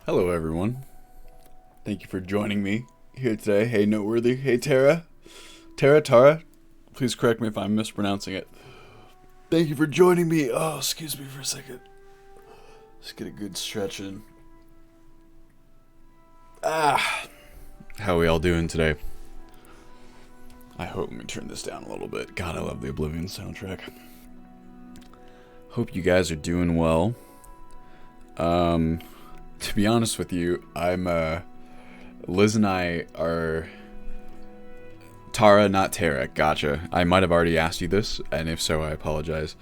Hello, everyone. Thank you for joining me here today. Hey, Noteworthy. Hey, Tara. Tara. Please correct me if I'm mispronouncing it. Thank you for joining me. Oh, excuse me for a second. Let's get a good stretch in. How are we all doing today? I hope. Let me turn this down a little bit. God, I love the Oblivion soundtrack. Hope you guys are doing well. To be honest with you, Liz and I are... Tara, not Tara. Gotcha. I might have already asked you this, and if so, I apologize.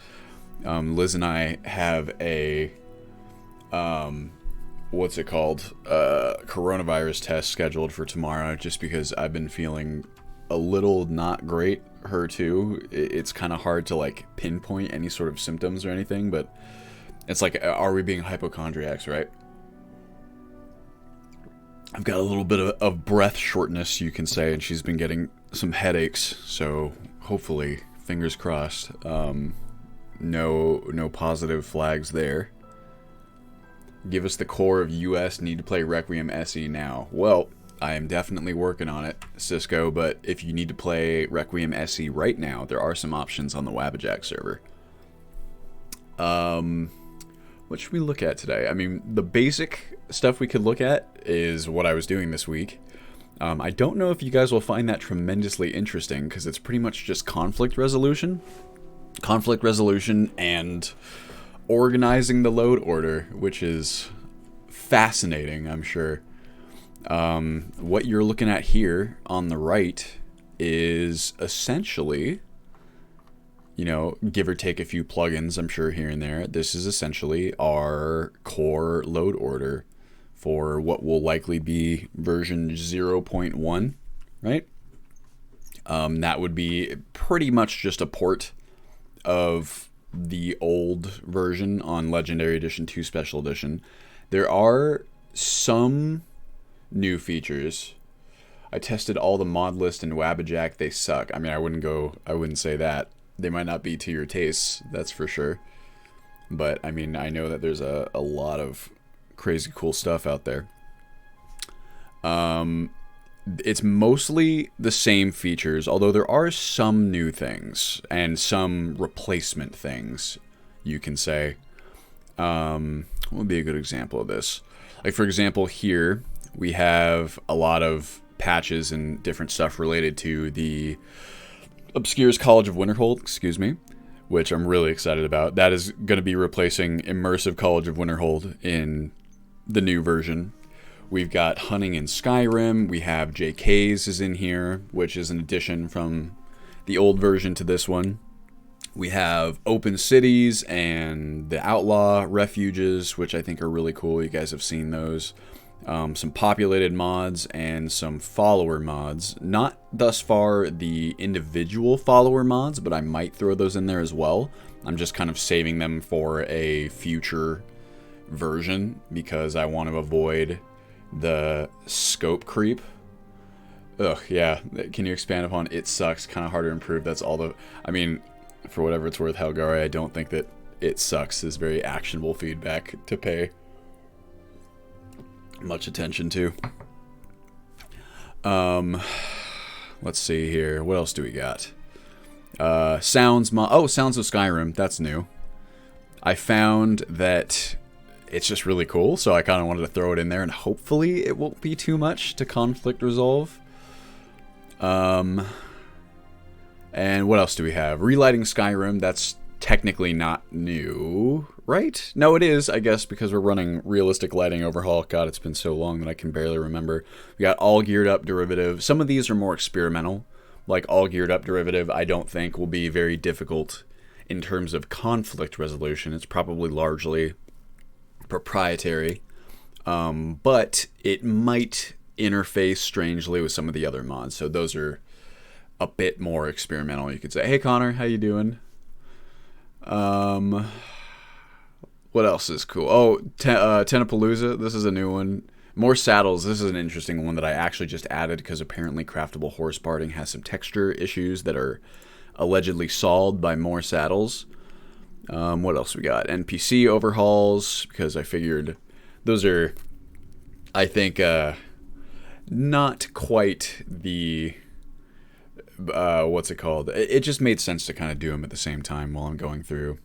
Liz and I have a... what's it called? Coronavirus test scheduled for tomorrow, just because I've been feeling a little not great. Her too. It's kind of hard to, like, pinpoint any sort of symptoms or anything, but it's like, are we being hypochondriacs, right? I've got a little bit of breath shortness, you can say, and she's been getting some headaches, so hopefully, fingers crossed, no positive flags there. Give us the core of US, need to play Requiem SE now. Well, I am definitely working on it, Cisco, but if you need to play Requiem SE right now, there are some options on the Wabbajack server. What should we look at today? I mean, the basic stuff we could look at is what I was doing this week. I don't know if you guys will find that tremendously interesting, because it's pretty much just conflict resolution. Conflict resolution and organizing the load order, which is fascinating, I'm sure. What you're looking at here on the right is essentially... you know, give or take a few plugins, I'm sure, here and there. This is essentially our core load order for what will likely be version 0.1, right? That would be pretty much just a port of the old version on Legendary Edition 2 Special Edition. There are some new features. I tested all the mod list in Wabbajack. They suck. I mean, I wouldn't say that. They might not be to your tastes, that's for sure. But, I mean, I know that there's a lot of crazy cool stuff out there. It's mostly the same features, although there are some new things and some replacement things, you can say. What would be a good example of this? Like, for example, here we have a lot of patches and different stuff related to the Obscure's College of Winterhold, which I'm really excited about. That is going to be replacing Immersive College of Winterhold in the new version. We've got Hunting in Skyrim. We have JK's is in here, which is an addition from the old version to this one. We have Open Cities and the Outlaw Refuges, which I think are really cool. You guys have seen those. Some populated mods and some follower mods. Not thus far the individual follower mods, but I might throw those in there as well. I'm just kind of saving them for a future version because I want to avoid the scope creep. Ugh, yeah. Can you expand upon it sucks? Kind of hard to improve. That's all the... I mean, for whatever it's worth, Helgari, I don't think that it sucks is very actionable feedback to pay much attention to. Let's see here. What else do we got? Sounds of Skyrim. That's new. I found that it's just really cool, so I kind of wanted to throw it in there, and hopefully it won't be too much to conflict resolve. And what else do we have? Relighting Skyrim. That's technically not new, right? No, it is, I guess, because we're running realistic lighting overhaul. God, it's been so long that I can barely remember. We got all geared up derivative. Some of these are more experimental. Like all geared up derivative, I don't think will be very difficult in terms of conflict resolution. It's probably largely proprietary, but it might interface strangely with some of the other mods. So those are a bit more experimental, you could say. Hey, Connor, how you doing? What else is cool? Oh, Tenapalooza. This is a new one. More saddles. This is an interesting one that I actually just added because apparently Craftable Horse Parting has some texture issues that are allegedly solved by more saddles. What else we got? NPC overhauls, because I figured those are I think not quite the what's it called? It just made sense to kind of do them at the same time while I'm going through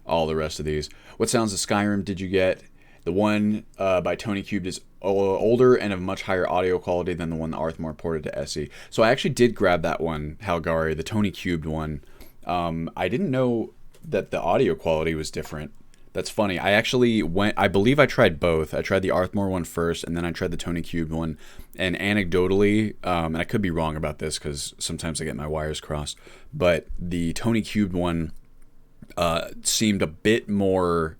all the rest of these. What sounds of Skyrim did you get? The one by Tony Cubed is older and of much higher audio quality than the one that Arthmore ported to SE. So I actually did grab that one, Halgari, the Tony Cubed one. I didn't know that the audio quality was different. That's funny. I actually I believe I tried both. I tried the Arthmore one first, and then I tried the Tony Cubed one. And anecdotally, and I could be wrong about this because sometimes I get my wires crossed, but the Tony Cubed one seemed a bit more...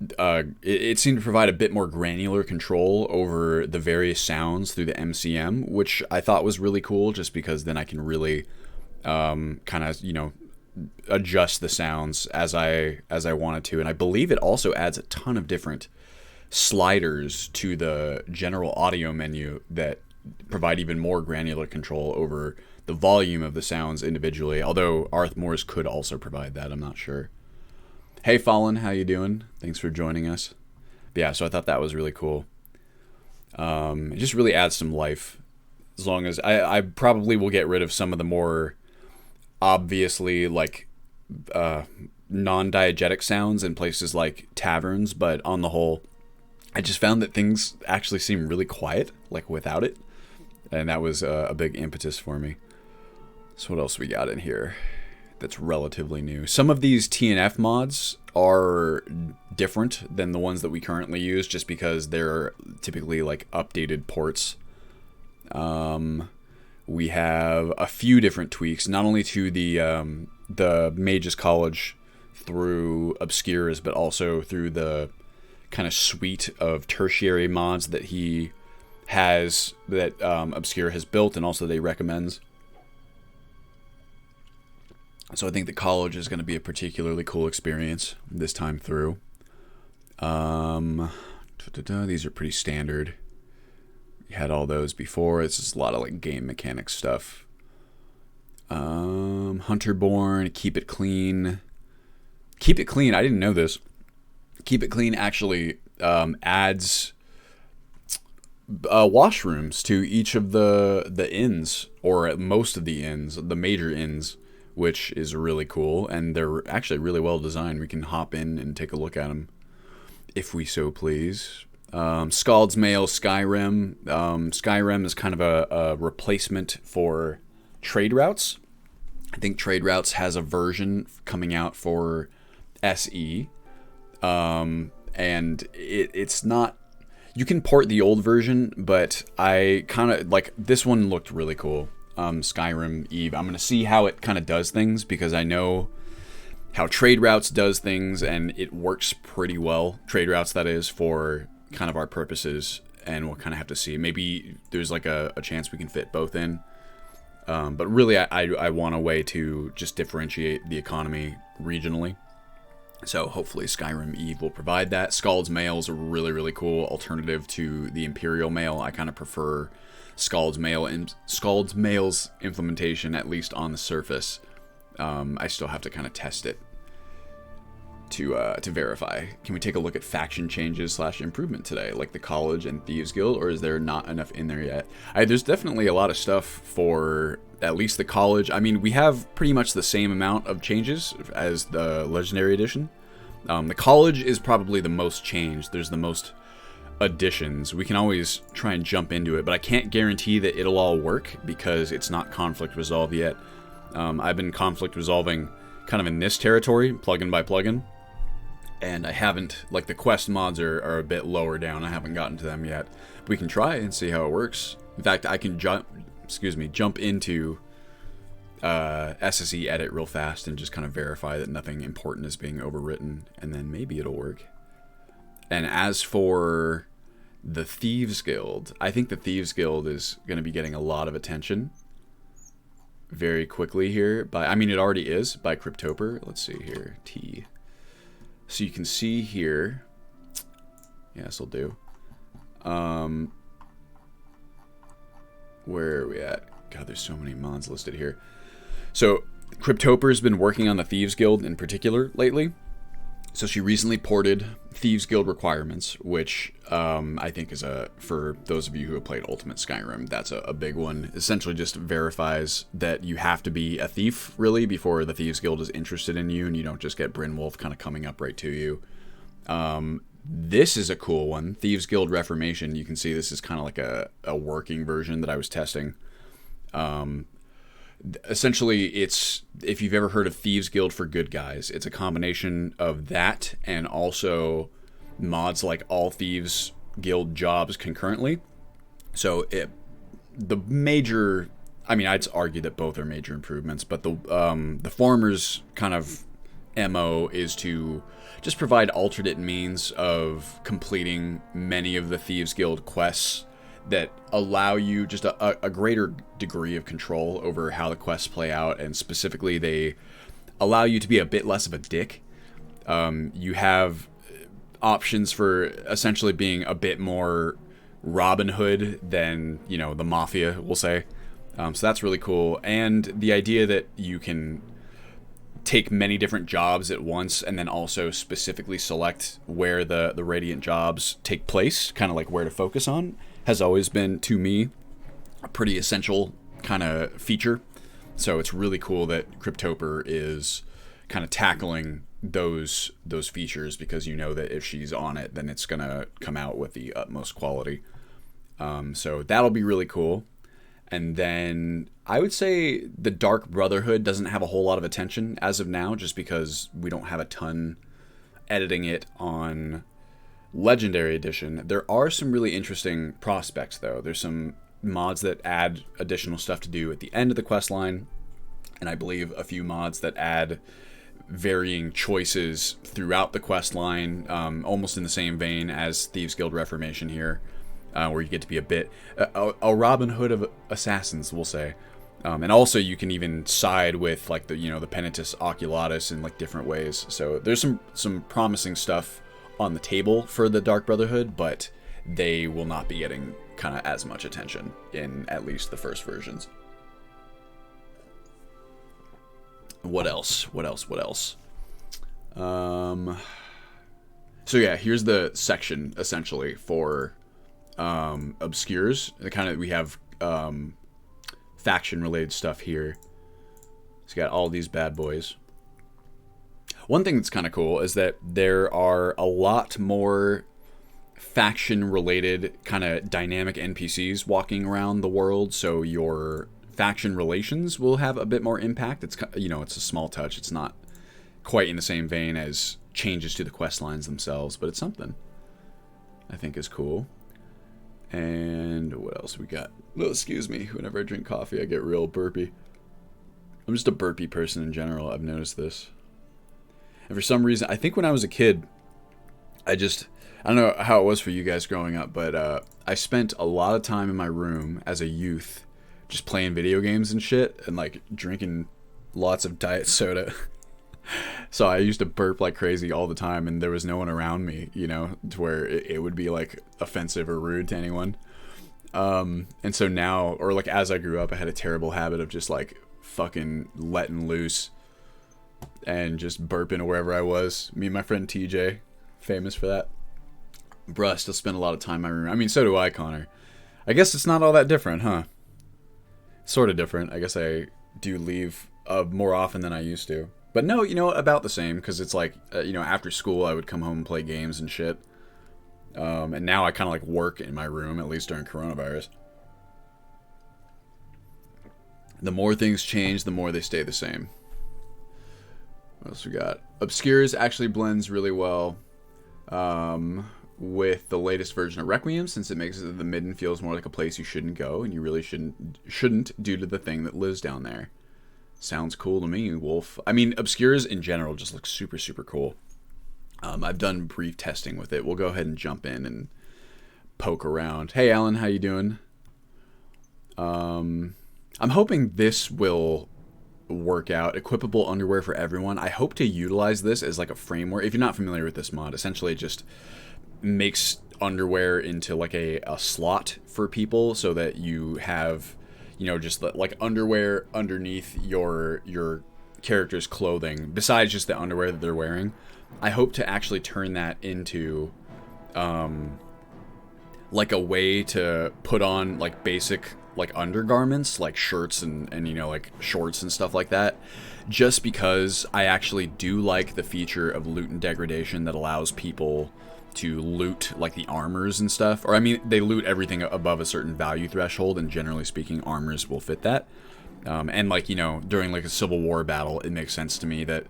it seemed to provide a bit more granular control over the various sounds through the MCM, which I thought was really cool, just because then I can really kind of, adjust the sounds as I wanted to. And I believe it also adds a ton of different sliders to the general audio menu that provide even more granular control over the volume of the sounds individually, although Arthmore's could also provide that. I'm not sure. Hey Fallen, how you doing? Thanks for joining us. But yeah, so I thought that was really cool. It just really adds some life. As long as I probably will get rid of some of the more obviously like non-diegetic sounds in places like taverns, but on the whole, I just found that things actually seem really quiet, like without it, and that was a big impetus for me. So what else we got in here that's relatively new? Some of these TNF mods are different than the ones that we currently use, just because they're typically like updated ports. We have a few different tweaks, not only to the Mage's College through Obscures, but also through the kind of suite of tertiary mods that he has, that Obscure has built and also that he recommends. So I think the college is going to be a particularly cool experience this time through. These are pretty standard. We had all those before. It's just a lot of like game mechanic stuff. Hunterborn, Keep It Clean. Keep It Clean, I didn't know this. Keep It Clean actually adds washrooms to each of the inns, or most of the inns, the major inns, which is really cool, and they're actually really well designed. We can hop in and take a look at them if we so please. Scalds Male, Skyrim. Skyrim is kind of a replacement for trade routes. I think trade routes has a version coming out for SE, and it's not... You can port the old version, but I kind of like this one. Looked really cool. Skyrim Eve. I'm going to see how it kind of does things, because I know how trade routes does things, and it works pretty well. Trade routes, that is, for kind of our purposes, and we'll kind of have to see. Maybe there's like a chance we can fit both in. But really, I want a way to just differentiate the economy regionally. So hopefully Skyrim Eve will provide that. Scalds Male is a really, really cool alternative to the Imperial Mail. I kind of prefer Scalds Male's implementation, at least on the surface. I still have to kind of test it to verify. Can we take a look at faction changes / improvement today, like the College and Thieves Guild, or is there not enough in there yet? There's definitely a lot of stuff for at least the College. I mean, we have pretty much the same amount of changes as the Legendary Edition. The College is probably the most changed. There's the most additions. We can always try and jump into it, but I can't guarantee that it'll all work because it's not conflict resolved yet. I've been conflict resolving kind of in this territory, plugin by plugin, and I haven't, like, the quest mods are a bit lower down. I haven't gotten to them yet. We can try and see how it works. In fact, I can jump into SSE edit real fast and just kind of verify that nothing important is being overwritten, and then maybe it'll work. And as for the Thieves Guild, I think the Thieves Guild is going to be getting a lot of attention very quickly here. It already is, by Cryptoper. Let's see here, T. So you can see here, yeah, this'll do. Where are we at? God, there's so many mods listed here. So Cryptoper's been working on the Thieves Guild in particular lately. So she recently ported Thieves Guild requirements, which I think is for those of you who have played Ultimate Skyrim, that's a big one. Essentially just verifies that you have to be a thief, really, before the Thieves Guild is interested in you, and you don't just get Brynwolf kind of coming up right to you. This is a cool one. Thieves Guild Reformation. You can see this is kind of like a working version that I was testing. Essentially, it's, if you've ever heard of Thieves Guild for Good Guys, it's a combination of that and also mods like all Thieves Guild jobs concurrently. So the major, I mean, I'd argue that both are major improvements, but the former's kind of MO is to just provide alternate means of completing many of the Thieves Guild quests that allow you just a greater degree of control over how the quests play out, and specifically they allow you to be a bit less of a dick. You have options for essentially being a bit more Robin Hood than, you know, the Mafia, we'll say. So that's really cool, and the idea that you can take many different jobs at once and then also specifically select where the Radiant jobs take place, kind of like where to focus on, has always been, to me, a pretty essential kind of feature. So it's really cool that Cryptoper is kind of tackling those features, because you know that if she's on it, then it's going to come out with the utmost quality. So that'll be really cool. And then I would say the Dark Brotherhood doesn't have a whole lot of attention as of now, just because we don't have a ton editing it on Legendary Edition. There are some really interesting prospects, though. There's some mods that add additional stuff to do at the end of the quest line, and I believe a few mods that add varying choices throughout the quest line, almost in the same vein as Thieves Guild Reformation here, where you get to be a bit a Robin Hood of assassins, we'll say. And also you can even side with like the Penitus Oculatus in like different ways. So there's some promising stuff on the table for the Dark Brotherhood, but they will not be getting kind of as much attention in at least the first versions. What else? So yeah, here's the section essentially for obscures. We have faction related stuff here. It's got all these bad boys. One thing that's kind of cool is that there are a lot more faction-related kind of dynamic NPCs walking around the world, so your faction relations will have a bit more impact. It's, it's a small touch. It's not quite in the same vein as changes to the quest lines themselves, but it's something I think is cool. And what else we got? Oh, excuse me. Whenever I drink coffee, I get real burpy. I'm just a burpy person in general. I've noticed this. And for some reason, I think when I was a kid, I don't know how it was for you guys growing up, but I spent a lot of time in my room as a youth just playing video games and shit, and like drinking lots of diet soda. So I used to burp like crazy all the time, and there was no one around me, to where it would be like offensive or rude to anyone. And so now, or like as I grew up, I had a terrible habit of just like fucking letting loose and just burping wherever I was. Me and my friend TJ, famous for that. Bruh, still spend a lot of time in my room. I mean, so do I, Connor. I guess it's not all that different, huh? Sort of different. I guess I do leave more often than I used to. But no, about the same, because it's like, after school I would come home and play games and shit. And now I kind of like work in my room, at least during coronavirus. The more things change, the more they stay the same. What else we got? Obscures actually blends really well with the latest version of Requiem, since it makes the Midden feels more like a place you shouldn't go, and you really shouldn't due to the thing that lives down there. Sounds cool to me, Wolf. I mean, Obscures in general just looks super, super cool. I've done brief testing with it. We'll go ahead and jump in and poke around. Hey, Alan, how you doing? I'm hoping this will work out. Equippable Underwear for everyone. I hope to utilize this as like a framework. If you're not familiar with this mod, essentially it just makes underwear into like a slot for people, so that you have, just like underwear underneath your character's clothing, besides just the underwear that they're wearing. I hope to actually turn that into like a way to put on like basic like undergarments, like shirts and you know, like shorts and stuff like that, just because I actually do like the feature of loot and degradation that allows people to loot like the armors and stuff. Or I mean, they loot everything above a certain value threshold, and generally speaking armors will fit that. And like, you know, during like a Civil War battle, it makes sense to me that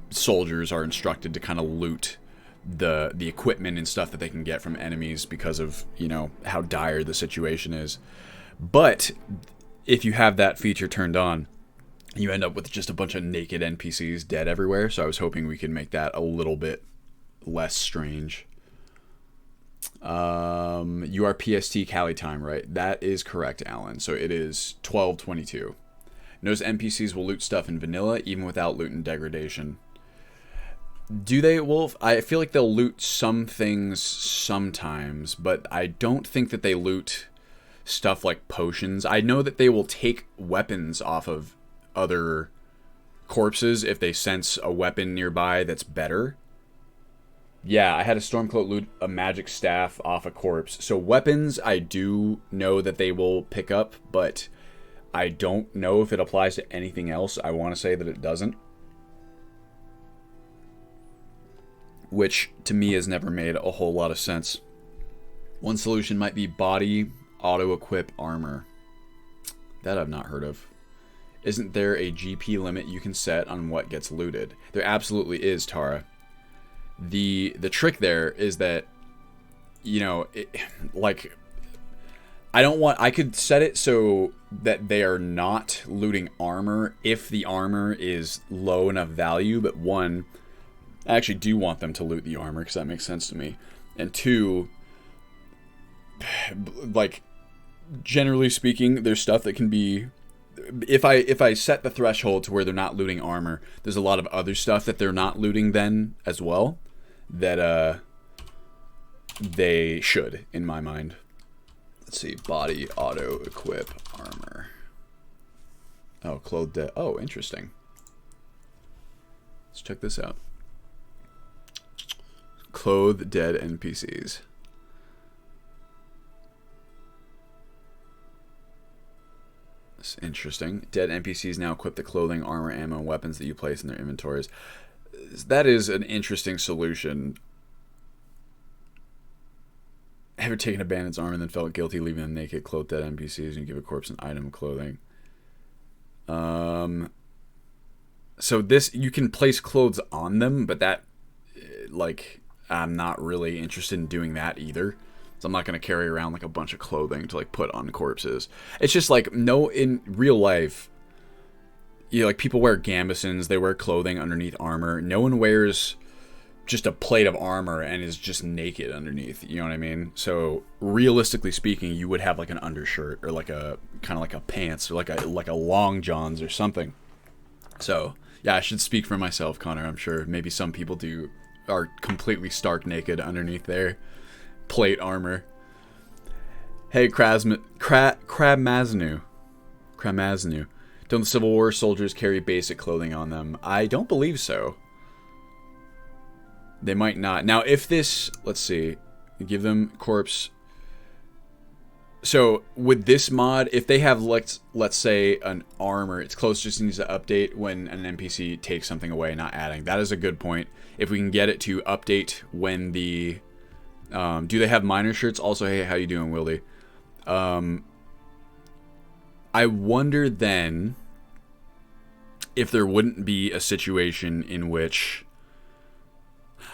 soldiers are instructed to kind of loot the equipment and stuff that they can get from enemies because of, you know, how dire the situation is. But if you have that feature turned on, you end up with just a bunch of naked NPCs dead everywhere. So I was hoping we could make that a little bit less strange. You are PST Cali time, right? That is correct, Alan. So it is 12:22. Knows NPCs will loot stuff in vanilla even without loot and degradation. Do they? Well, I feel like they'll loot some things sometimes, but I don't think that they loot stuff like potions. I know that they will take weapons off of other corpses if they sense a weapon nearby that's better. Yeah, I had a Stormcloak loot a magic staff off a corpse. So weapons, I do know that they will pick up, but I don't know if it applies to anything else. I want to say that it doesn't. Which, to me, has never made a whole lot of sense. One solution might be body auto-equip armor. That I've not heard of. Isn't there a GP limit you can set on what gets looted? There absolutely is, Tara. The trick there is that, you know, like, I could set it so that they are not looting armor if the armor is low enough value, but one, I actually do want them to loot the armor because that makes sense to me. And two, like, generally speaking, there's stuff that can be, if I set the threshold to where they're not looting armor, there's a lot of other stuff that they're not looting then as well that they should, in my mind. Let's see, body auto equip armor. Oh, clothed dead. Oh, interesting. Let's check this out. Clothe dead NPCs. That's interesting. Dead NPCs now equip the clothing, armor, ammo, and weapons that you place in their inventories. That is an interesting solution. Ever taken a bandit's armor and then felt guilty leaving them naked, clothed dead NPCs, and you give a corpse an item of clothing? So this, you can place clothes on them, but that, like, I'm not really interested in doing that either. So I'm not going to carry around like a bunch of clothing to like put on corpses. It's just like, no, in real life, you know, like people wear gambesons, they wear clothing underneath armor. No one wears just a plate of armor and is just naked underneath, you know what I mean? So realistically speaking, you would have like an undershirt or like a kind of like a pants or like a long johns or something. So yeah, I should speak for myself, Connor. I'm sure maybe some people are completely stark naked underneath their plate armor. Hey, Krabmaznu. Don't the Civil War soldiers carry basic clothing on them? I don't believe so. They might not. Now, if this, let's see, give them corpse. So with this mod, if they have, let's say, an armor, it's close, just needs to update when an NPC takes something away, not adding. That is a good point. If we can get it to update when the, do they have minor shirts? Also, hey, how you doing, Wildy? I wonder then if there wouldn't be a situation in which,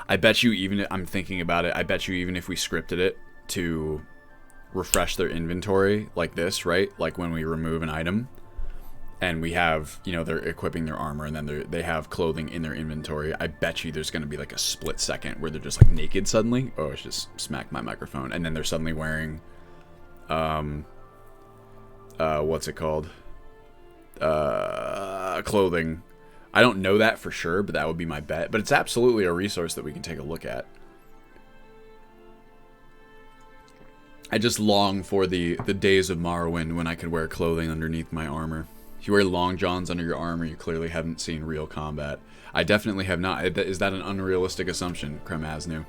I bet you even, I'm thinking about it, I bet you even if we scripted it to refresh their inventory like this, right? Like when we remove an item and we have, you know, they're equipping their armor and then they have clothing in their inventory. I bet you there's going to be like a split second where they're just like naked suddenly. Oh, I just smacked my microphone. And then they're suddenly wearing, what's it called? Clothing. I don't know that for sure, but that would be my bet. But it's absolutely a resource that we can take a look at. I just long for the days of Morrowind when I could wear clothing underneath my armor. If you wear long johns under your armor, you clearly haven't seen real combat. I definitely have not. Is that an unrealistic assumption, Kremaznu?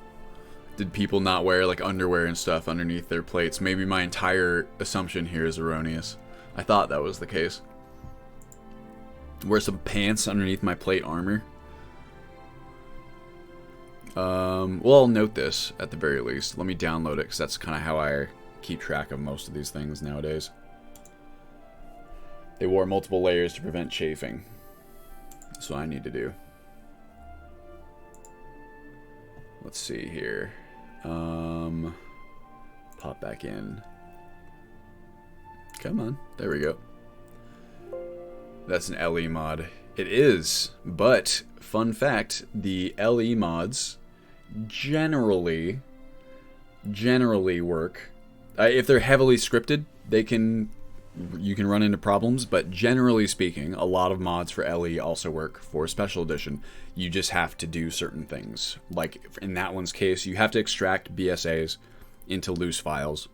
Did people not wear like underwear and stuff underneath their plates? Maybe my entire assumption here is erroneous. I thought that was the case. Wear some pants underneath my plate armor. Well, I'll note this at the very least. Let me download it because that's kind of how I keep track of most of these things nowadays. They wore multiple layers to prevent chafing. That's what I need to do. Let's see here. Pop back in. Come on. There we go. That's an LE mod. It is, but fun fact, the LE mods generally work. If they're heavily scripted, you can run into problems, but generally speaking, a lot of mods for LE also work for Special Edition. You just have to do certain things. Like in that one's case, you have to extract BSAs into loose files.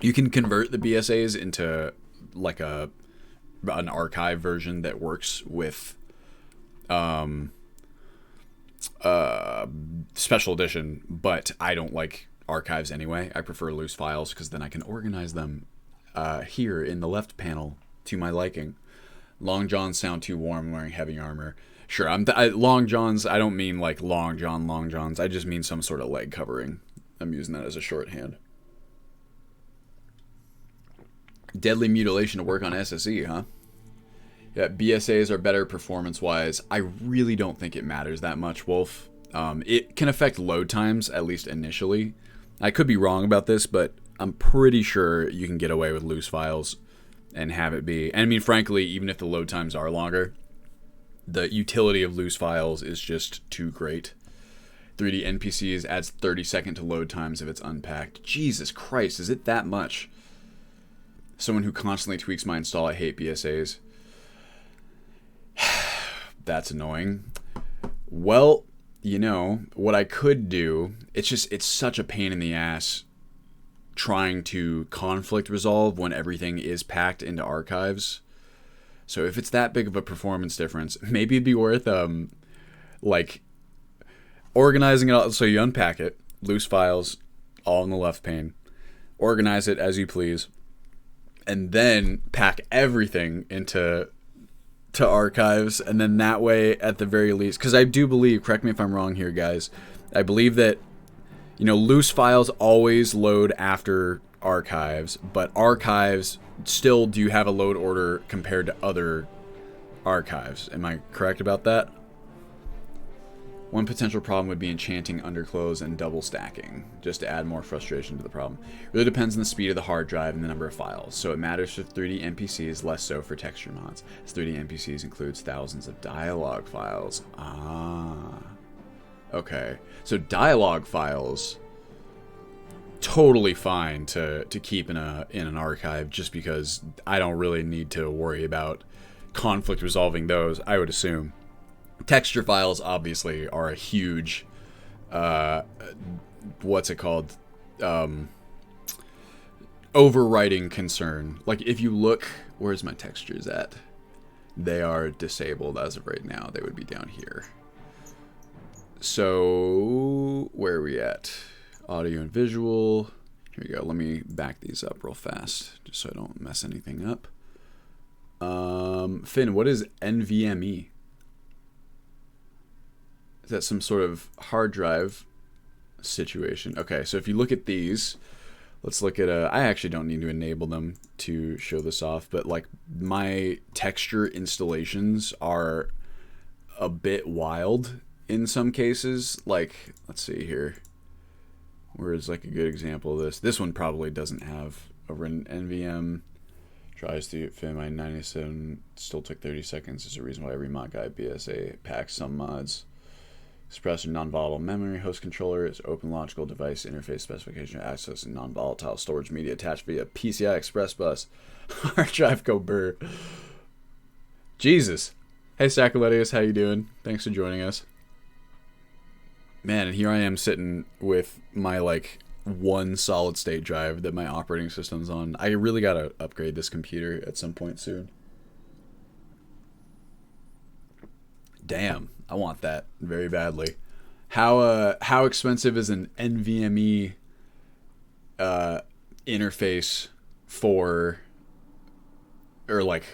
You can convert the BSAs into like an archive version that works with Special Edition, but I don't like archives anyway. I prefer loose files because then I can organize them here in the left panel to my liking. Long johns sound too warm wearing heavy armor. Sure, long johns, I don't mean like long johns. I just mean some sort of leg covering. I'm using that as a shorthand. Deadly mutilation to work on SSE, huh? Yeah, BSAs are better performance-wise. I really don't think it matters that much, Wolf. It can affect load times, at least initially. I could be wrong about this, but I'm pretty sure you can get away with loose files and have it be. And I mean, frankly, even if the load times are longer, the utility of loose files is just too great. 3D NPCs adds 30-second to load times if it's unpacked. Jesus Christ, is it that much? Someone who constantly tweaks my install, I hate BSAs. That's annoying. Well, you know, what I could do, it's such a pain in the ass trying to conflict resolve when everything is packed into archives. So if it's that big of a performance difference, maybe it'd be worth like organizing it all. So you unpack it, loose files, all in the left pane, organize it as you please, and then pack everything into archives, and then that way, at the very least, because I do believe, correct me if I'm wrong here, guys, I believe that, you know, loose files always load after archives, but archives still do have a load order compared to other archives. Am I correct about that? One potential problem would be enchanting underclothes and double stacking, just to add more frustration to the problem. It really depends on the speed of the hard drive and the number of files, so it matters for 3D NPCs, less so for texture mods, as 3D NPCs includes thousands of dialogue files. Ah. Okay. So dialogue files, totally fine to keep in an archive, just because I don't really need to worry about conflict resolving those, I would assume. Texture files obviously are a huge what's it called, overriding concern. Like if you look, where's my textures at? They are disabled as of right now. They would be down here. So where are we at? Audio and visual. Here we go. Let me back these up real fast just so I don't mess anything up. Finn, what is NVMe? Is that some sort of hard drive situation? Okay, so if you look at these, let's look at I actually don't need to enable them to show this off, but like my texture installations are a bit wild in some cases. Like, let's see here. Where is like a good example of this? This one probably doesn't have a NVM. Tries to fit my 97, still took 30 seconds. There's a reason why every mod guy BSA packs some mods. Express or non-volatile memory. Host controller is open logical device interface specification access and non-volatile storage media attached via PCI Express bus. Hard drive go burr. Jesus. Hey Sacroletus, how you doing? Thanks for joining us. Man, and here I am sitting with my like one solid state drive that my operating system's on. I really gotta upgrade this computer at some point soon. Damn, I want that very badly. How expensive is an NVMe interface for, or like,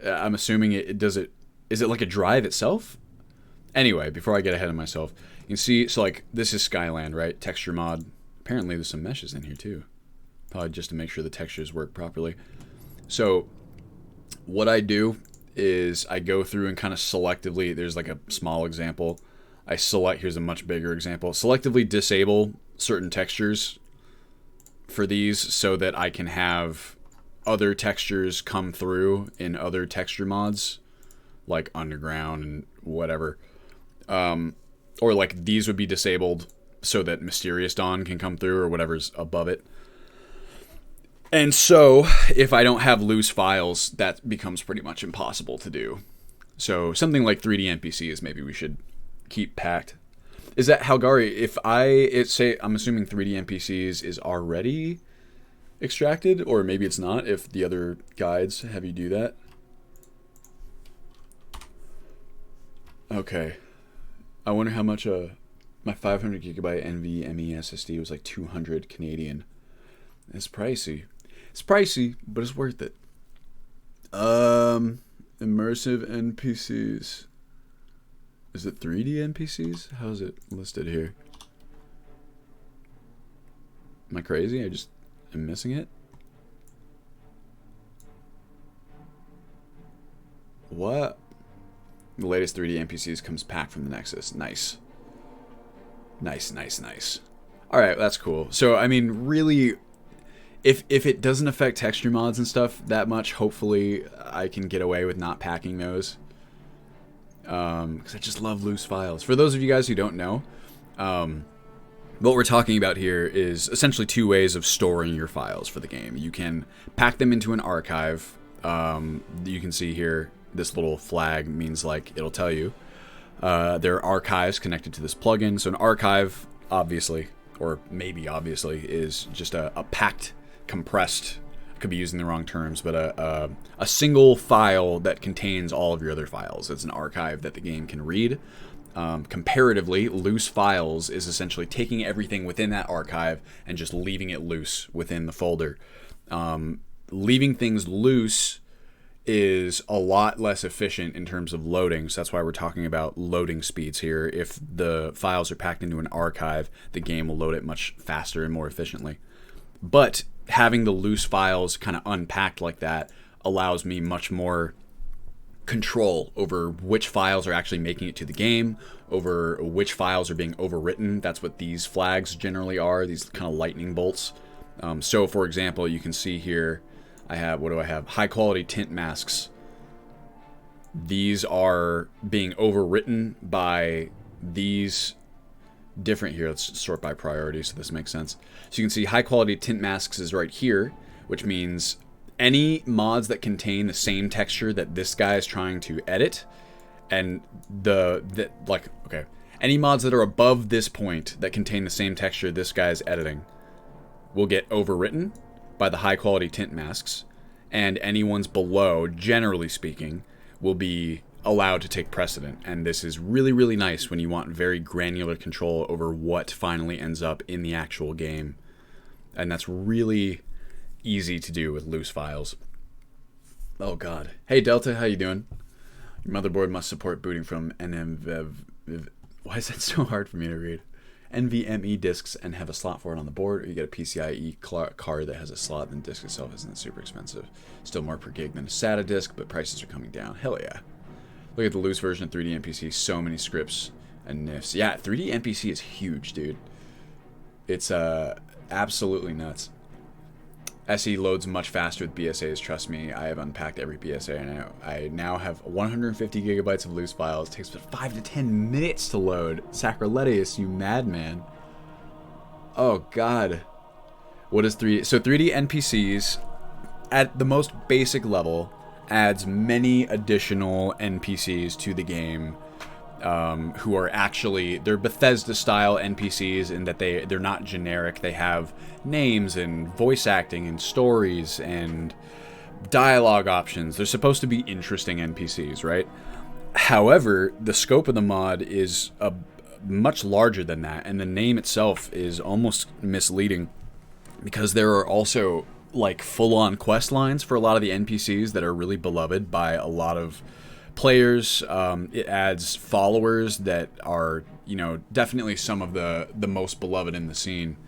I'm assuming is it like a drive itself? Anyway, before I get ahead of myself, you can see, so like, this is Skyland, right? Texture mod. Apparently there's some meshes in here too. Probably just to make sure the textures work properly. So what I do is I go through and kind of selectively, there's like a small example. I select, here's a much bigger example. Selectively disable certain textures for these so that I can have other textures come through in other texture mods, like underground and whatever. Or like these would be disabled so that Mysterious Dawn can come through or whatever's above it. And so if I don't have loose files, that becomes pretty much impossible to do. So something like 3D NPCs maybe we should keep packed. Is that Halgari? If say I'm assuming 3D NPCs is already extracted, or maybe it's not if the other guides have you do that. Okay. I wonder how much my 500 gigabyte NVMe SSD was, like 200 Canadian. It's pricey. It's pricey, but it's worth it. Immersive NPCs. Is it 3D NPCs? How is it listed here? Am I crazy? I just am missing it. What? The latest 3D NPCs comes packed from the Nexus. Nice. Nice, nice, nice. Alright, that's cool. So, I mean, really, if it doesn't affect texture mods and stuff that much, hopefully I can get away with not packing those. Because I just love loose files. For those of you guys who don't know, what we're talking about here is essentially two ways of storing your files for the game. You can pack them into an archive. You can see here, this little flag means, like, it'll tell you. There are archives connected to this plugin. So an archive, obviously, or maybe obviously, is just a packed, compressed, I could be using the wrong terms, but a single file that contains all of your other files. It's an archive that the game can read. Comparatively, loose files is essentially taking everything within that archive and just leaving it loose within the folder. Leaving things loose is a lot less efficient in terms of loading, so that's why we're talking about loading speeds here. If the files are packed into an archive, the game will load it much faster and more efficiently. But having the loose files kind of unpacked like that allows me much more control over which files are actually making it to the game, over which files are being overwritten. That's what these flags generally are, these kind of lightning bolts. So for example, you can see here, I have, what do I have? High quality tint masks. These are being overwritten by these different, here, let's sort by priority so this makes sense. So you can see high quality tint masks is right here, which means any mods that contain the same texture that this guy is trying to edit, and any mods that are above this point that contain the same texture this guy is editing will get overwritten by the high quality tint masks, and any ones below, generally speaking, will be allowed to take precedent. And this is really, really nice when you want very granular control over what finally ends up in the actual game. And that's really easy to do with loose files. Oh god. Hey Delta, how you doing? Your motherboard must support booting from NVMe. Why is that so hard for me to read? NVMe disks and have a slot for it on the board, or you get a PCIe card that has a slot, and the disk itself isn't super expensive. Still more per gig than a SATA disk, but prices are coming down. Hell yeah. Look at the loose version of 3D NPC, so many scripts and nifs. Yeah, 3D NPC is huge, dude. It's absolutely nuts. SE loads much faster with BSAs, trust me. I have unpacked every BSA, and I now have 150 gigabytes of loose files. It takes about 5 to 10 minutes to load. Sacriletius, you madman. Oh, God. What is 3D? So 3D NPCs, at the most basic level, adds many additional NPCs to the game, who are actually, they're Bethesda-style NPCs in that they're not generic. They have names and voice acting and stories and dialogue options. They're supposed to be interesting NPCs, right? However, the scope of the mod is much larger than that, and the name itself is almost misleading because there are also like full-on quest lines for a lot of the NPCs that are really beloved by a lot of players. It adds followers that are, you know, definitely some of the most beloved in the scene.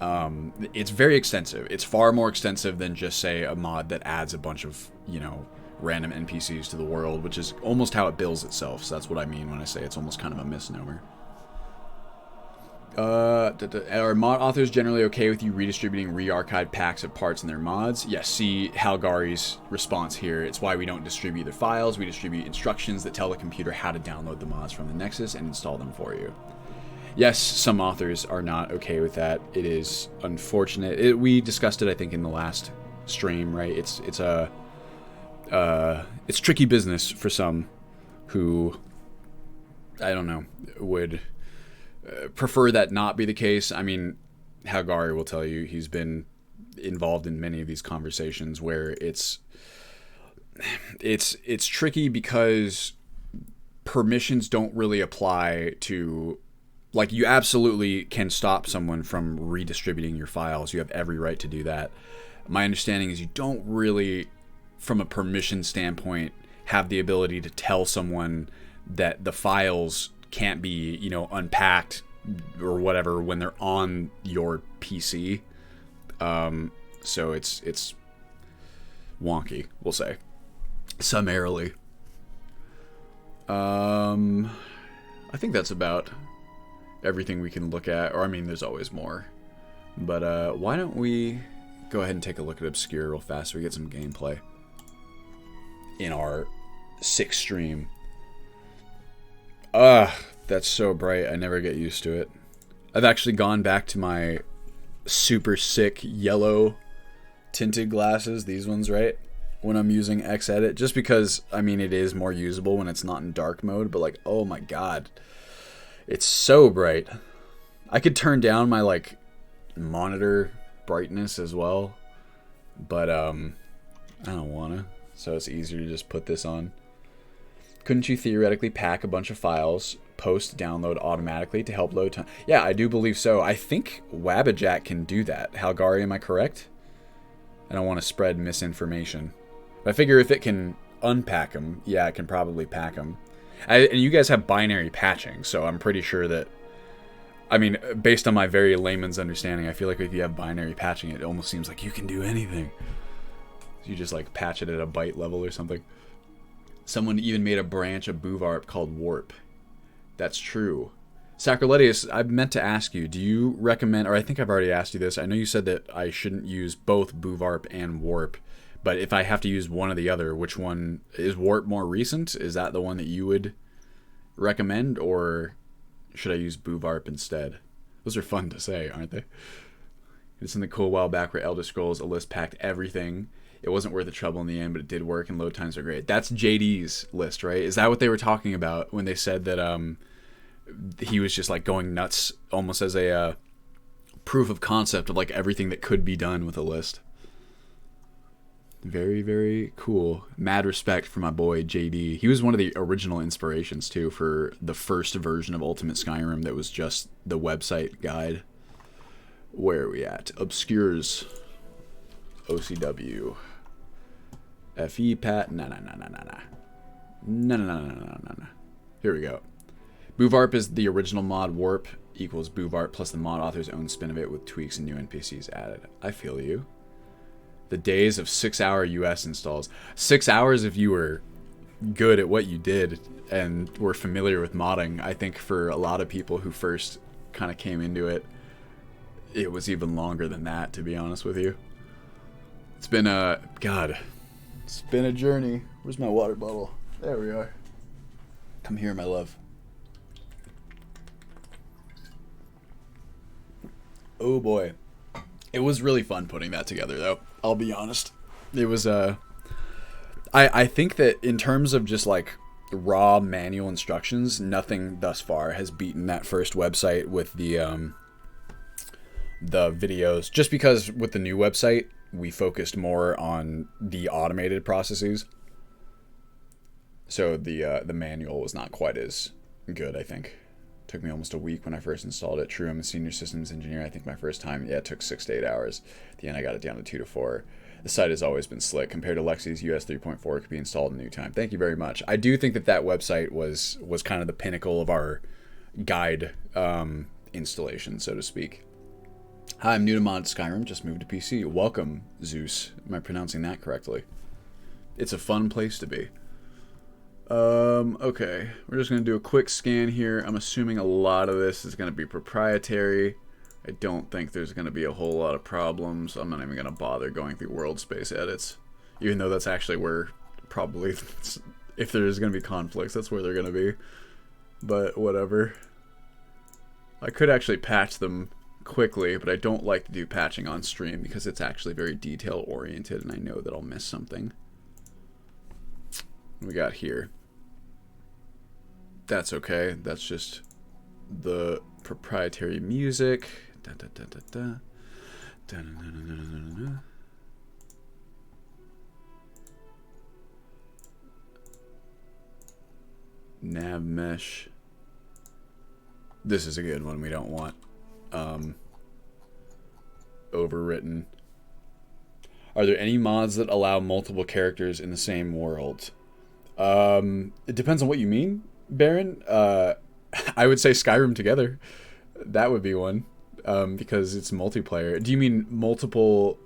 It's very extensive. It's far more extensive than just, say, a mod that adds a bunch of, you know, random NPCs to the world, which is almost how it bills itself. So that's what I mean when I say it's almost kind of a misnomer. Are mod authors generally okay with you redistributing re-archived packs of parts in their mods? Yes, see Halgari's response here. It's why we don't distribute the files. We distribute instructions that tell the computer how to download the mods from the Nexus and install them for you. Yes, some authors are not okay with that. It is unfortunate. We discussed it, I think, in the last stream, right? It's tricky business for some who, I don't know, would prefer that not be the case. I mean, Halgari will tell you he's been involved in many of these conversations where it's tricky because permissions don't really apply to, like, you absolutely can stop someone from redistributing your files. You have every right to do that. My understanding is you don't really, from a permission standpoint, have the ability to tell someone that the files can't be, you know, unpacked or whatever when they're on your PC. So it's wonky, we'll say, summarily. I think that's about everything we can look at, or I mean, there's always more. But why don't we go ahead and take a look at Obscure real fast so we get some gameplay in our 6th stream. That's so bright. I never get used to it. I've actually gone back to my super sick yellow tinted glasses, these ones, right? When I'm using Xedit, just because, I mean, it is more usable when it's not in dark mode, but like, oh my god. It's so bright. I could turn down my, like, monitor brightness as well, but I don't wanna, so it's easier to just put this on. Couldn't you theoretically pack a bunch of files, post-download automatically to help load time? Yeah, I do believe so. I think Wabbajack can do that. Halgari, am I correct? I don't want to spread misinformation. But I figure if it can unpack them, yeah, it can probably pack them. And you guys have binary patching, so I'm pretty sure that, I mean, based on my very layman's understanding, I feel like if you have binary patching, it almost seems like you can do anything. You just, like, patch it at a byte level or something. Someone even made a branch of Boovarp called Warp. That's true. Sacroletius, I meant to ask you, do you recommend, or I think I've already asked you this, I know you said that I shouldn't use both Boovarp and Warp, but if I have to use one or the other, which one, is Warp more recent? Is that the one that you would recommend, or should I use Boovarp instead? Those are fun to say, aren't they? It's in the cool while back where Elder Scrolls, a list packed everything. It wasn't worth the trouble in the end, but it did work, and load times are great. That's JD's list, right? Is that what they were talking about when they said that he was just, like, going nuts, almost as a proof of concept of, like, everything that could be done with a list? Very, very cool. Mad respect for my boy JD. He was one of the original inspirations, too, for the first version of Ultimate Skyrim that was just the website guide. Where are we at? Obscures. OCW. FE Pat. Nah. Here we go. Boovarp is the original mod. Warp equals Boovarp plus the mod author's own spin of it with tweaks and new NPCs added. I feel you. The days of 6-hour US installs. 6 hours if you were good at what you did and were familiar with modding. I think for a lot of people who first kind of came into it, it was even longer than that, to be honest with you. It's been it's been a journey. Where's my water bottle? There we are. Come here, my love. Oh boy. It was really fun putting that together, though. I'll be honest. It was, I think that in terms of just, like, raw manual instructions, nothing thus far has beaten that first website with the videos. Just because with the new website, we focused more on the automated processes. So the manual was not quite as good, I think. Took me almost a week when I first installed it. True, I'm a senior systems engineer. I think my first time, yeah, it took 6 to 8 hours. At the end, I got it down to 2 to 4. The site has always been slick. Compared to Lexi's US 3.4, it could be installed in no time. Thank you very much. I do think that that website was kind of the pinnacle of our guide installation, so to speak. Hi, I'm new to mod Skyrim. Just moved to PC. Welcome, Zeus. Am I pronouncing that correctly? It's a fun place to be. Okay, we're just going to do a quick scan here. I'm assuming a lot of this is going to be proprietary. I don't think there's going to be a whole lot of problems. I'm not even going to bother going through world space edits, even though that's actually where probably, if there's going to be conflicts, that's where they're going to be. But whatever. I could actually patch them quickly, but I don't like to do patching on stream because it's actually very detail oriented and I know that I'll miss something. What we got here? That's okay. That's just the proprietary music. Da, da, da, da, da. Da, da, da, da, da, da. Nav mesh. This is a good one. We don't want overwritten. Are there any mods that allow multiple characters in the same world? It depends on what you mean, Baron. I would say Skyrim together. That would be one, because it's multiplayer. Do you mean multiple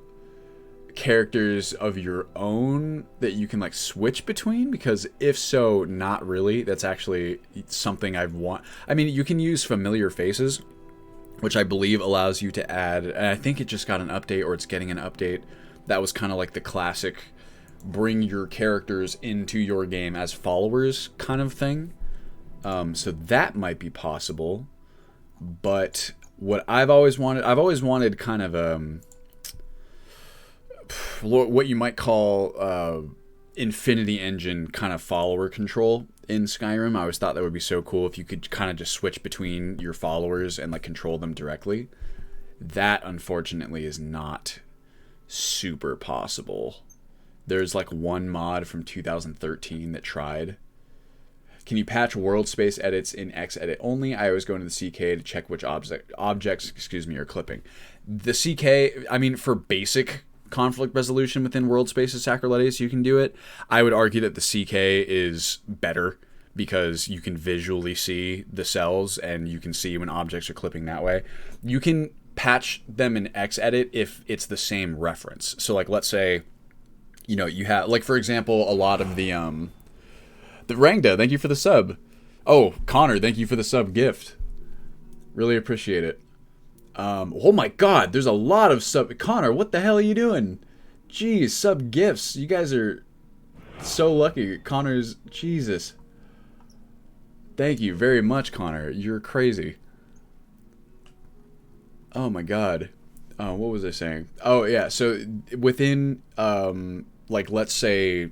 characters of your own that you can like switch between? Because if so, not really. That's actually something I've want. I mean, you can use familiar faces, which I believe allows you to add, and I think it just got an update or it's getting an update. That was kind of like the classic bring your characters into your game as followers kind of thing. So that might be possible. But what I've always wanted kind of what you might call Infinity Engine kind of follower control in Skyrim. I always thought that would be so cool if you could kind of just switch between your followers and like control them directly. That unfortunately is not super possible. There's like one mod from 2013 that tried. Can you patch world space edits in Xedit only? I always go into the CK to check which objects are clipping. The CK, I mean, for basic conflict resolution within world spaces Sacrolettes, you can do it. I would argue that the CK is better because you can visually see the cells and you can see when objects are clipping that way. You can patch them in Xedit if it's the same reference. So like, let's say, you know, you have, like, for example, a lot of the Rangda, thank you for the sub. Oh, Connor, thank you for the sub gift. Really appreciate it. Oh my god, there's a lot of sub. Connor, what the hell are you doing? Jeez, sub gifts. You guys are so lucky. Connor's, Jesus. Thank you very much, Connor. You're crazy. Oh my god. What was I saying? Oh yeah, so within like, let's say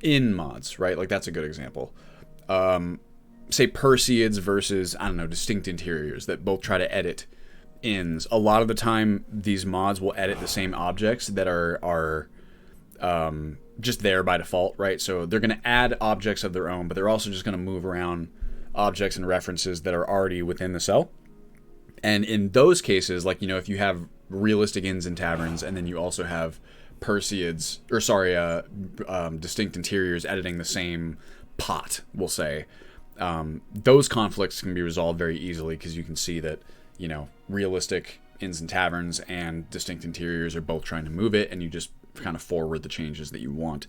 in mods, right? Like, that's a good example. Say Perseids versus, I don't know, distinct interiors that both try to edit ins. A lot of the time, these mods will edit the same objects that are just there by default, right? So they're going to add objects of their own, but they're also just going to move around objects and references that are already within the cell. And in those cases, like, you know, if you have realistic inns and taverns, and then you also have Perseids, or sorry, distinct interiors editing the same pot, we'll say, those conflicts can be resolved very easily because you can see that, you know, realistic inns and taverns and distinct interiors are both trying to move it, and you just kind of forward the changes that you want.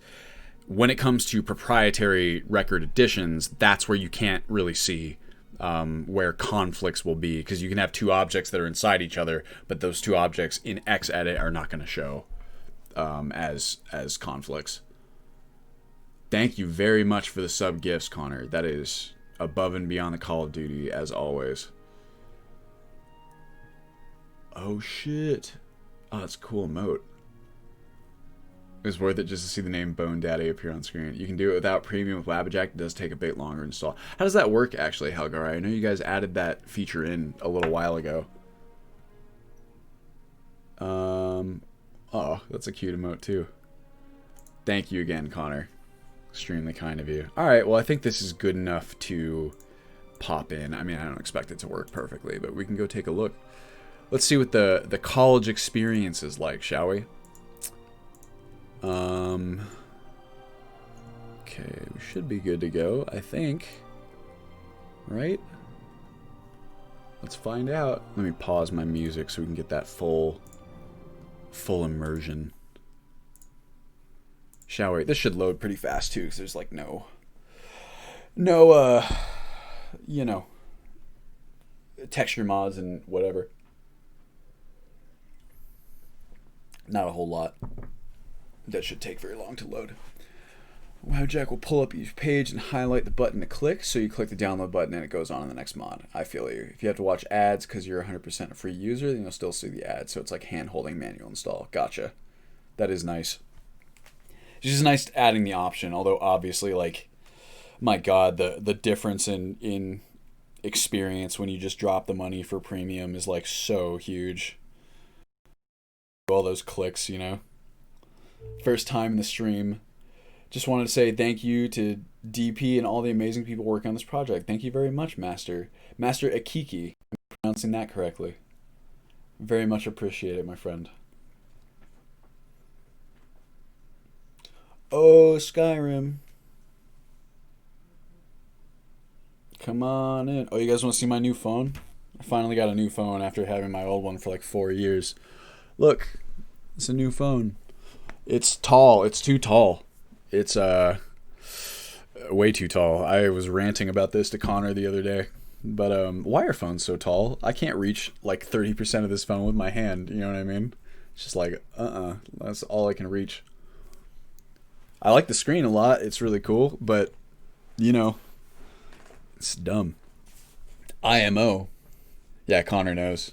When it comes to proprietary record additions, that's where you can't really see where conflicts will be, because you can have two objects that are inside each other, but those two objects in Xedit are not going to show as conflicts. Thank you very much for the sub gifts, Connor. That is above and beyond the Call of Duty, as always. Oh shit. Oh, that's a cool emote. It was worth it just to see the name Bone Daddy appear on screen. You can do it without premium with Wabajack. It does take a bit longer to install. How does that work, actually, Helgar? I know you guys added that feature in a little while ago. Oh, that's a cute emote too. Thank you again, Connor. Extremely kind of you. Alright, well I think this is good enough to pop in. I mean, I don't expect it to work perfectly, but we can go take a look. Let's see what the college experience is like, shall we? Okay, we should be good to go, I think. Right? Let's find out. Let me pause my music so we can get that full immersion. Shall we? This should load pretty fast too, because there's like no, you know, texture mods and whatever. Not a whole lot. That should take very long to load. WoWJack will pull up each page and highlight the button to click, so you click the download button and it goes on in the next mod. I feel you. If you have to watch ads because you're 100% a free user, then you'll still see the ads, so it's like hand-holding manual install. Gotcha. That is nice. It's just nice adding the option, although obviously, like, my god, the difference in experience when you just drop the money for premium is, like, so huge. All those clicks, you know? First time in the stream. Just wanted to say thank you to DP and all the amazing people working on this project. Thank you very much, Master Akiki. I'm pronouncing that correctly. Very much appreciate it, my friend. Oh, Skyrim. Come on in. Oh, you guys want to see my new phone? I finally got a new phone after having my old one for like 4 years. Look, it's a new phone. It's tall. It's too tall. It's way too tall. I was ranting about this to Connor the other day. But why are phones so tall? I can't reach like 30% of this phone with my hand. You know what I mean? It's just like, that's all I can reach. I like the screen a lot. It's really cool. But, you know, it's dumb. IMO. Yeah, Connor knows.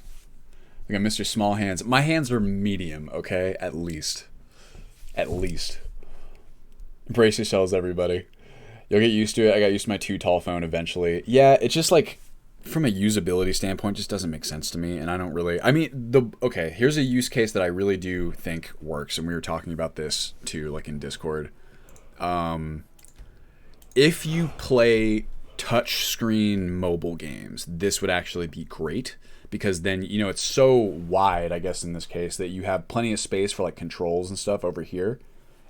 I got Mr. Small Hands. My hands are medium, okay? At least. At least. Brace yourselves, everybody. You'll get used to it. I got used to my too tall phone eventually. Yeah, it's just like, from a usability standpoint, just doesn't make sense to me. And I don't really... I mean, okay, here's a use case that I really do think works. And we were talking about this, too, like in Discord. If you play touchscreen mobile games, this would actually be great. Because then, you know, it's so wide, I guess, in this case, that you have plenty of space for, like, controls and stuff over here.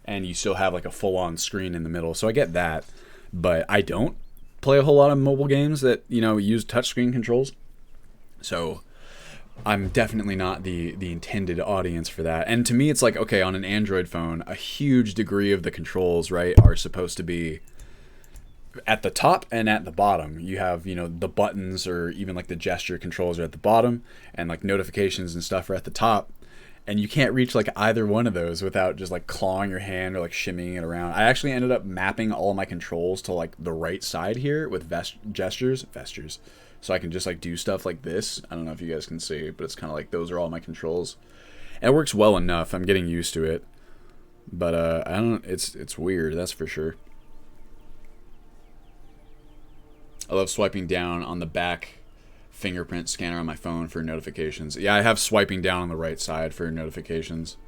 And you still have, like, a full-on screen in the middle. So I get that. But I don't play a whole lot of mobile games that, you know, use touchscreen controls. So I'm definitely not the intended audience for that. And to me, it's like, okay, on an Android phone, a huge degree of the controls, right, are supposed to be at the top and at the bottom. You have, you know, the buttons or even like the gesture controls are at the bottom, and like notifications and stuff are at the top. And you can't reach like either one of those without just like clawing your hand or like shimmying it around. I actually ended up mapping all my controls to like the right side here with gestures, so I can just like do stuff like this. I don't know if you guys can see, but it's kind of like those are all my controls. And it works well enough. I'm getting used to it. But I don't. It's weird. That's for sure. I love swiping down on the back fingerprint scanner on my phone for notifications. Yeah, I have swiping down on the right side for notifications.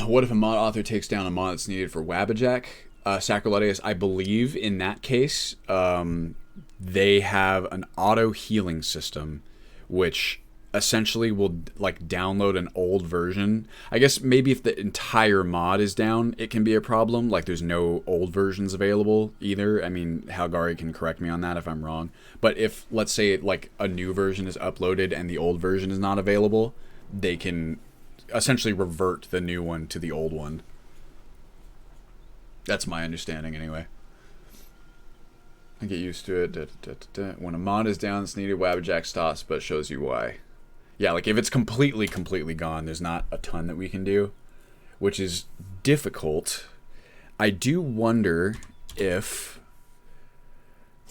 What if a mod author takes down a mod that's needed for WoWJack? Sacroleus, I believe in that case, they have an auto healing system, which essentially will like download an old version. I guess maybe if the entire mod is down, it can be a problem. Like there's no old versions available either. I mean, Halgari can correct me on that if I'm wrong. But if, let's say, like a new version is uploaded and the old version is not available, they can essentially revert the new one to the old one. That's my understanding anyway. I get used to it. When a mod is down, it's needed. WoWJack stops, but shows you why. Yeah, like if it's completely gone, there's not a ton that we can do, which is difficult. I do wonder if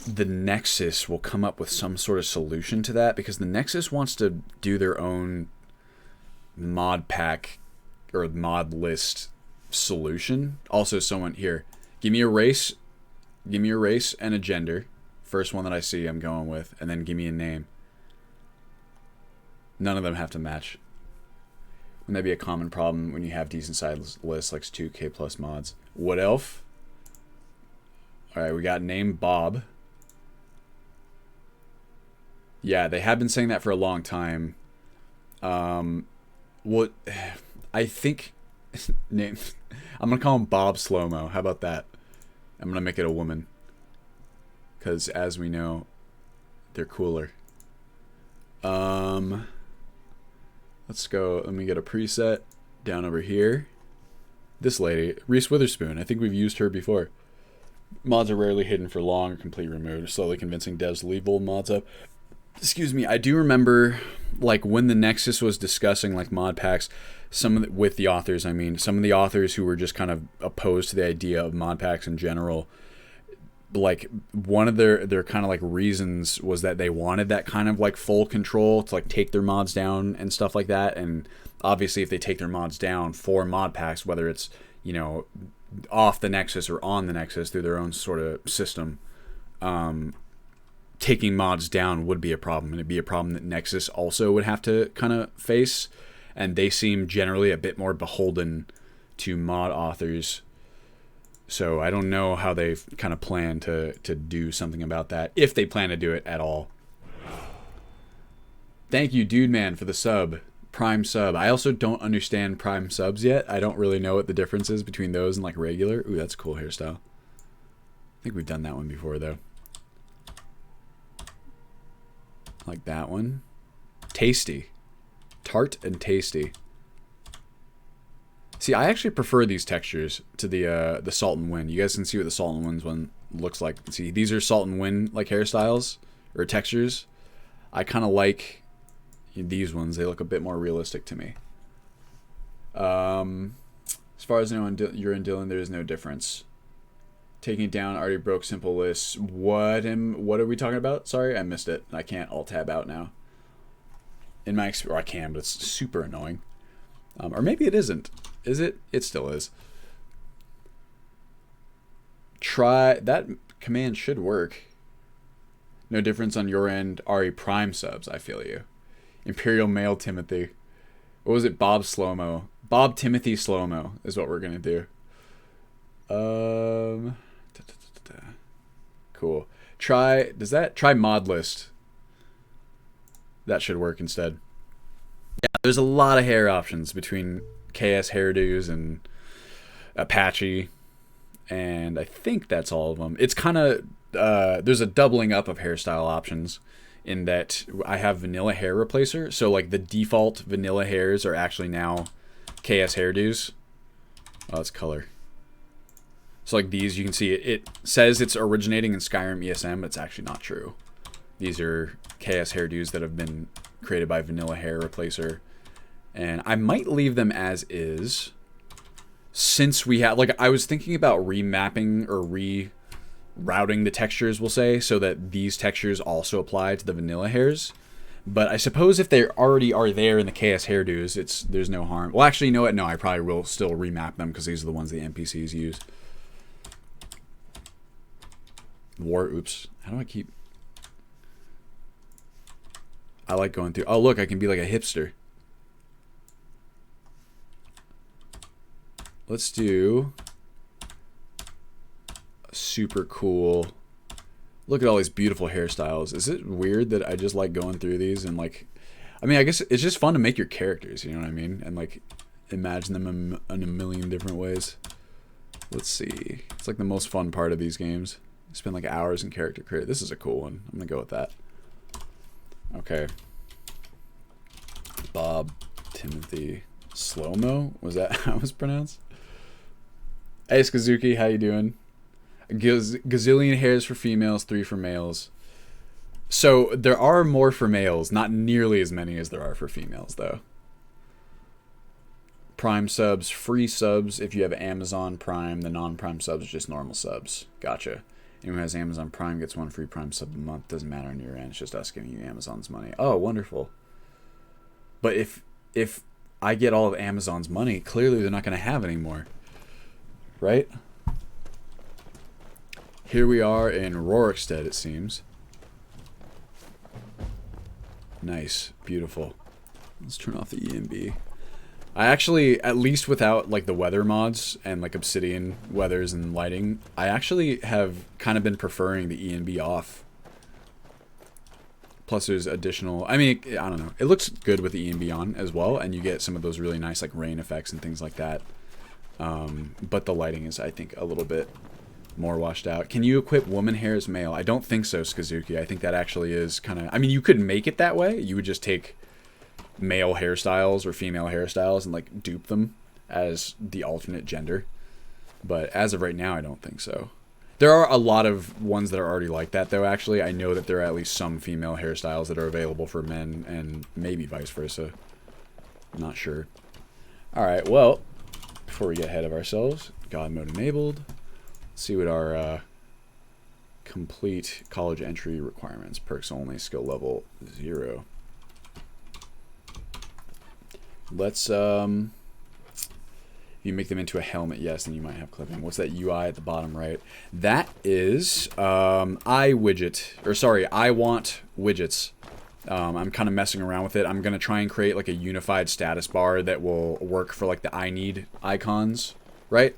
the Nexus will come up with some sort of solution to that, because the Nexus wants to do their own mod pack or mod list solution. Also, someone here, give me a race and a gender. First one that I see, I'm going with, and then give me a name. None of them have to match. Wouldn't that be a common problem when you have decent size lists like 2K plus mods? What elf? Alright, we got name Bob. Yeah, they have been saying that for a long time. What I think name I'm gonna call him Bob Slow-Mo. How about that? I'm gonna make it a woman. Cause as we know, they're cooler. Let's go. Let me get a preset down over here. This lady, Reese Witherspoon. I think we've used her before. Mods are rarely hidden for long or completely removed, slowly convincing devs to leave old mods up. Excuse me, I do remember, like, when the Nexus was discussing, like, mod packs, with the authors, I mean, some of the authors who were just kind of opposed to the idea of mod packs in general, like, one of their kind of, like, reasons was that they wanted that kind of, like, full control to, like, take their mods down and stuff like that, and obviously if they take their mods down for mod packs, whether it's, you know, off the Nexus or on the Nexus through their own sort of system, taking mods down would be a problem, and it'd be a problem that Nexus also would have to kind of face, and they seem generally a bit more beholden to mod authors. So I don't know how they kind of plan to do something about that, if they plan to do it at all. Thank you, Dude Man, for the sub. Prime sub. I also don't understand Prime subs yet. I don't really know what the difference is between those and, like, regular. Ooh, that's a cool hairstyle. I think we've done that one before, though. Like that one. Tasty. Tart and tasty. See, I actually prefer these textures to the Salt and Wind. You guys can see what the Salt and Wind one looks like. See, these are Salt and Wind, like, hairstyles or textures. I kind of like these ones. They look a bit more realistic to me. As far as I know, you're in Dylan, there is no difference. Taking it down already broke simple lists. What are we talking about? Sorry, I missed it. I can't alt-tab out now. In my experience, or I can, but it's super annoying. Or maybe it isn't. Is it? It still is. Try that command should work. No difference on your end. Ari Prime subs. I feel you. Imperial Male Timothy. What was it? Bob Slow-Mo. Bob Timothy Slow-Mo is what we're gonna do. Cool. Try mod list. That should work instead. Yeah, there's a lot of hair options between KS hairdos and Apache, and I think that's all of them. It's kind of there's a doubling up of hairstyle options in that I have vanilla hair replacer, so, like, the default vanilla hairs are actually now KS hairdos. Oh, it's color. So, like, these, you can see it says it's originating in Skyrim ESM, but it's actually not true. These are KS hairdos that have been created by Vanilla Hair Replacer. And I might leave them as is, since we have, like, I was thinking about remapping or rerouting the textures, we'll say, so that these textures also apply to the vanilla hairs. But I suppose if they already are there in the KS hairdos, there's no harm. Well, actually, you know what? No, I probably will still remap them because these are the ones the NPCs use. Oops. How do I keep... I like going through... Oh, look, I can be like a hipster. Let's do... super cool... Look at all these beautiful hairstyles. Is it weird that I just like going through these and, like... I mean, I guess it's just fun to make your characters, you know what I mean? And, like, imagine them in a million different ways. Let's see. It's, like, the most fun part of these games. Spend, like, hours in character create. This is a cool one. I'm gonna go with that. Okay. Bob Timothy Slow-Mo? Was that how it was pronounced? Hey, Skazuki, how you doing? Gazillion hairs for females, 3 for males. So there are more for males, not nearly as many as there are for females, though. Prime subs, free subs if you have Amazon Prime. The non-Prime subs are just normal subs. Gotcha. Anyone who has Amazon Prime gets 1 free Prime sub a month. Doesn't matter on your end. It's just us giving you Amazon's money. Oh, wonderful. But if I get all of Amazon's money, clearly they're not going to have any more. Right? Here we are in Rorikstead, it seems. Nice. Beautiful. Let's turn off the EMB. I actually, at least without like the weather mods and like obsidian weathers and lighting, I actually have kind of been preferring the E&B off. Plus there's additional, I mean, I don't know. It looks good with the E&B on as well, and you get some of those really nice like rain effects and things like that. But the lighting is, I think, a little bit more washed out. Can you equip woman hair as male? I don't think so, Skazuki. I think that actually is kind of, I mean, you could make it that way. You would just take male hairstyles or female hairstyles and like dupe them as the alternate gender. But as of right now, I don't think so. There are a lot of ones that are already like that, though, actually. I know that there are at least some female hairstyles that are available for men, and maybe vice versa. I'm not sure. Alright, well, before we get ahead of ourselves, God mode enabled. Let's see what our complete college entry requirements. Perks only, skill level 0. Let's, if you make them into a helmet, yes, then you might have clipping. What's that UI at the bottom right? That is I want widgets. I'm kind of messing around with it. I'm going to try and create like a unified status bar that will work for like the I need icons, right?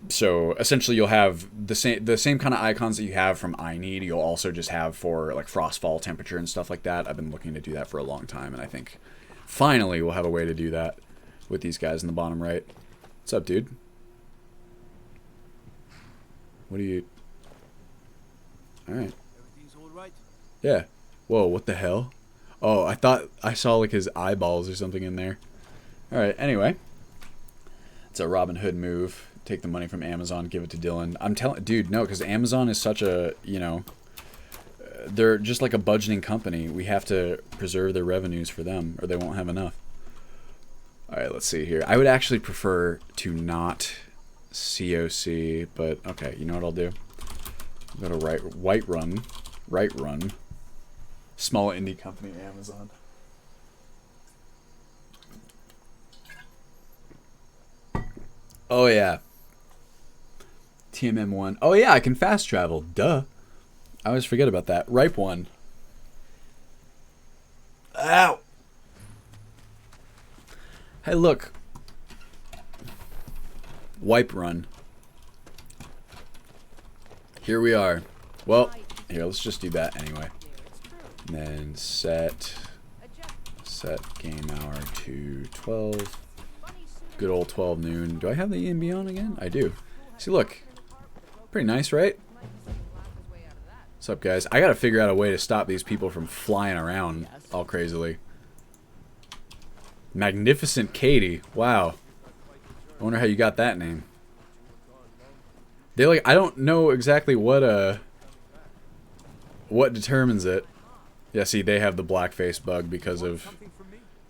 So essentially you'll have the same kind of icons that you have from I need, you'll also just have for like frostfall temperature and stuff like that. I've been looking to do that for a long time, and I think finally we'll have a way to do that with these guys in the bottom right. What's up, dude? What do you... Alright. Everything's all right? Yeah. Whoa, what the hell? Oh, I thought I saw like his eyeballs or something in there. Alright, anyway. It's a Robin Hood move. Take the money from Amazon, give it to Dylan. I'm telling... Dude, no, because Amazon is such a, you know... they're just like a budgeting company. We have to preserve their revenues for them, or they won't have enough. Alright, let's see here. I would actually prefer to not COC, but okay, you know what I'll do? Go to right run. Small indie company, Amazon. Oh yeah. TMM1. Oh yeah, I can fast travel. Duh. I always forget about that. Ripe 1. Ow! Hey, look. Wipe run. Here we are. Well, here, let's just do that anyway. And then set game hour to 12. Good old 12 noon. Do I have the EMB on again? I do. See, look. Pretty nice, right? What's up, guys? I gotta figure out a way to stop these people from flying around all crazily. Magnificent Katie. Wow. I wonder how you got that name. They like, I don't know exactly what determines it. Yeah, see, they have the blackface bug because of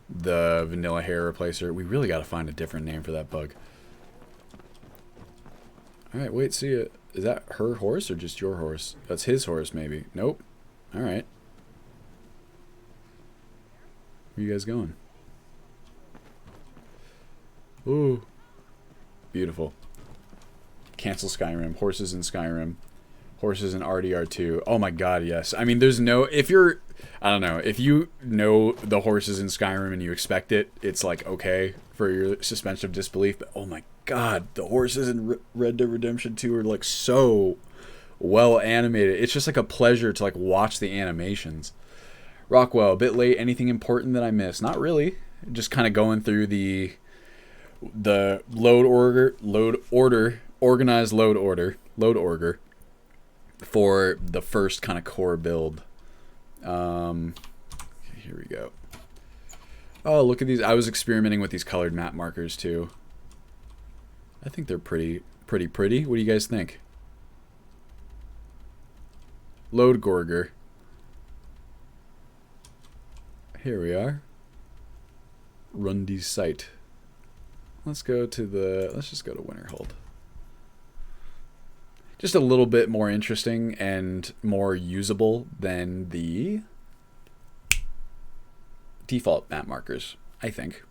the vanilla hair replacer. We really gotta find a different name for that bug. Alright, wait, see it. Is that her horse or just your horse? That's his horse, maybe. Nope. Alright. Where you guys going? Ooh. Beautiful. Cancel Skyrim. Horses in Skyrim. Horses in RDR2. Oh my god, yes. I mean, there's no... If you're... I don't know. If you know the horses in Skyrim and you expect it, it's like, okay, for your suspension of disbelief. But oh my god, the horses in Red Dead Redemption 2 are like so well animated. It's just like a pleasure to like watch the animations. Rockwell, a bit late. Anything important that I missed? Not really. Just kind of going through the organized load order for the first kind of core build. Okay, here we go. Oh, look at these. I was experimenting with these colored map markers too. I think they're pretty. What do you guys think? Load Gorger. Here we are. Rundy's site. Let's just go to Winterhold. Just a little bit more interesting and more usable than the default map markers, I think.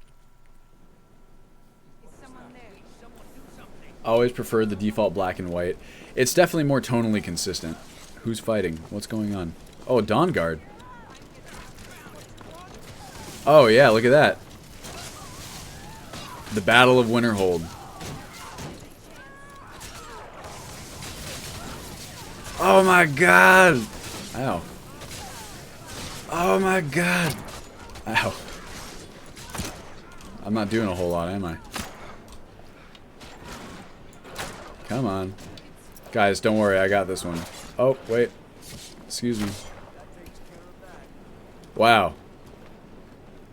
Always preferred the default black and white. It's definitely more tonally consistent. Who's fighting? What's going on? Oh, Dawn Guard. Oh yeah, look at that. The Battle of Winterhold. Oh my god! Ow. Oh my god! Ow. I'm not doing a whole lot, am I? Come on. Guys, don't worry, I got this one. Oh, wait. Excuse me. Wow.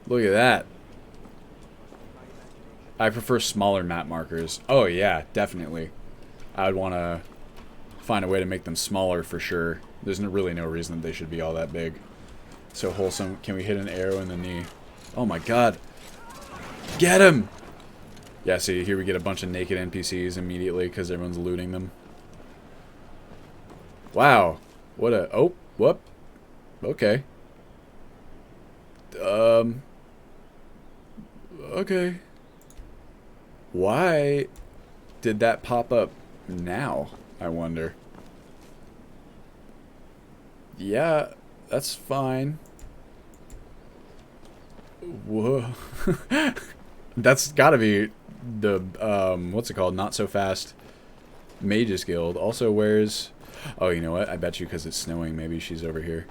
Look at that. I prefer smaller map markers. Oh yeah, definitely. I would want to find a way to make them smaller for sure. There's really no reason that they should be all that big. So wholesome. Can we hit an arrow in the knee? Oh my god. Get him! Yeah, see, here we get a bunch of naked NPCs immediately because everyone's looting them. Wow. What a... Oh, whoop. Okay. Okay. Why did that pop up now, I wonder? Yeah, that's fine. Whoa. That's gotta be the, what's it called? Not So Fast Mages Guild. Also, where's... Oh, you know what? I bet you because it's snowing, maybe she's over here.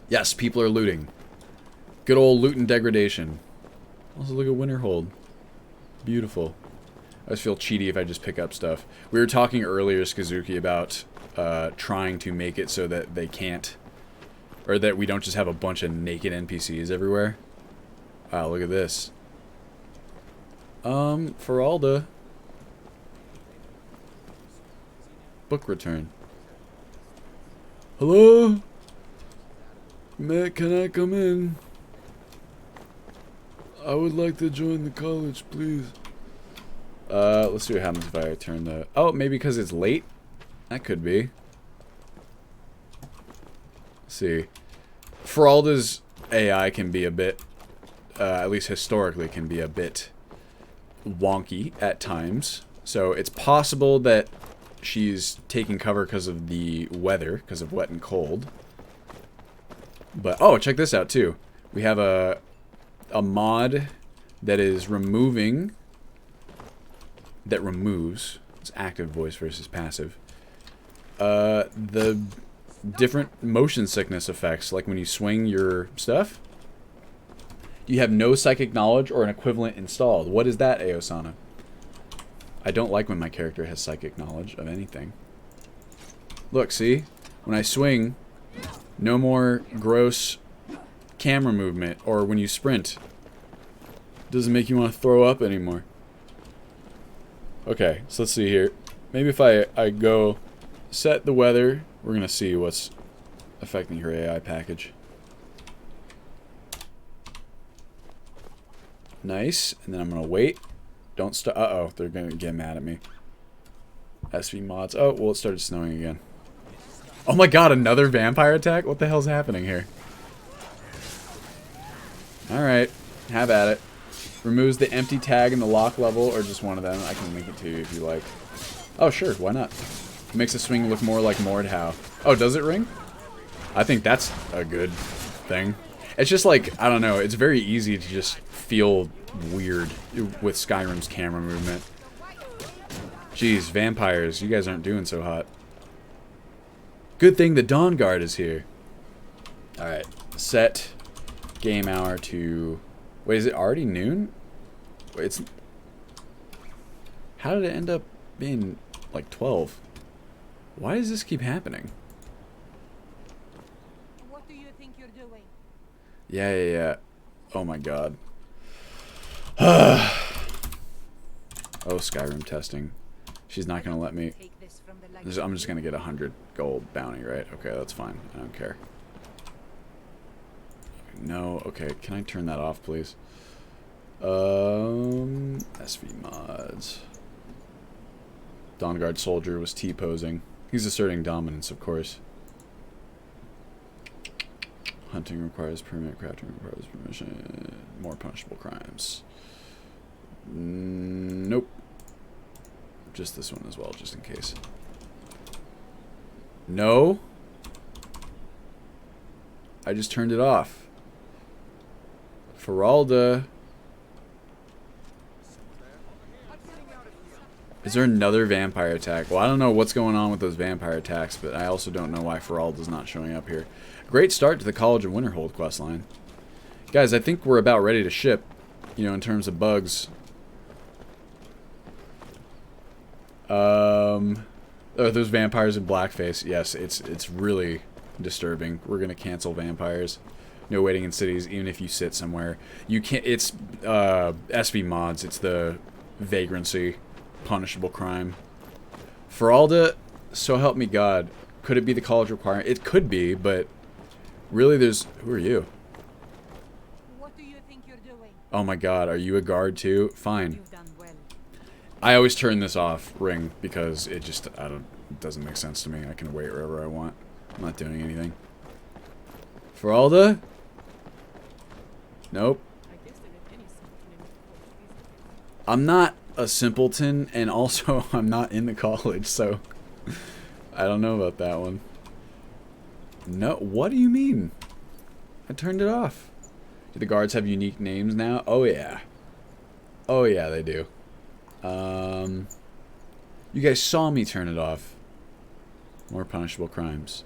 Yes, people are looting. Good old loot and degradation. Also, look at Winterhold. Beautiful. I just feel cheaty if I just pick up stuff. We were talking earlier, Skazuki, about trying to make it so that they can't... Or that we don't just have a bunch of naked NPCs everywhere. Wow, look at this. Feralda. Book return. Hello? Matt, can I come in? I would like to join the college, please. Let's see what happens if I turn the... Oh, maybe because it's late? That could be. Let's see. Feralda's AI can be a bit... at least historically can be a bit wonky at times. So it's possible that she's taking cover because of the weather, because of wet and cold. But, oh, check this out, too. We have a mod that is removing... That removes... It's active voice versus passive. The different motion sickness effects, like when you swing your stuff. You have no psychic knowledge or an equivalent installed. What is that, Aosana? I don't like when my character has psychic knowledge of anything. Look, see? When I swing, no more gross camera movement, or when you sprint. Doesn't make you want to throw up anymore. Okay, so let's see here. Maybe if I go set the weather, we're going to see what's affecting her AI package. Nice. And then I'm going to wait. Don't start. Uh-oh, they're going to get mad at me. SV mods. Oh, well, it started snowing again. Oh my god, another vampire attack? What the hell's happening here? Alright, have at it. Removes the empty tag in the lock level, or just one of them. I can link it to you if you like. Oh, sure, why not? Makes the swing look more like Mordhau. Oh, does it ring? I think that's a good thing. It's just like, I don't know, it's very easy to just feel weird with Skyrim's camera movement. Jeez, vampires, you guys aren't doing so hot. Good thing the Dawn Guard is here. Alright, set game hour to... Wait, is it already noon? Wait, it's... How did it end up being like 12? Why does this keep happening? What do you think you're doing? Yeah. Oh my god. Oh, Skyrim testing. She's not gonna let me... I'm just gonna get 100 gold bounty, right? Okay, that's fine. I don't care. No, okay. Can I turn that off, please? SV mods. Dawnguard soldier was T-posing. He's asserting dominance, of course. Hunting requires permit. Crafting requires permission. More punishable crimes. Nope. Just this one as well, just in case. No. I just turned it off. Feralda. Is there another vampire attack? Well, I don't know what's going on with those vampire attacks, but I also don't know why Feralda's not showing up here. Great start to the College of Winterhold questline. Guys, I think we're about ready to ship, you know, in terms of bugs. Oh, those vampires in blackface. Yes, it's really disturbing. We're gonna cancel vampires. No waiting in cities, even if you sit somewhere. You can't. It's SV mods. It's the vagrancy, punishable crime. Feralda, so help me God. Could it be the college requirement? It could be, but really, there's. Who are you? What do you think you're doing? Oh my God, are you a guard too? Fine. You've done well. I always turn this off, Ring, because it just it doesn't make sense to me. I can wait wherever I want. I'm not doing anything. Feralda? Nope. I'm not a simpleton, and also I'm not in the college, so I don't know about that one. No, what do you mean? I turned it off. Do the guards have unique names now? Oh yeah. Oh yeah, they do. You guys saw me turn it off. More punishable crimes.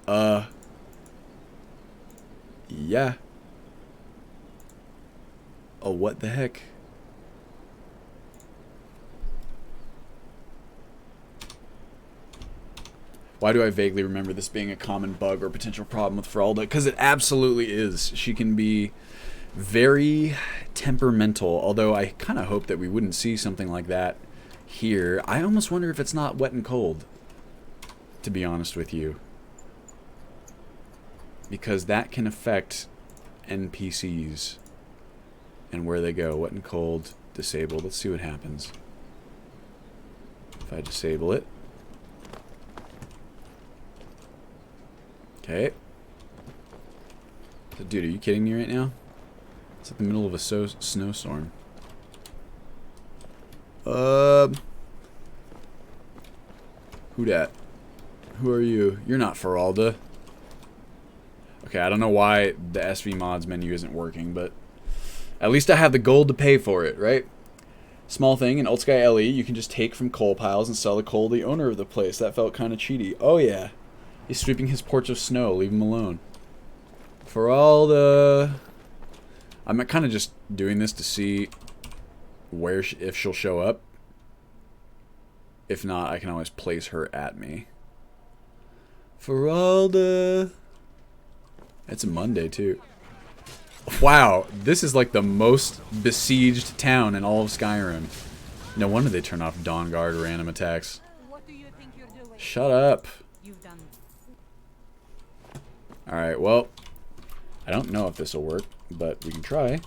Yeah. Oh, what the heck? Why do I vaguely remember this being a common bug or potential problem with Feralda? Because it absolutely is. She can be very temperamental, although I kind of hope that we wouldn't see something like that here. I almost wonder if it's not wet and cold, to be honest with you. Because that can affect NPCs and where they go. Wet and cold, disabled. Let's see what happens. If I disable it. Okay. So, dude, are you kidding me right now? It's like the middle of a snowstorm. Who dat? Who are you? You're not Feralda. Okay, I don't know why the SV mods menu isn't working, but at least I have the gold to pay for it, right? Small thing, in Old Sky LE, you can just take from coal piles and sell the coal to the owner of the place. That felt kind of cheaty. Oh yeah. He's sweeping his porch of snow. Leave him alone. Feralda. I'm kind of just doing this to see where if she'll show up. If not, I can always place her at me. Feralda. It's a Monday, too. Wow, this is like the most besieged town in all of Skyrim. No wonder they turn off Dawn Guard random attacks. What do you think you're doing? Shut up. You've done. Alright, well, I don't know if this will work, but we can try.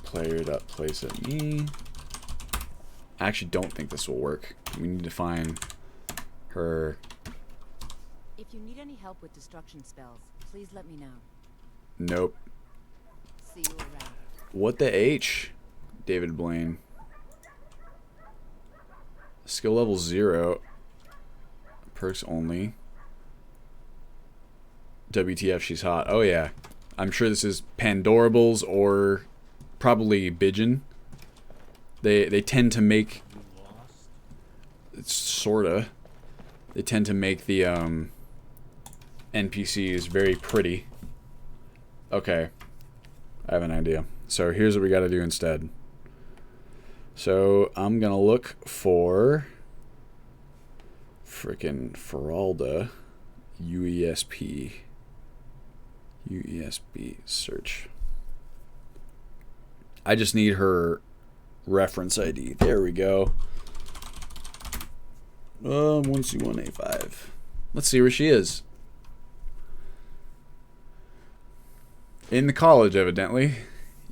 Player.place at me. I actually don't think this will work. We need to find her. If you need any help with destruction spells, please let me know. Nope. See you around. What the H? David Blaine. Skill level 0. Perks only. WTF, she's hot. Oh yeah. I'm sure this is Pandorables or probably Bidgen. They tend to make... It's sorta. They tend to make the NPCs very pretty. Okay. I have an idea. So here's what we gotta do instead. So I'm gonna look for frickin' Feralda UESP. UESP search. I just need her reference ID. There we go. 1C1A5. Let's see where she is. In the college, evidently.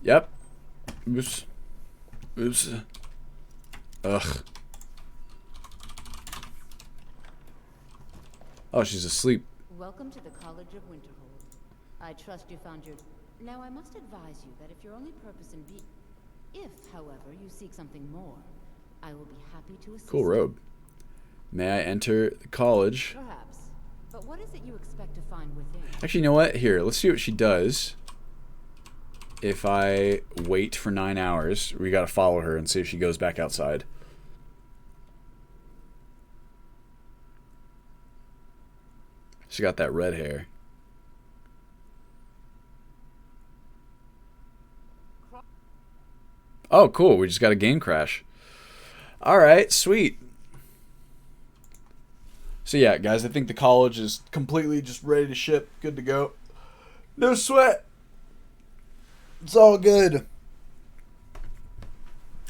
Yep. Oops. Oops. Ugh. Oh, she's asleep. Welcome to the College of Winterhold. I trust you found your... Now, I must advise you that if your only purpose in being... If, however, you seek something more, I will be happy to assist. Cool robe. May I enter the college? Perhaps. But what is it you expect to find within? Actually, you know what? Here, let's see what she does. if I wait for 9 hours? We gotta follow her and see if she goes back outside. She got that red hair. Oh, cool. We just got a game crash. Alright, sweet. So yeah, guys, I think the college is completely just ready to ship. Good to go. No sweat. It's all good.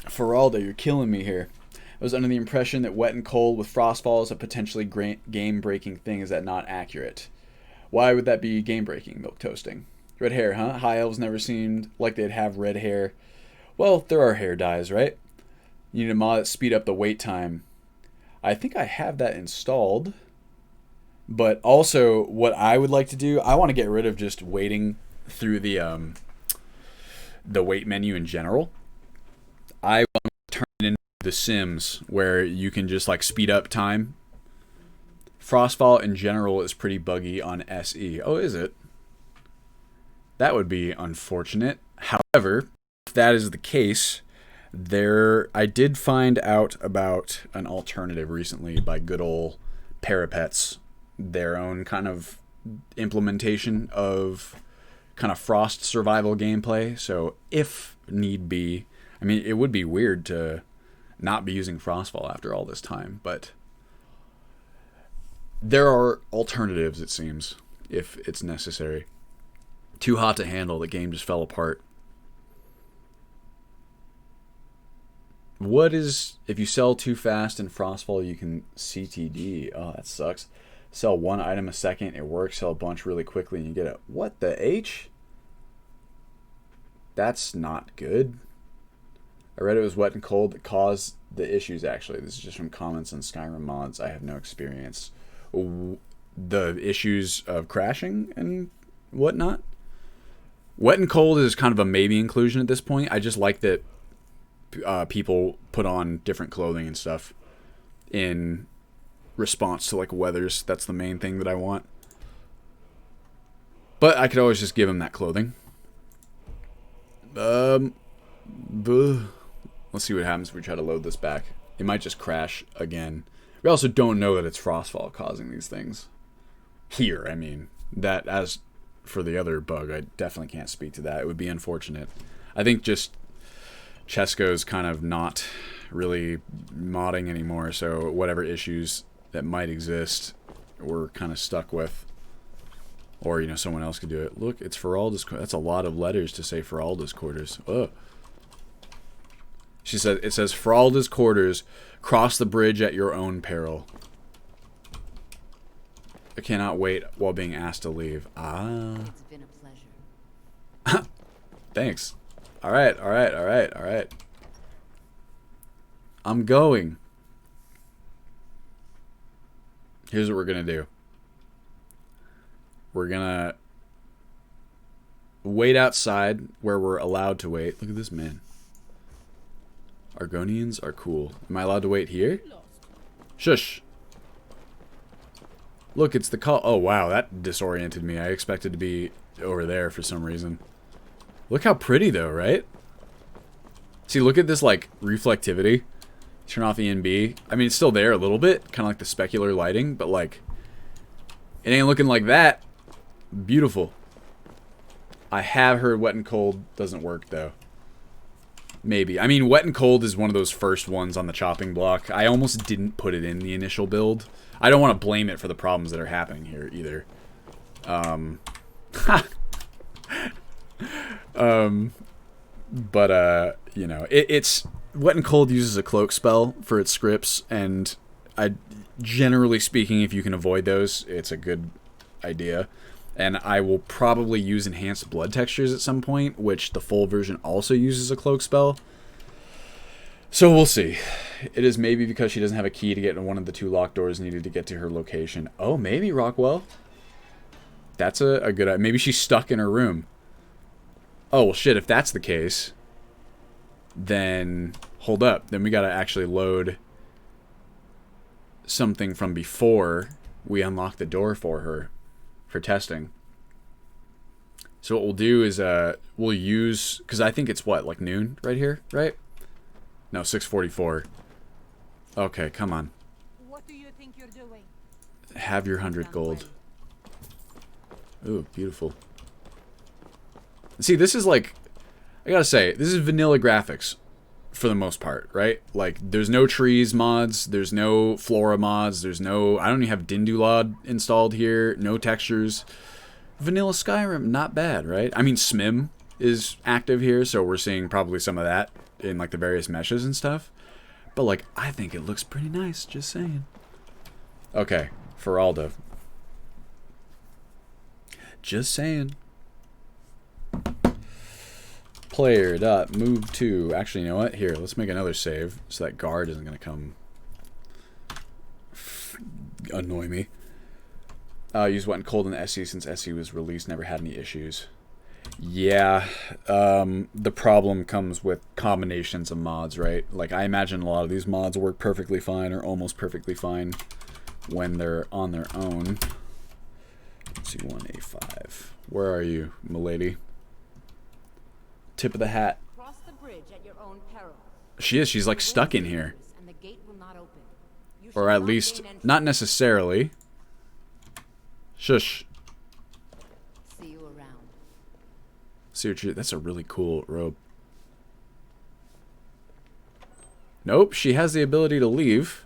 Feralda, you're killing me here. I was under the impression that wet and cold with frostfall is a potentially game-breaking thing. Is that not accurate? Why would that be game-breaking, milk toasting? Red hair, huh? High elves never seemed like they'd have red hair. Well, there are hair dyes, right? You need a mod that speed up the wait time. I think I have that installed. But also, what I would like to do, I want to get rid of just waiting through the wait menu in general. I want to turn it into The Sims, where you can just like speed up time. Frostfall in general is pretty buggy on SE. Oh, is it? That would be unfortunate. However, if that is the case, I did find out about an alternative recently by good old Parapets, their own kind of implementation of kind of frost survival gameplay. So if need be, I mean, it would be weird to not be using Frostfall after all this time, but there are alternatives, it seems, if it's necessary. Too hot to handle, the game just fell apart. What is, if you sell too fast in Frostfall, you can CTD. Oh, that sucks. Sell one item a second, it works. Sell a bunch really quickly and you get a, what the H? That's not good. I read it was wet and cold that caused the issues, actually. This is just from comments on Skyrim mods. I have no experience. The issues of crashing and whatnot. Wet and cold is kind of a maybe inclusion at this point. I just like that people put on different clothing and stuff in response to like weathers. That's the main thing that I want. But I could always just give them that clothing. Let's see what happens if we try to load this back. It might just crash again. We also don't know that it's Frostfall causing these things. Here, I mean. That, as for the other bug, I definitely can't speak to that. It would be unfortunate. I think just Chesko's kind of not really modding anymore, so whatever issues that might exist, we're kind of stuck with. Or, you know, someone else could do it. Look, it's Feralda's quarters. That's a lot of letters to say Feralda's quarters. Ugh. She said, it says Feralda's quarters. Cross the bridge at your own peril. I cannot wait while being asked to leave. Ah. It's been a pleasure. Thanks. Alright, alright, alright, alright. I'm going. Here's what we're gonna do. We're gonna wait outside where we're allowed to wait. Look at this man. Argonians are cool. Am I allowed to wait here? Shush. Look, it's the call. Oh, wow, that disoriented me. I expected to be over there for some reason. Look how pretty, though, right? See, look at this, like, reflectivity. Turn off ENB. I mean, it's still there a little bit. Kind of like the specular lighting, but, like, it ain't looking like that. Beautiful. I have heard wet and cold doesn't work, though. Maybe. I mean, wet and cold is one of those first ones on the chopping block. I almost didn't put it in the initial build. I don't want to blame it for the problems that are happening here, either. You know, it's... Wet and cold uses a cloak spell for its scripts, and generally speaking, if you can avoid those, it's a good idea. And I will probably use enhanced blood textures at some point, which the full version also uses a cloak spell. So we'll see. It is maybe because she doesn't have a key to get in one of the two locked doors needed to get to her location. Oh, maybe, Rockwell. That's a good idea. Maybe she's stuck in her room. Oh, well, shit, if that's the case, then hold up. Then we gotta actually load something from before we unlock the door for her for testing. So what we'll do is we'll use, because I think it's what, like noon right here, right? No, 6:44. Okay, come on. What do you think you're doing? Have your 100 gold. Ooh, beautiful. See, this is like, I gotta say, this is vanilla graphics for the most part, right? Like, there's no trees mods, there's no flora mods, there's no, I don't even have Dindulod installed here, no textures. Vanilla Skyrim, not bad, right? I mean, SMIM is active here, so we're seeing probably some of that in like the various meshes and stuff. But like, I think it looks pretty nice, just saying. Okay, Feralda. Just saying. Player dot move to. Actually, you know what? Here, let's make another save so that guard isn't gonna come annoy me. Use wet and cold in SE since SE was released. Never had any issues. Yeah, the problem comes with combinations of mods, right? Like, I imagine a lot of these mods work perfectly fine or almost perfectly fine when they're on their own. Let's see, 1A5. Where are you, milady? Tip of the hat. Cross the bridge at your own peril. She is. She's like stuck in here. And the gate will not open. You Or shall at not least, gain entry. not necessarily. Shush. See you around. See what you, that's a really cool robe. Nope, she has the ability to leave.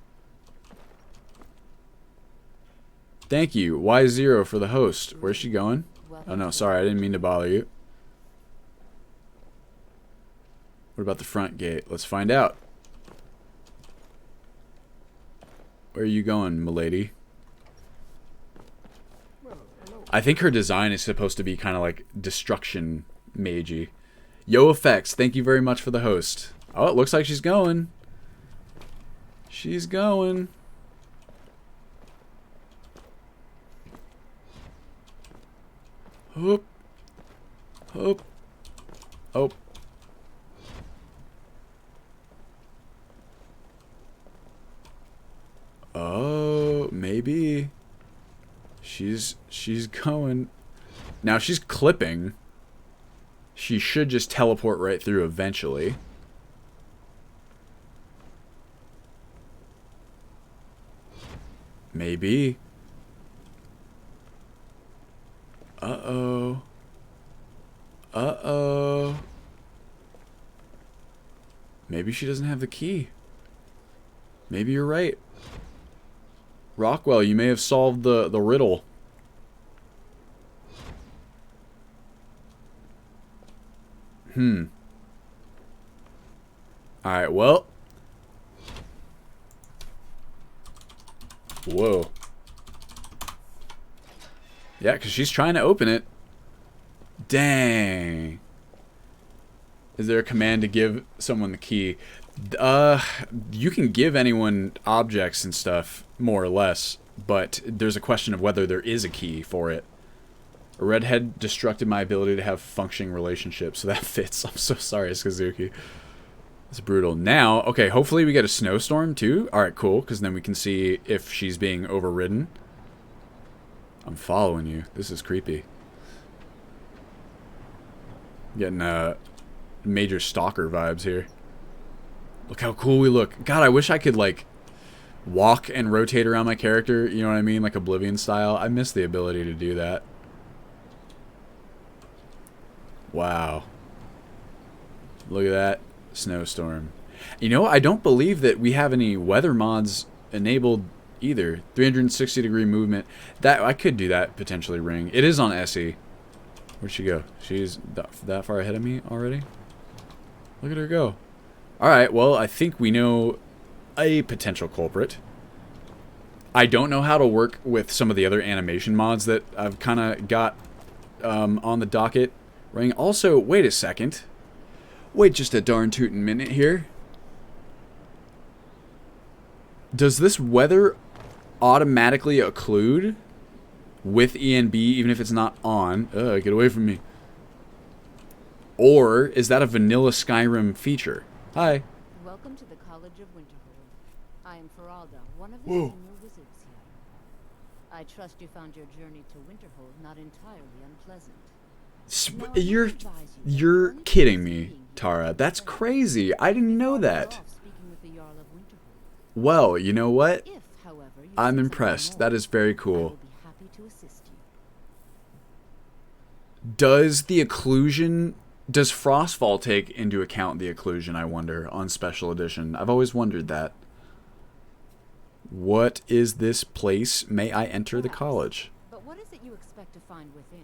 Thank you, Y0 for the host. Where's she going? Oh no, sorry, I didn't mean to bother you. What about the front gate? Let's find out. Where are you going, milady? I think her design is supposed to be kind of like destruction magey. Yo Effects, thank you very much for the host. Oh, it looks like she's going. She's going. Hoop. Hoop. Oh. Oh, maybe. She's going. Now she's clipping. She should just teleport right through eventually. Maybe. Uh-oh. Uh-oh. Maybe she doesn't have the key. Maybe you're right. Rockwell, you may have solved the riddle. Alright, well. Whoa. Yeah, because she's trying to open it. Dang. Is there a command to give someone the key? You can give anyone objects and stuff, more or less, but there's a question of whether there is a key for it. A redhead destructed my ability to have functioning relationships, so that fits. I'm so sorry, Suzuki. It's brutal. Now, okay, hopefully we get a snowstorm too. Alright, cool, because then we can see if she's being overridden. I'm following you. This is creepy. Getting major stalker vibes here. Look how cool we look. God, I wish I could, like, walk and rotate around my character, you know what I mean? Like Oblivion style. I miss the ability to do that. Wow. Look at that. Snowstorm. You know, I don't believe that we have any weather mods enabled either. 360-degree movement. That I could do that, potentially, Ring. It is on SE. Where'd she go? She's that far ahead of me already? Look at her go. Alright, well, I think we know a potential culprit. I don't know how to work with some of the other animation mods that I've kind of got on the docket. Ring. Also, wait a second. Wait just a darn tootin' minute here. Does this weather automatically occlude with ENB even if it's not on? Get away from me. Or is that a vanilla Skyrim feature? Hi. Welcome to the College of Winterhold. I am Feralda, one of the senior wizards here. I trust you found your journey to Winterhold not entirely unpleasant. Now, I You're must advise you that you're you're only kidding supposed to me, be here Tara. That's if, crazy. I didn't know that. off speaking with the Jarl of Winterhold. Well, you know what? If, however, you I'm seek something impressed. more, That is very I cool. will be happy to assist you. Does the occlusion... Does Frostfall take into account the occlusion, I wonder, on Special Edition? I've always wondered that. What is this place? May I enter the Perhaps. college? But what is it you expect to find within?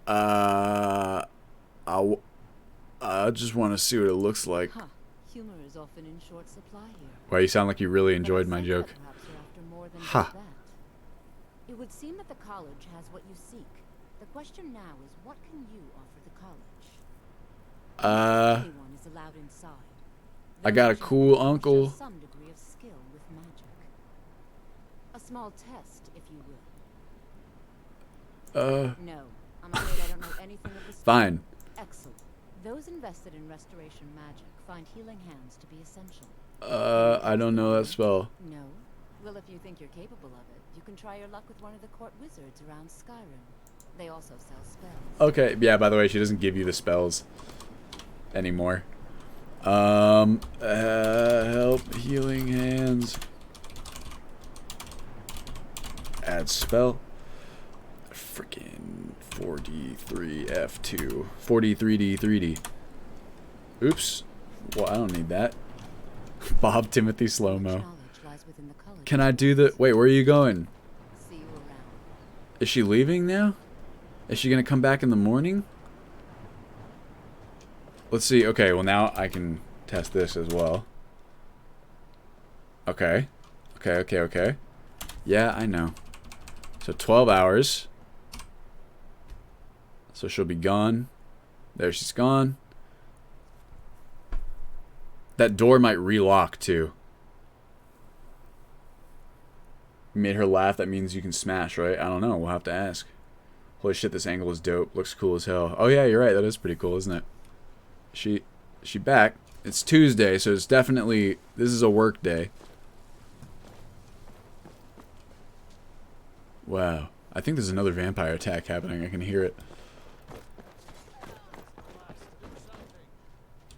I just want to see what it looks like. Huh. Humor is often in short supply here. Well, you sound like you really But enjoyed it my seems joke. that perhaps you're after more than Ha. just that. It would seem that the college has what you seek. The question now is, what can you offer the college? Anyone is allowed inside. I got a Those who cool show uncle. some degree of skill with magic. A small test, if you will. No, I'm afraid I don't know anything of this. Fine. Excellent. Those invested in restoration magic find healing hands to be essential. I don't know that spell. No? Well, if you think you're capable of it, you can try your luck with one of the court wizards around Skyrim. They also sell spells. Okay, yeah, by the way, she doesn't give you the spells anymore. Help, healing hands. Add spell. Freaking 4D3F2. 43D3D. Oops. Well, I don't need that. Bob Timothy Slow-mo. Knowledge lies within the college. Can I do the... Wait, where are you going? See you around. Is she leaving now? Is she gonna come back in the morning? Let's see. Okay, well now I can test this as well. Okay. Okay. Yeah, I know. So 12 hours. So she'll be gone. There, she's gone. That door might relock too. You made her laugh, that means you can smash, right? I don't know, we'll have to ask. Holy shit, this angle is dope. Looks cool as hell. Oh yeah, you're right, that is pretty cool, isn't it? She back. It's Tuesday, so it's definitely... This is a work day. Wow. I think there's another vampire attack happening. I can hear it.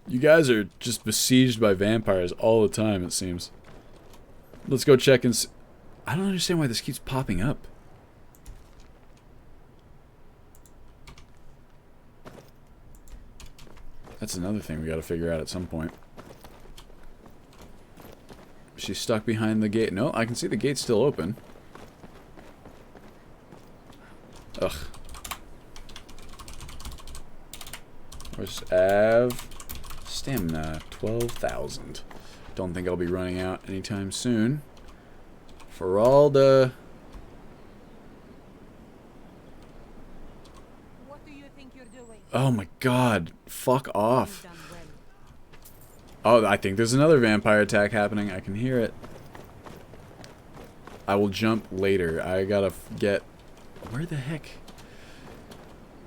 You guys are just besieged by vampires all the time, it seems. Let's go check and see. I don't understand why this keeps popping up. That's another thing we gotta figure out at some point. She's stuck behind the gate. No, I can see the gate's still open. Ugh. Where's Av? Stamina, 12,000. Don't think I'll be running out anytime soon. For all the... What do you think you're doing? Oh my god. Fuck off. You've done well. Oh, I think there's another vampire attack happening. I can hear it. I will jump later. I gotta get... Where the heck?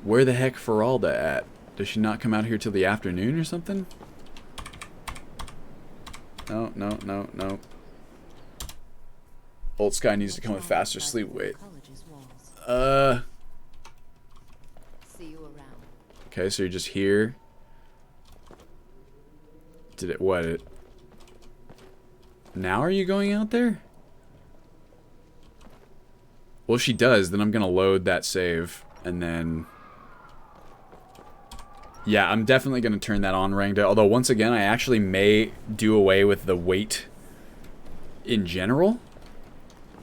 Where the heck Feralda at? Does she not come out here till the afternoon or something? No. Old Sky needs to come with faster sleep. Wait. See you around. Okay, so you're just here. Did it... What? Now are you going out there? Well, if she does, then I'm gonna load that save, and then... Yeah, I'm definitely gonna turn that on, Rangda. Although, once again, I actually may do away with the wait in general.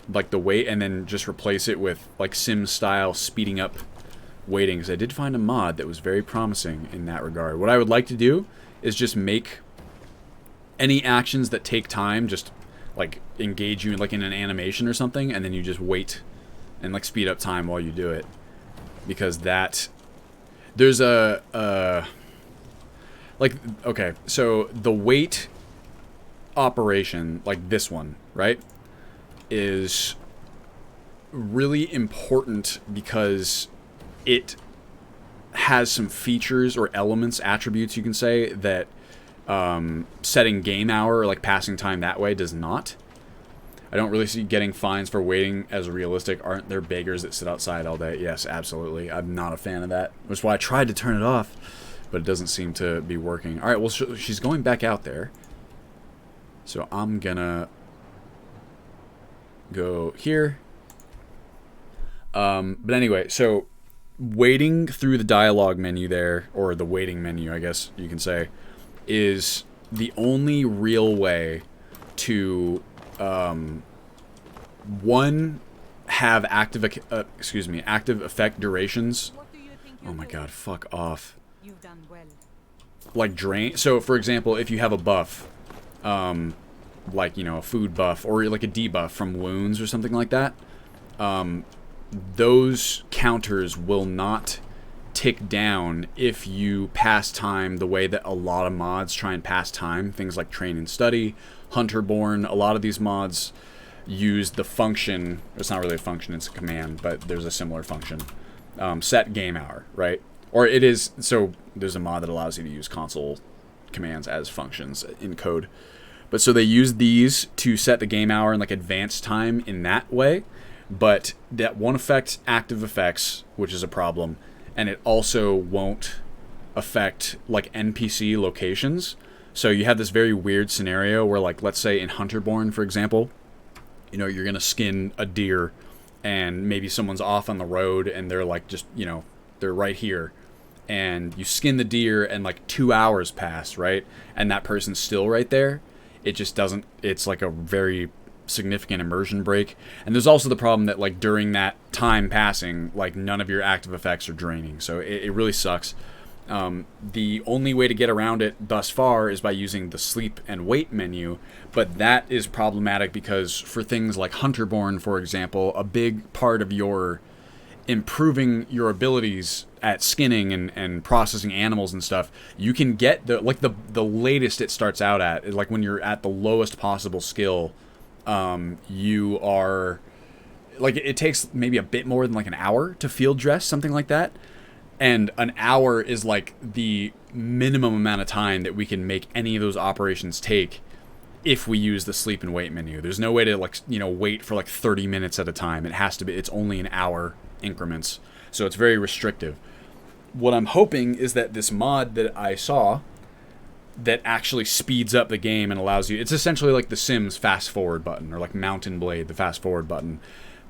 Like, the wait, and then just replace it with, like, Sim-style speeding up waiting. Because I did find a mod that was very promising in that regard. What I would like to do is just make any actions that take time, just, like, engage you, like, in an animation or something, and then you just wait and, like, speed up time while you do it. Because that... There's a... like, okay, so the wait operation, like this one, right, is really important because it has some features or elements, attributes, you can say, that setting game hour or, like, passing time that way does not. I don't really see getting fines for waiting as realistic. Aren't there beggars that sit outside all day? Yes, absolutely. I'm not a fan of that. Which is why I tried to turn it off, but it doesn't seem to be working. Alright, well, she's going back out there. So I'm gonna go here. But anyway, so waiting through the dialogue menu there, or the waiting menu, I guess you can say, is the only real way to one, have active effect durations. What do you think Oh my god, fuck off. You've done well. Like drain. So for example, if you have a buff, like, you know, a food buff or like a debuff from wounds or something like that, those counters will not tick down if you pass time the way that a lot of mods try and pass time. Things like Train and Study, Hunterborn, a lot of these mods use the function. It's not really a function, it's a command, but there's a similar function. Set game hour, right? Or it is, so there's a mod that allows you to use console commands as functions in code. But so they use these to set the game hour and like advance time in that way. But that won't affect active effects, which is a problem. And it also won't affect like NPC locations. So you have this very weird scenario where, like, let's say in Hunterborn, for example, you know, you're going to skin a deer and maybe someone's off on the road and they're like just, you know, they're right here. And you skin the deer and like 2 hours pass, right? And that person's still right there. It just doesn't, it's like a very significant immersion break. And there's also the problem that, like, during that time passing, like, none of your active effects are draining. So it really sucks. The only way to get around it thus far is by using the sleep and wait menu, but that is problematic because for things like Hunterborn, for example, a big part of your improving your abilities at skinning and processing animals and stuff, you can get the latest it starts out at is like when you're at the lowest possible skill, you are like, it takes maybe a bit more than like an hour to field dress, something like that. And an hour is like the minimum amount of time that we can make any of those operations take if we use the sleep and wait menu. There's no way to, like, you know, wait for like 30 minutes at a time. It has to be, it's only an hour increments. So it's very restrictive. What I'm hoping is that this mod that I saw that actually speeds up the game and allows you, it's essentially like the Sims fast forward button, or like Mountain Blade, the fast forward button.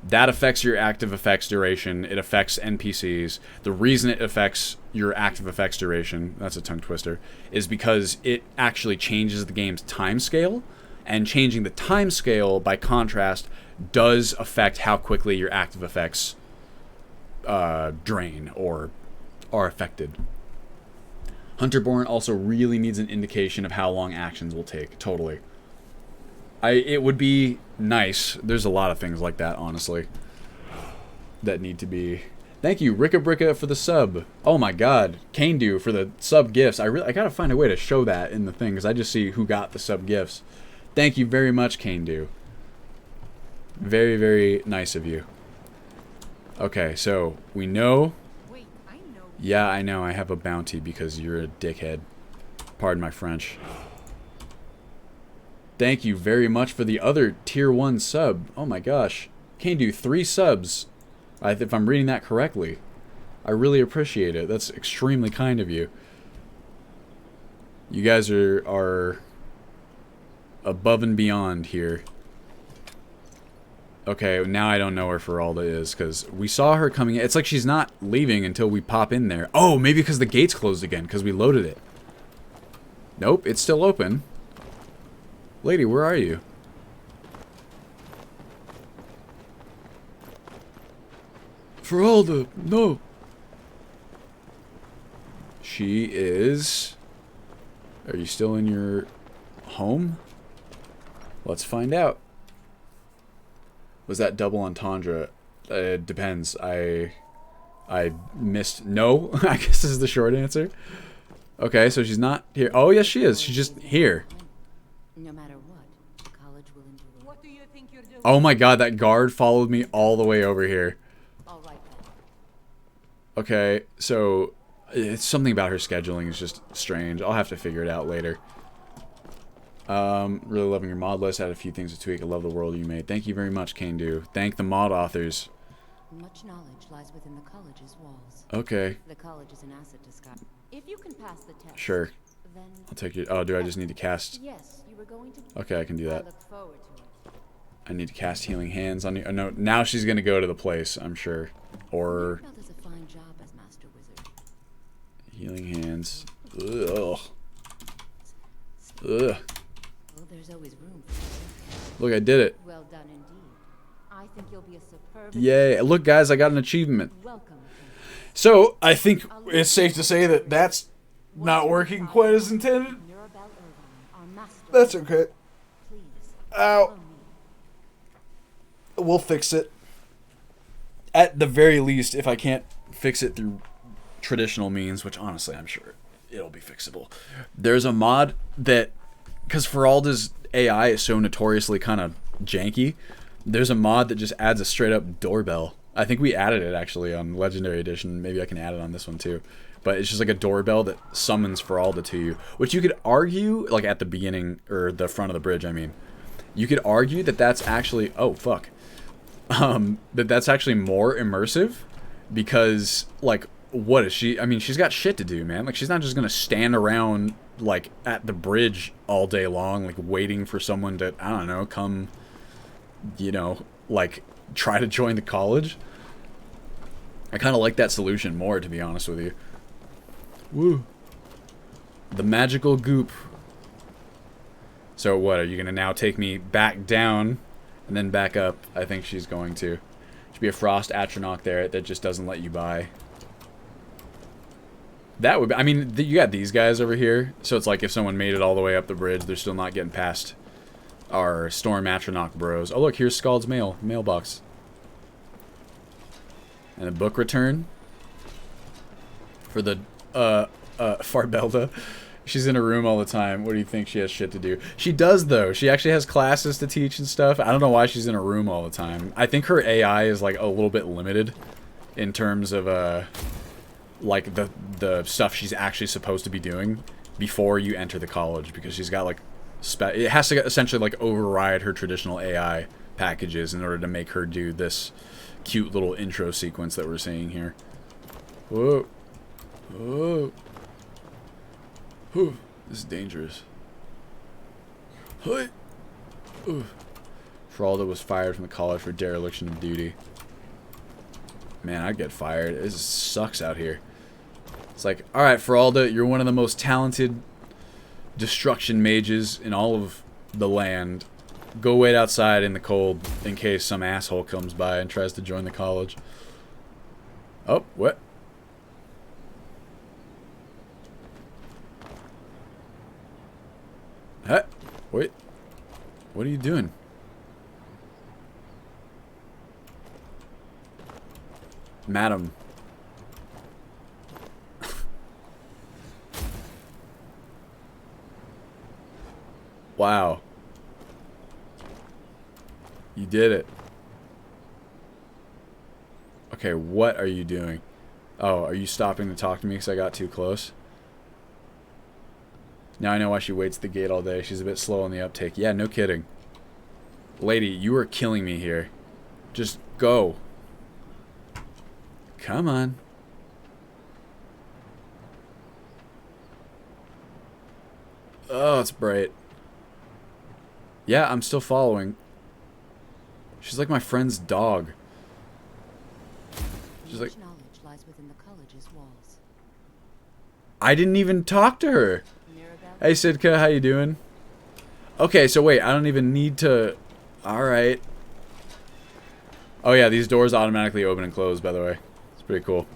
That affects your active effects duration. It affects NPCs. The reason it affects your active effects duration, that's a tongue twister, is because it actually changes the game's time scale. And changing the time scale, by contrast, does affect how quickly your active effects drain or are affected. Hunterborn also really needs an indication of how long actions will take. Totally. It would be nice. There's a lot of things like that, honestly, that need to be. Thank you, Ricka Bricka, for the sub. Oh my god. Kanedu for the sub gifts. I gotta find a way to show that in the thing, because I just see who got the sub gifts. Thank you very much, Kanedu. Very, very nice of you. Okay, so we know. Wait, I know. Yeah, I know. I have a bounty because you're a dickhead. Pardon my French. Thank you very much for the other tier 1 sub. Oh my gosh. Can do 3 subs. If I'm reading that correctly. I really appreciate it. That's extremely kind of you. You guys are above and beyond here. Okay, now I don't know where Feralda is, because we saw her coming in. It's like she's not leaving until we pop in there. Oh, maybe because the gate's closed again, because we loaded it. Nope, it's still open. Lady, where are you? Feralda, no. She is... Are you still in your home? Let's find out. Was that double entendre? It depends. I missed... No? I guess this is the short answer. Okay, so she's not here. Oh, yes, she is. She's just here. No matter what, the college will endure. What do you think you're doing? Oh my god, that guard followed me all the way over here. All right then. Okay, so it's something about her scheduling is just strange. I'll have to figure it out later. Really loving your mod list. Had a few things to tweak. I love the world you made. Thank you very much, Kane Do. Thank the mod authors. Much knowledge lies within the college's walls. Okay. The college is an asset to Skyrim. If you can pass the test, Sure. then I'll take you. Oh, do I just need to cast? yes, you were going to. Okay, I can do I that. look forward to it. I need to cast healing hands on you. Oh, no, now she's gonna go to the place, I'm sure. Or Winterhold does a fine job as master wizard. healing hands. Ugh. Ugh. Oh, there's always room for Look, I did it. well done indeed. I think you'll be a superb. Yay! Look, guys, I got an achievement. Welcome. So I think it's safe to say that that's not working quite as intended. Mirabelle Irvine, our master. That's okay. Please. Ow. Follow me. We'll fix it. At the very least, if I can't fix it through traditional means, which honestly I'm sure it'll be fixable. There's a mod that, because Feralda's AI is so notoriously kind of janky, there's a mod that just adds a straight up doorbell. I think we added it actually on Legendary Edition. Maybe I can add it on this one too. But it's just like a doorbell that summons Feralda to you, which you could argue, like at the beginning, or the front of the bridge, I mean. You could argue that that's actually, oh fuck, that's actually more immersive, because like, what is she? I mean, she's got shit to do, man. Like, she's not just gonna stand around like at the bridge all day long, like waiting for someone to, I don't know, come, you know, like try to join the college. I kind of like that solution more, to be honest with you. Woo. The magical goop. So what, are you gonna now take me back down and then back up? I think she's going to. Should be a frost atronach there that just doesn't let you by. That would be, I mean, you got these guys over here, so it's like if someone made it all the way up the bridge, they're still not getting past our Storm Atronach bros. Oh look, here's Scalds Male, mailbox. And a book return for the Farbelda. She's in a room all the time. What do you think? She has shit to do. She does, though. She actually has classes to teach and stuff. I don't know why she's in a room all the time. I think her AI is like a little bit limited in terms of like the stuff she's actually supposed to be doing before you enter the college, because she's got like it has to essentially like override her traditional AI packages in order to make her do this cute little intro sequence that we're seeing here. Whoa. Whoa. Whew. This is dangerous. Hey. Feralda was fired from the college for dereliction of duty. Man, I'd get fired. It just sucks out here. It's like, alright, Feralda, you're one of the most talented destruction mages in all of the land. Go wait outside in the cold in case some asshole comes by and tries to join the college. Oh, what? Huh? Wait. What are you doing? Madam. Wow. You did it. Okay, what are you doing? Oh, are you stopping to talk to me because I got too close? Now I know why she waits at the gate all day. She's a bit slow on the uptake. Yeah, no kidding. Lady, you are killing me here. Just go. Come on. Oh, it's bright. Yeah, I'm still following. She's like my friend's dog. She's like, knowledge lies within the college's walls. I didn't even talk to her. Mirabelle, Hey Sidka, how you doing? Okay, so wait, I don't even need to... Alright. Oh yeah, these doors automatically open and close, by the way. It's pretty cool.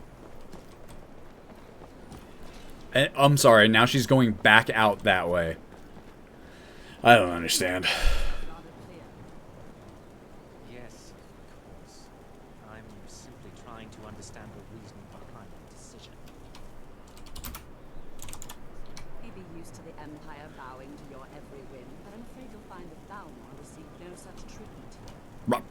And, I'm sorry, now she's going back out that way. I don't understand. Yes, of course. I'm simply trying to understand the reason behind the decision. May be used to the Empire bowing to your every whim, but I'm afraid you'll find that thou will receive no such treatment. Ruh.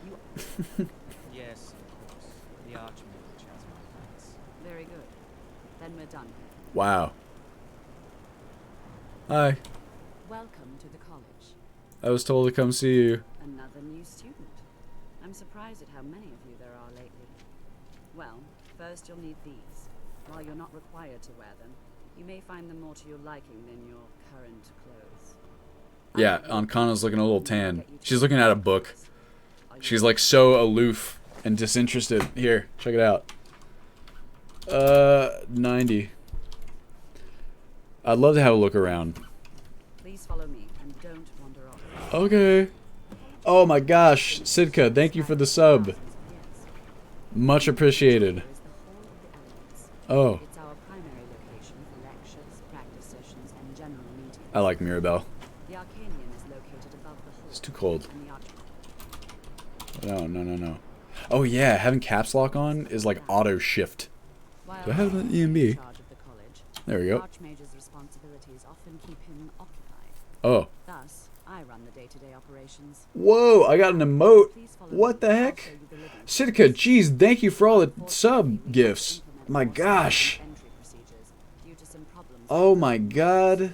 You Yes, of course. The Archmage has my thanks. very good. Then we're done. Wow. Hi. welcome Welcome to the college. I was told to come see you. Another new student. I'm surprised at how many of you there are lately. Well, first you'll need these. While you're not required to wear them, you may find them more to your liking than your current clothes. Yeah, Ankana's looking a little tan. She's looking at a book. She's like so aloof and disinterested. Here, check it out. 90. I'd love to have a look around. Please follow me and don't wander off. Okay. Oh my gosh, Sidka, thank you for the sub. Much appreciated. Oh. It's our primary location for lectures, practice sessions, and general meetings. I like Mirabelle. The Arcanium is located above the hall. It's too cold. in the arch- No, no, no, no. Oh yeah, having caps lock on is like auto shift. While Do I have an he is in EMB? charge of the college, There we the go. Archmage's responsibilities often keep him occupied. Oh. Thus, I run the day-to-day operations. Whoa, I got an emote. Please follow What me. the I'll heck? show you the living Sidka, geez, thank you for all the quarters. sub gifts. My gosh. Entry procedures due to some problems. Oh my god.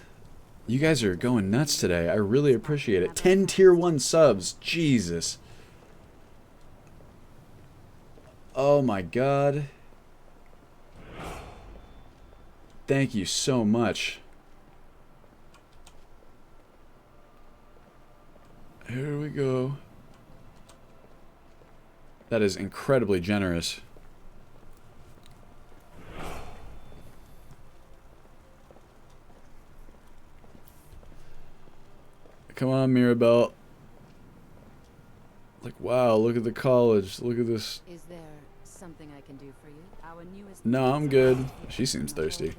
You guys are going nuts today. I really appreciate it. 10 tier 1 subs. Jesus. Oh my god. Thank you so much. Here we go. That is incredibly generous. Come on, Mirabelle. Like, wow, look at the college. Look at this. Is there something I can do for you? Our newest No, I'm good. She seems thirsty.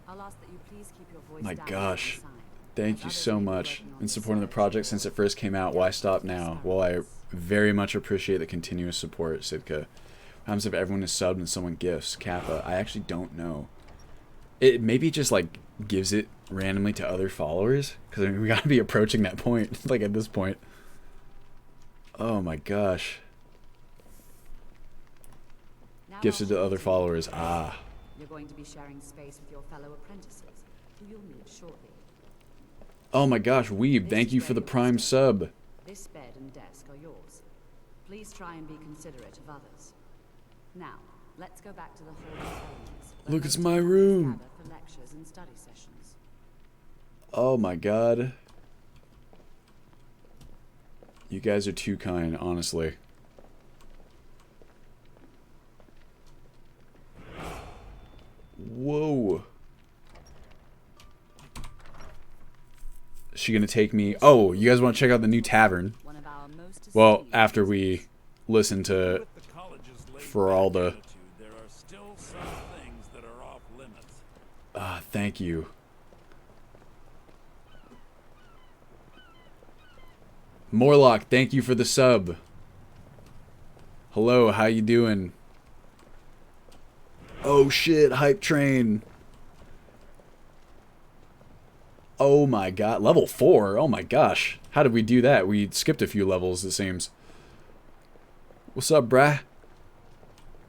I'll ask that you please keep your voice My down gosh. on the sign. Thank you so much. Been supporting the project since it first came out. Why stop now? Well, I very much appreciate the continuous support, Sidka. What happens if everyone is subbed and someone gifts? Kappa. I actually don't know. It maybe just like gives it randomly to other followers, because I mean, we gotta be approaching that point, like at this point. Oh my gosh. Now Gifted I'll to other show you. followers. Ah. You're going to be sharing space with your fellow apprentices, who you'll meet shortly. Oh my gosh, Weeb, thank you for the prime sub. This bed and desk are yours. Please try and be considerate of others. Now, let's go back to the Hall of Elements. where Look, it's most my students room. gather for lectures and study sessions. Oh my god. You guys are too kind, honestly. Whoa. Is she gonna take me? Oh, you guys want to check out the new tavern? One of our most Well, esteemed after we listen to With the college's laid for all back the attitude, there are still some things that are off limits. thank you. Morlock, thank you for the sub. Hello, how you doing? Oh shit, hype train. Oh my god, level 4. Oh my gosh. How did we do that? We skipped a few levels, it seems. What's up, brah?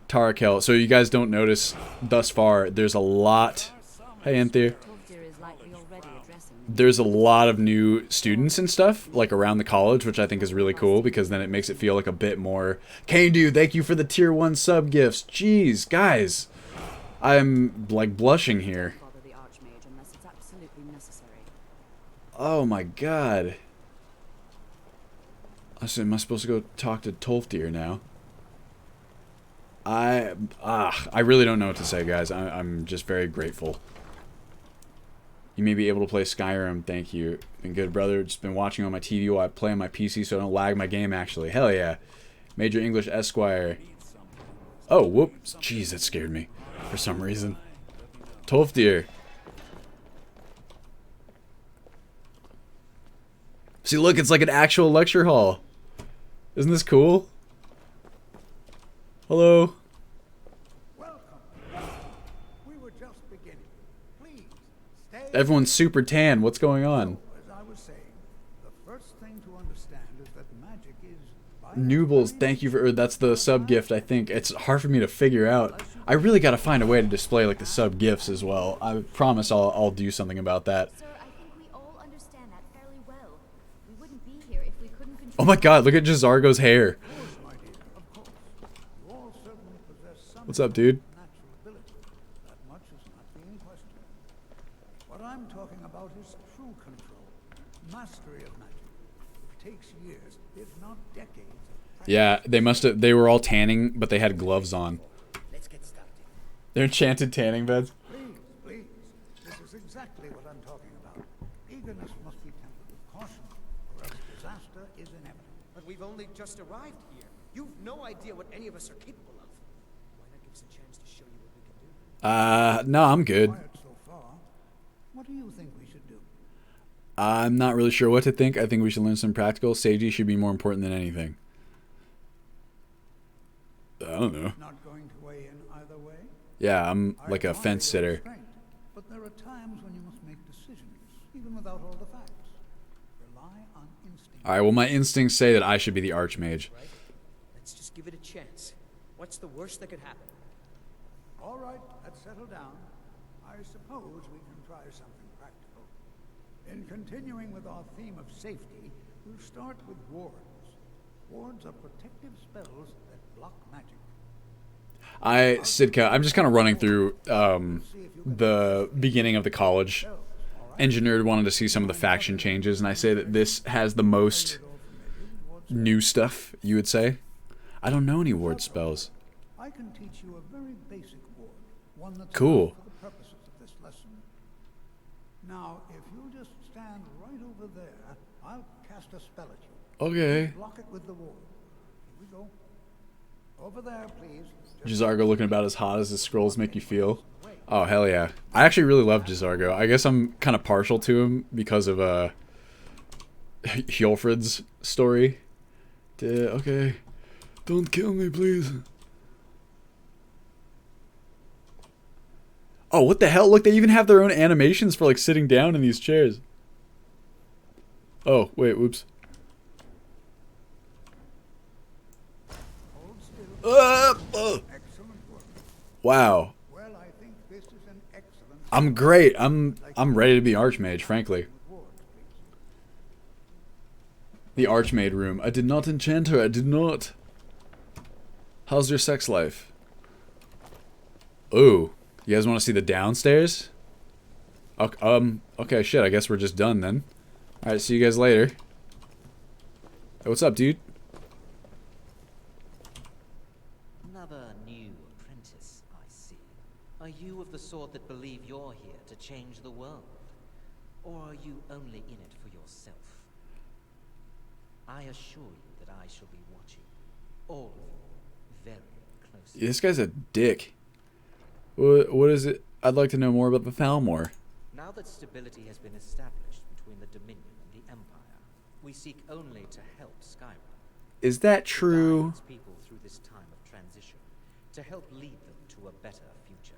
Tarakel. So you guys don't notice thus far, there's a lot. Hey, Anthea. Tolkir is likely already addressing There's a lot of new students and stuff, like around the college, which I think is really cool because then it makes it feel like a bit more. Kane Dude, thank you for the tier 1 sub gifts. Jeez, guys. I'm like blushing here. bother the Archmage unless it's absolutely necessary. Oh my god. Am I supposed to go talk to Tolfdir now? I really don't know what to say, guys. I'm just very grateful. You may be able to play Skyrim, thank you. Been good, brother. Just been watching on my TV while I play on my PC so I don't lag my game, actually. Hell yeah. Major English Esquire. Oh, whoops. Jeez, that scared me for some reason. Tolfdir. See, look, it's like an actual lecture hall. Isn't this cool? Hello. Welcome. We were just beginning. Please stay. Everyone's super tan. What's going on? As I was saying, the first thing to understand is that magic is. by Noobles, thank you for... Or that's the sub gift, I think. It's hard for me to figure out. I really gotta find a way to display, like, the sub gifts as well. I promise I'll do something about that. Sir, I think we all understand Oh my god, look at Jazargo's hair. Of course, my dear, of course. You all certainly possess some What's up, dude? natural ability. That much is not being questioned. What I'm talking about is true control, mastery of magic. It takes years, if not decades, of practice. Yeah, they were all tanning, but they had gloves on. Let's get started. They're enchanted tanning beds. Please, please. This is exactly what I'm talking about. Eagerness must be tempered with caution, or else disaster is inevitable. But we've only just arrived here. You've no idea what any of us are capable of. Why not give us a chance to show you what we can do? No, I'm good. Quiet so far. What do you think we should do? I'm not really sure what to think. I think we should learn some practical. Safety should be more important than anything. I don't know. Not going to weigh in either way? Yeah, I'm I like a admire fence your sitter. restraint, but there are times when you must make decisions, even without all the facts. Rely on instinct. Alright, well my instincts say that I should be the Archmage. Right? Let's just give it a chance. What's the worst that could happen? All right, let's settle down. I suppose we can try something practical. In continuing with our theme of safety, we'll start with wards. Wards are protective spells that block magic. Sidka, I'm just kind of running through the beginning of the college. Engineered wanted to see some of the faction changes, and I say that this has the most new stuff, you would say. I don't know any ward spells. I can teach you a very basic ward, one that's Cool. enough for the purposes of this lesson. Now, if you'll just stand right over there, I'll cast a spell at you. Okay. Block it with the ward. Here we go. Over there, please. Jazargo looking about as hot as the scrolls make you feel. Oh, hell yeah. I actually really love Jazargo. I guess I'm kind of partial to him because of Hjolfred's story. Okay. Don't kill me, please. Oh, what the hell? Look, they even have their own animations for, like, sitting down in these chairs. Oh, wait, whoops. Hold still. Excellent work. Wow. Well, I think this is an excellent I'm great. I'm ready to be Archmage, frankly. ward, please. The Archmaid room. I did not enchant her. I did not. How's your sex life? Ooh. You guys want to see the downstairs? Okay, shit. I guess we're just done then. Alright, see you guys later. Hey, what's up, dude? Another new apprentice, I see. Are you of the sort that believe you're here to change the world? Or are you only in it for yourself? I assure you that I shall be watching all of you very closely. This guy's a dick. What is it? I'd like to know more about the Thalmor. Now that stability has been established between the Dominion and the Empire, we seek only to help Skyrim. Is that To true? guide its people through this time of transition, to help lead them to a better future.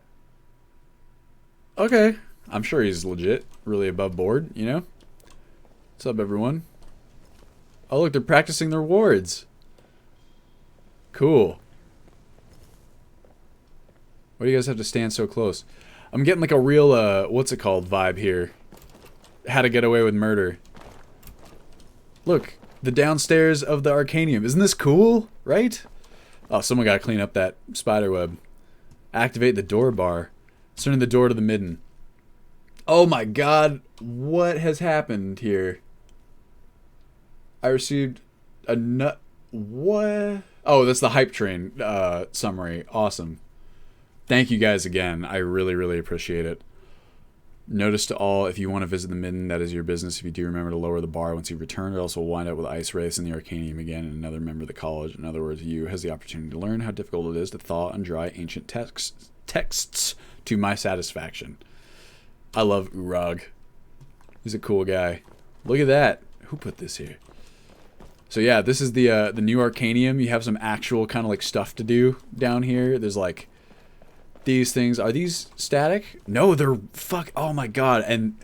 Okay. I'm sure he's legit. Really above board, you know? What's up, everyone? Oh, look, they're practicing their wards. Cool. Why do you guys have to stand so close? I'm getting like a real, what's it called vibe here. How to Get Away with Murder. Look, the downstairs of the Arcanium. Isn't this cool? Right? Oh, someone gotta clean up that spider web. Activate the door bar. Turning the door to the midden. Oh my god, what has happened here? I received a nut. What? Oh, that's the hype train summary. Awesome. Thank you guys again. I really, really appreciate it. Notice to all, if you want to visit the midden, that is your business. If you do, remember to lower the bar once you return, or else we'll wind up with Ice Wraiths in the Arcanium again, and another member of the college. In other words, you has the opportunity to learn how difficult it is to thaw and dry ancient texts to my satisfaction. I love Urag. He's a cool guy. Look at that. Who put this here? So yeah, this is the new Arcanium. You have some actual kind of like stuff to do down here. There's like these things. Are these static? No, they're oh my god. And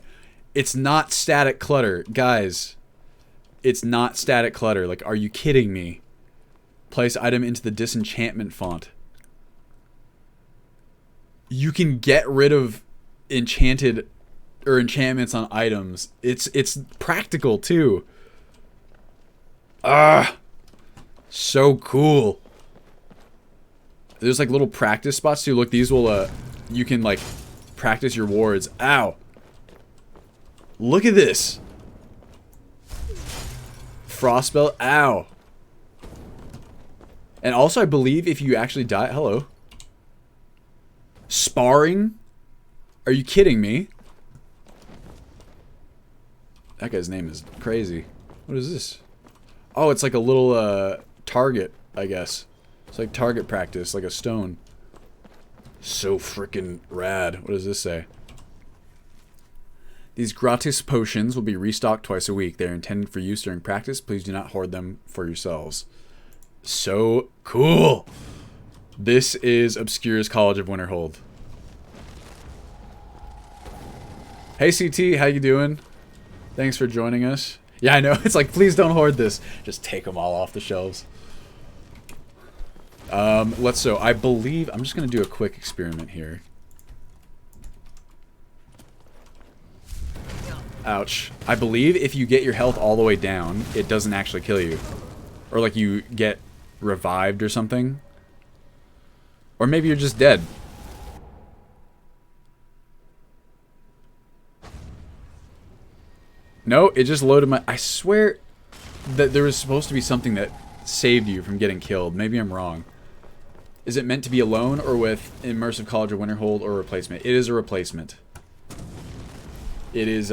it's not static clutter. Guys, it's not static clutter. Like, are you kidding me? Place item into the disenchantment font. You can get rid of enchanted or enchantments on items. It's practical too. Ah, so cool. There's like little practice spots too. Look, these will, you can like practice your wards. Ow. Look at this. Frostspell. Ow. And also, I believe if you actually die... Hello. Sparring? Are you kidding me? That guy's name is crazy. What is this? Oh, it's like a little target, I guess. It's like target practice, like a stone. So freaking rad. What does this say? These gratis potions will be restocked twice a week. They are intended for use during practice. Please do not hoard them for yourselves. So cool. This is Obscure's College of Winterhold. Hey CT, how you doing? Thanks for joining us. Yeah, I know. It's like, please don't hoard this. Just take them all off the shelves. So I believe I'm just gonna do a quick experiment here. Ouch. I believe if you get your health all the way down, it doesn't actually kill you. Or like you get revived or something. Or maybe you're just dead. No, it just loaded my... I swear that there was supposed to be something that saved you from getting killed. Maybe I'm wrong. Is it meant to be alone or with Immersive College of Winterhold or replacement? It is a replacement. It is,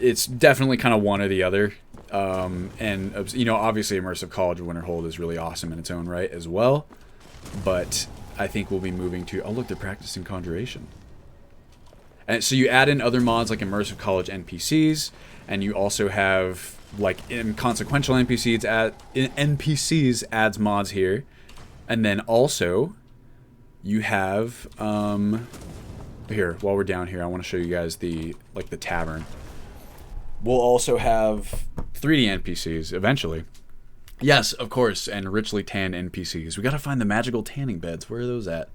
it's definitely kind of one or the other. And, you know, obviously Immersive College of Winterhold is really awesome in its own right as well. But I think we'll be moving to... Oh, look, they're practicing Conjuration. And so you add in other mods like Immersive College NPCs, and you also have, like, inconsequential NPCs adds mods here. And then also, you have, here, while we're down here, I want to show you guys the, like, the tavern. We'll also have 3D NPCs, eventually. Yes, of course, and richly tanned NPCs. We gotta find the magical tanning beds. Where are those at?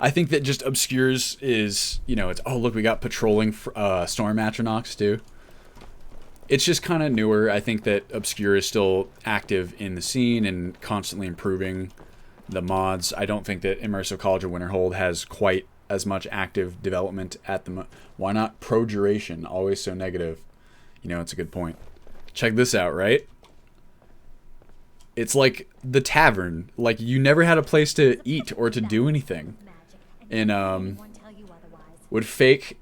I think that just Obscures is, you know, it's, oh, look, we got patrolling Storm Atronachs, too. It's just kind of newer. I think that Obscure is still active in the scene and constantly improving the mods. I don't think that Immersive College of Winterhold has quite as much active development at the moment. Why not Projuration? Always so negative. You know, it's a good point. Check this out, right? It's like the tavern. Like, you never had a place to eat or to do anything. And, would fake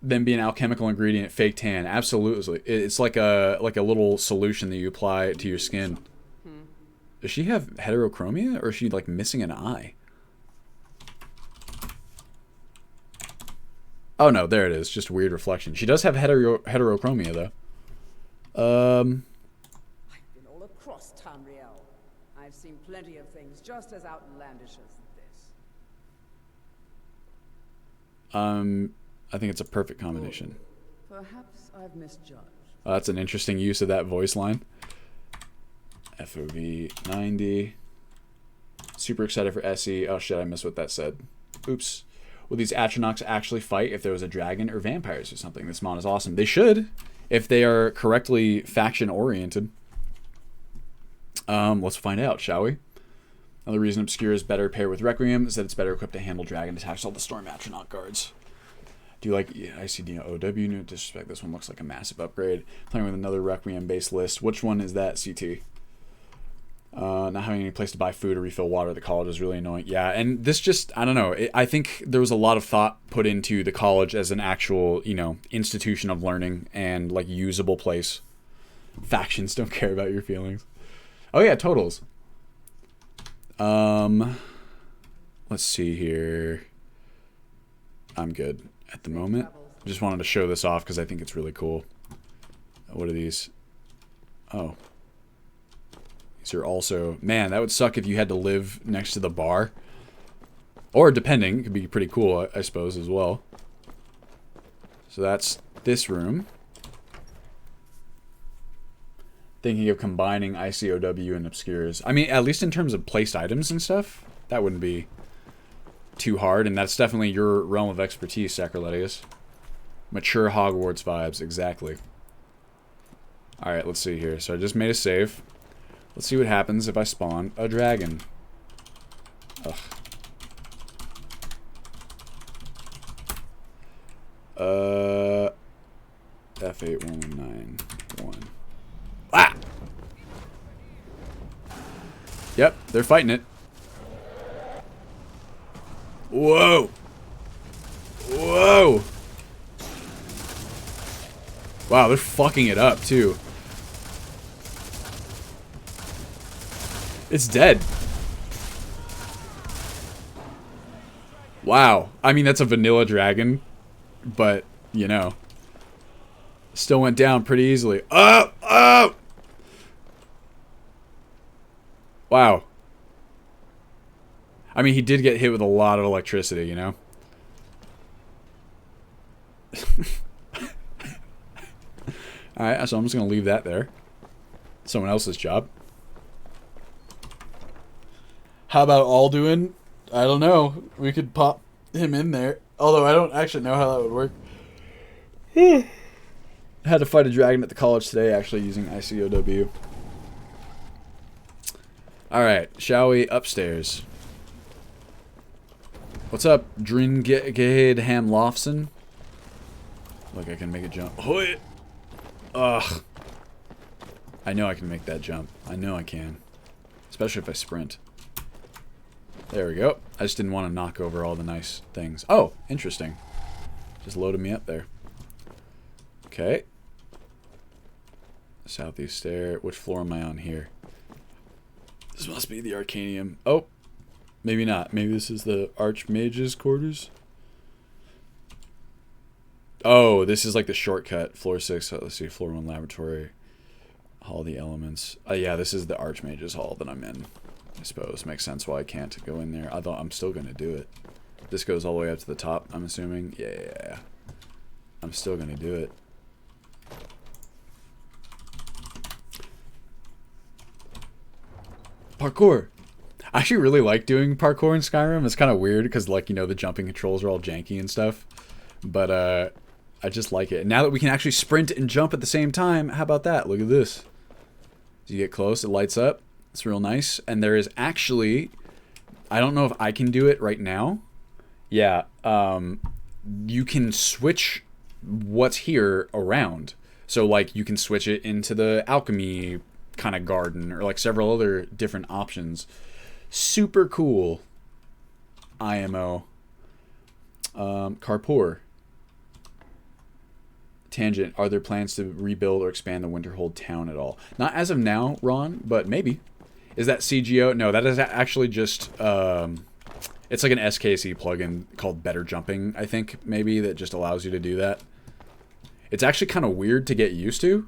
them be an alchemical ingredient, fake tan? Absolutely. It's like a little solution that you apply to your skin. Does she have heterochromia, or is she, like, missing an eye? Oh, no, there it is. Just weird reflection. She does have heterochromia, though. I've been all across Tamriel. I've seen plenty of things just as outlandish as this. I think it's a perfect combination. Perhaps I've misjudged. That's an interesting use of that voice line. FOV 90. Super excited for SE. Oh shit, I missed what that said. Oops. Will these Atronachs actually fight if there was a dragon or vampires or something? This mod is awesome. They should, if they are correctly faction-oriented. Let's find out, shall we? Another reason Obscure is better paired with Requiem is that it's better equipped to handle dragon attacks. All the Storm Atronach guards. Do you like ICD and OW? No disrespect. This one looks like a massive upgrade. Playing with another Requiem-based list. Which one is that, CT? Not having any place to buy food or refill water at the college is really annoying. Yeah, and this just, I don't know. I think there was a lot of thought put into the college as an actual, you know, institution of learning and, like, usable place. Factions don't care about your feelings. Oh, yeah, totals. Let's see here. I'm good at the moment. Just wanted to show this off because I think it's really cool. What are these? Oh. These are also... Man, that would suck if you had to live next to the bar. Or, depending, it could be pretty cool, I suppose, as well. So that's this room. Thinking of combining ICOW and Obscures. I mean, at least in terms of placed items and stuff, that wouldn't be too hard, and that's definitely your realm of expertise, Sacriletius. Mature Hogwarts vibes, exactly. Alright, let's see here. So I just made a save. Let's see what happens if I spawn a dragon. Ugh. F81191. Ah! Yep, they're fighting it. Whoa! Whoa! Wow, they're fucking it up, too. It's dead. Wow. I mean, that's a vanilla dragon. But, you know. Still went down pretty easily. Oh! Oh! Wow. I mean, he did get hit with a lot of electricity, you know? Alright, so I'm just going to leave that there. Someone else's job. How about Alduin? I don't know. We could pop him in there. Although I don't actually know how that would work. I had to fight a dragon at the college today, actually, using ICOW. Alright, shall we upstairs? What's up, Dringade Ham Lofson? Look, I can make a jump. Hoy! Ugh. I know I can make that jump. I know I can. Especially if I sprint. There we go. I just didn't want to knock over all the nice things. Oh, interesting. Just loaded me up there. Okay. Southeast stair. Which floor am I on here? This must be the Arcanium. Oh, maybe not. Maybe this is the Archmage's quarters. Oh, this is like the shortcut. Floor 6. Let's see. Floor 1 laboratory. Hall of the Elements. Yeah, this is the Archmage's hall that I'm in. I suppose. Makes sense why I can't go in there. I thought I'm still going to do it. This goes all the way up to the top, I'm assuming. Yeah. I'm still going to do it. Parkour. I actually really like doing parkour in Skyrim. It's kind of weird because, like, you know, the jumping controls are all janky and stuff. But, I just like it. And now that we can actually sprint and jump at the same time, how about that? Look at this. As you get close, it lights up. It's real nice. And there is actually... I don't know if I can do it right now. Yeah. You can switch what's here around. So, like, you can switch it into the alchemy kind of garden or, like, several other different options. Super cool. IMO. Carpour. Tangent. Are there plans to rebuild or expand the Winterhold town at all? Not as of now, Ron, but maybe. Is that CGO? No, that is actually just... it's like an SKC plugin called Better Jumping, I think, maybe, that just allows you to do that. It's actually kind of weird to get used to.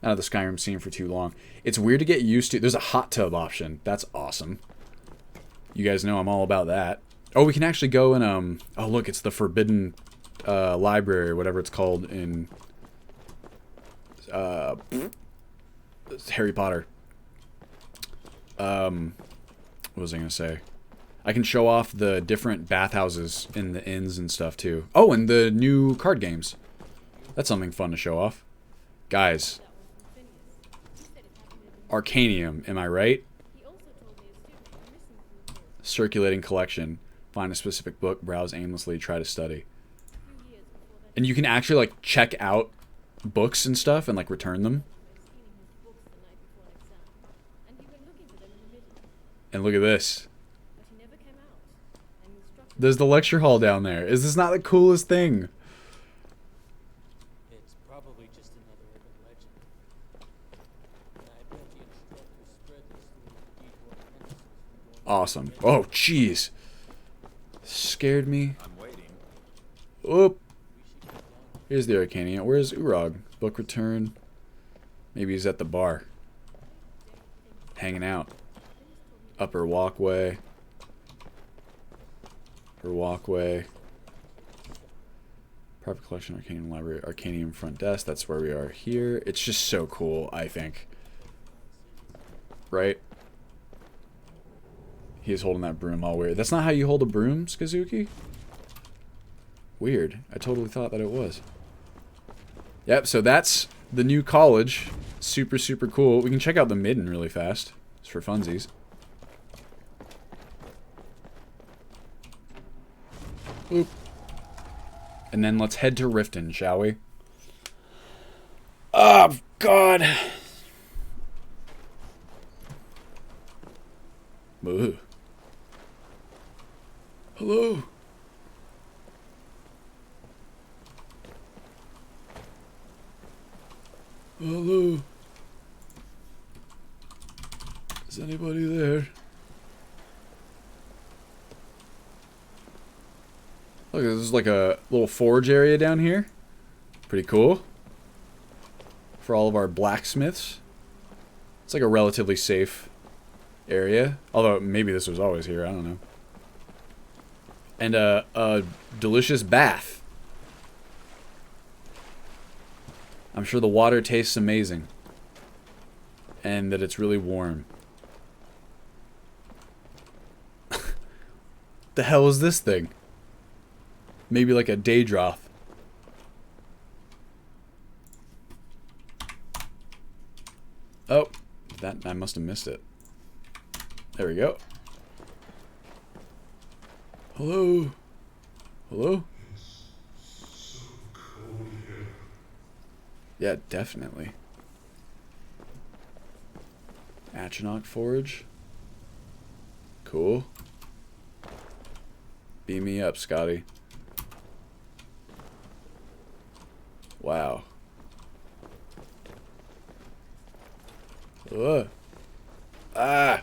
Out of the Skyrim scene for too long. It's weird to get used to. There's a hot tub option. That's awesome. You guys know I'm all about that. Oh, we can actually go and, oh, look, it's the Forbidden Library, or whatever it's called in Harry Potter. What was I going to say? I can show off the different bathhouses in the inns and stuff, too. Oh, and the new card games. That's something fun to show off. Guys. Arcanium, am I right? Circulating collection. Find a specific book, browse aimlessly, try to study. And you can actually, like, check out books and stuff and, like, return them. And look at this. There's the lecture hall down there. Is this not the coolest thing? It's probably just another urban legend. I bet the instructor spread this through the deep water. Awesome. Oh, jeez. Scared me. I'm waiting. Oop. Here's the Arcanium. Where's Urog? Book return. Maybe he's at the bar. Hanging out. Upper walkway. Upper walkway. Private collection, Arcanium library, Arcanium front desk. That's where we are here. It's just so cool, I think. Right? He's holding that broom all weird. That's not how you hold a broom, Skazuki? Weird. I totally thought that it was. Yep, so that's the new college. Super, super cool. We can check out the midden really fast. Just for funsies. Boop. And then let's head to Riften, shall we? Oh, God. Ugh. Hello. Hello. Is anybody there? Look, there's like a little forge area down here. Pretty cool. For all of our blacksmiths. It's like a relatively safe area. Although, maybe this was always here. I don't know. And a delicious bath. I'm sure the water tastes amazing. And that it's really warm. The hell is this thing? Maybe like a Daedroth. Oh, that I must have missed it. There we go. Hello? Hello? It's so cold here. Yeah, definitely. Atronach Forge. Cool. Beam me up, Scotty. Wow. Ugh. Ah!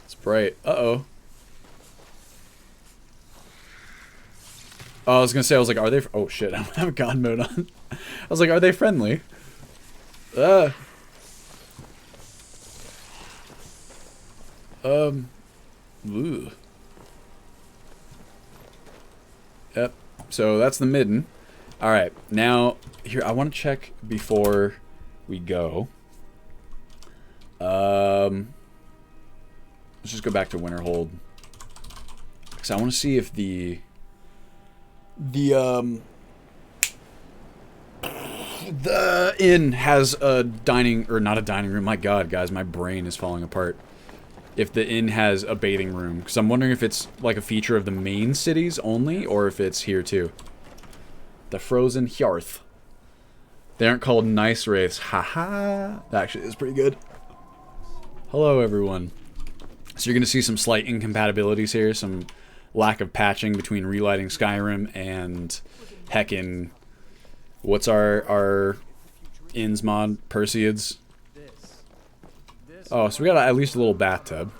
It's bright. Uh-oh. Oh, I was gonna say, I was like, are they... Oh, shit. I have God mode on. I was like, are they friendly? Ugh. Ooh. Yep. So that's the midden. Alright, now, here, I want to check before we go. Let's just go back to Winterhold. Because I want to see if the inn has a dining, or not a dining room. My God, guys, my brain is falling apart. If the inn has a bathing room. Because I'm wondering if it's like a feature of the main cities only, or if it's here too. The Frozen Hearth. They aren't called nice wraiths. Haha. That actually is pretty good. Hello, everyone. So you're going to see some slight incompatibilities here. Some lack of patching between relighting Skyrim and heckin'... What's our inns mod? Perseids? Oh, so we got at least a little bathtub.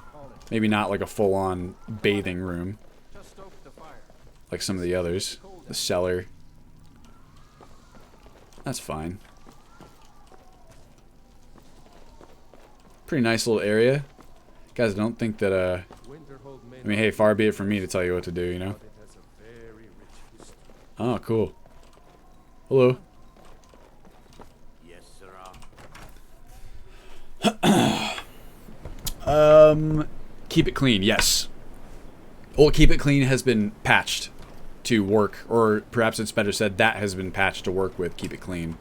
Maybe not like a full-on bathing room. Like some of the others. The cellar. That's fine. Pretty nice little area. Guys, I don't think that, I mean, hey, far be it from me to tell you what to do, you know? Oh, cool. Hello. Yes, sir. Keep it clean, yes. Well, keep it clean has been patched to work, or perhaps it's better said that has been patched to work with keep it clean.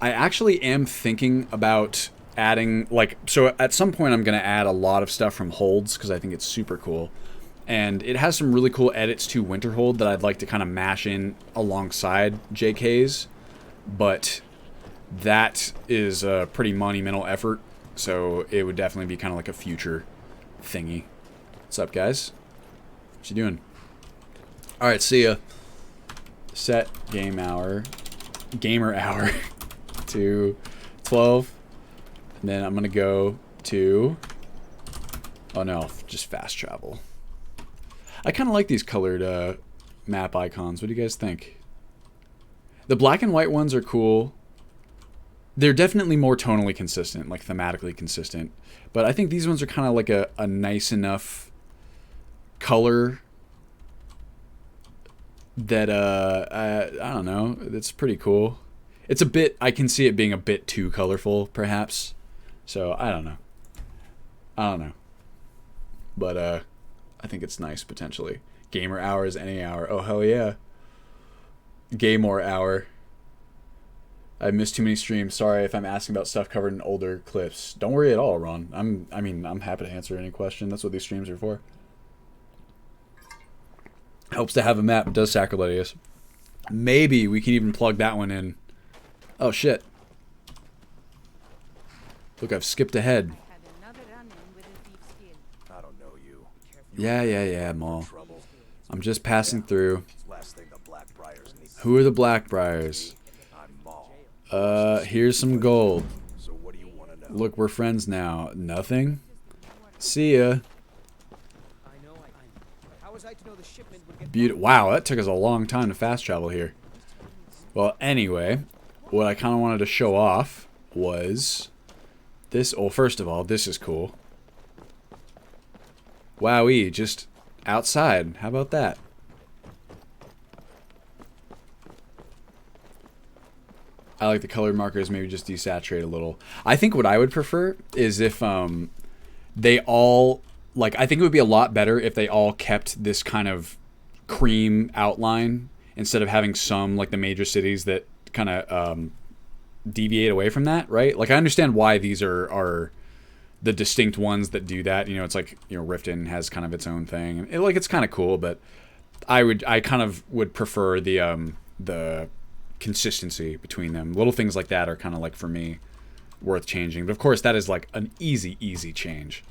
I actually am thinking about adding, like, so at some point I'm going to add a lot of stuff from holds because I think it's super cool. And it has some really cool edits to Winterhold that I'd like to kind of mash in alongside JK's. But that is a pretty monumental effort. So it would definitely be kind of like a future thingy. What's up, guys? What you doing? Alright, see ya. Set gamer hour to 12. And then I'm going to go to... Oh no, just fast travel. I kind of like these colored map icons. What do you guys think? The black and white ones are cool. They're definitely more tonally consistent, like thematically consistent. But I think these ones are kind of like a nice enough color that, I don't know, it's pretty cool. It's a bit, I can see it being a bit too colorful, perhaps. So, I don't know. But, I think it's nice, potentially. Gamer hours, any hour. Oh, hell yeah. Gaymore hour. I missed too many streams. Sorry if I'm asking about stuff covered in older clips. Don't worry at all, Ron. I'm happy to answer any question. That's what these streams are for. Helps to have a map. It does sacrilegious. Maybe we can even plug that one in. Oh shit. Look, I've skipped ahead. I don't know you. Yeah, Maul. I'm just passing through. Who are the Blackbriars? Here's some gold. So what do you want to know? Look, we're friends now. Nothing? See ya. Wow, that took us a long time to fast travel here. Well, anyway, what I kind of wanted to show off was this. Well, first of all, this is cool. Wowee, just outside. How about that? I like the colored markers, maybe just desaturate a little. I think what I would prefer is if they all, like, I think it would be a lot better if they all kept this kind of cream outline instead of having some, like the major cities that kind of deviate away from that, right? Like, I understand why these are the distinct ones that do that. You know, it's like, you know, Riften has kind of its own thing. And like, it's kind of cool, but I kind of would prefer the consistency between them. Little things like that are kind of like, for me, worth changing. But of course, that is like an easy change.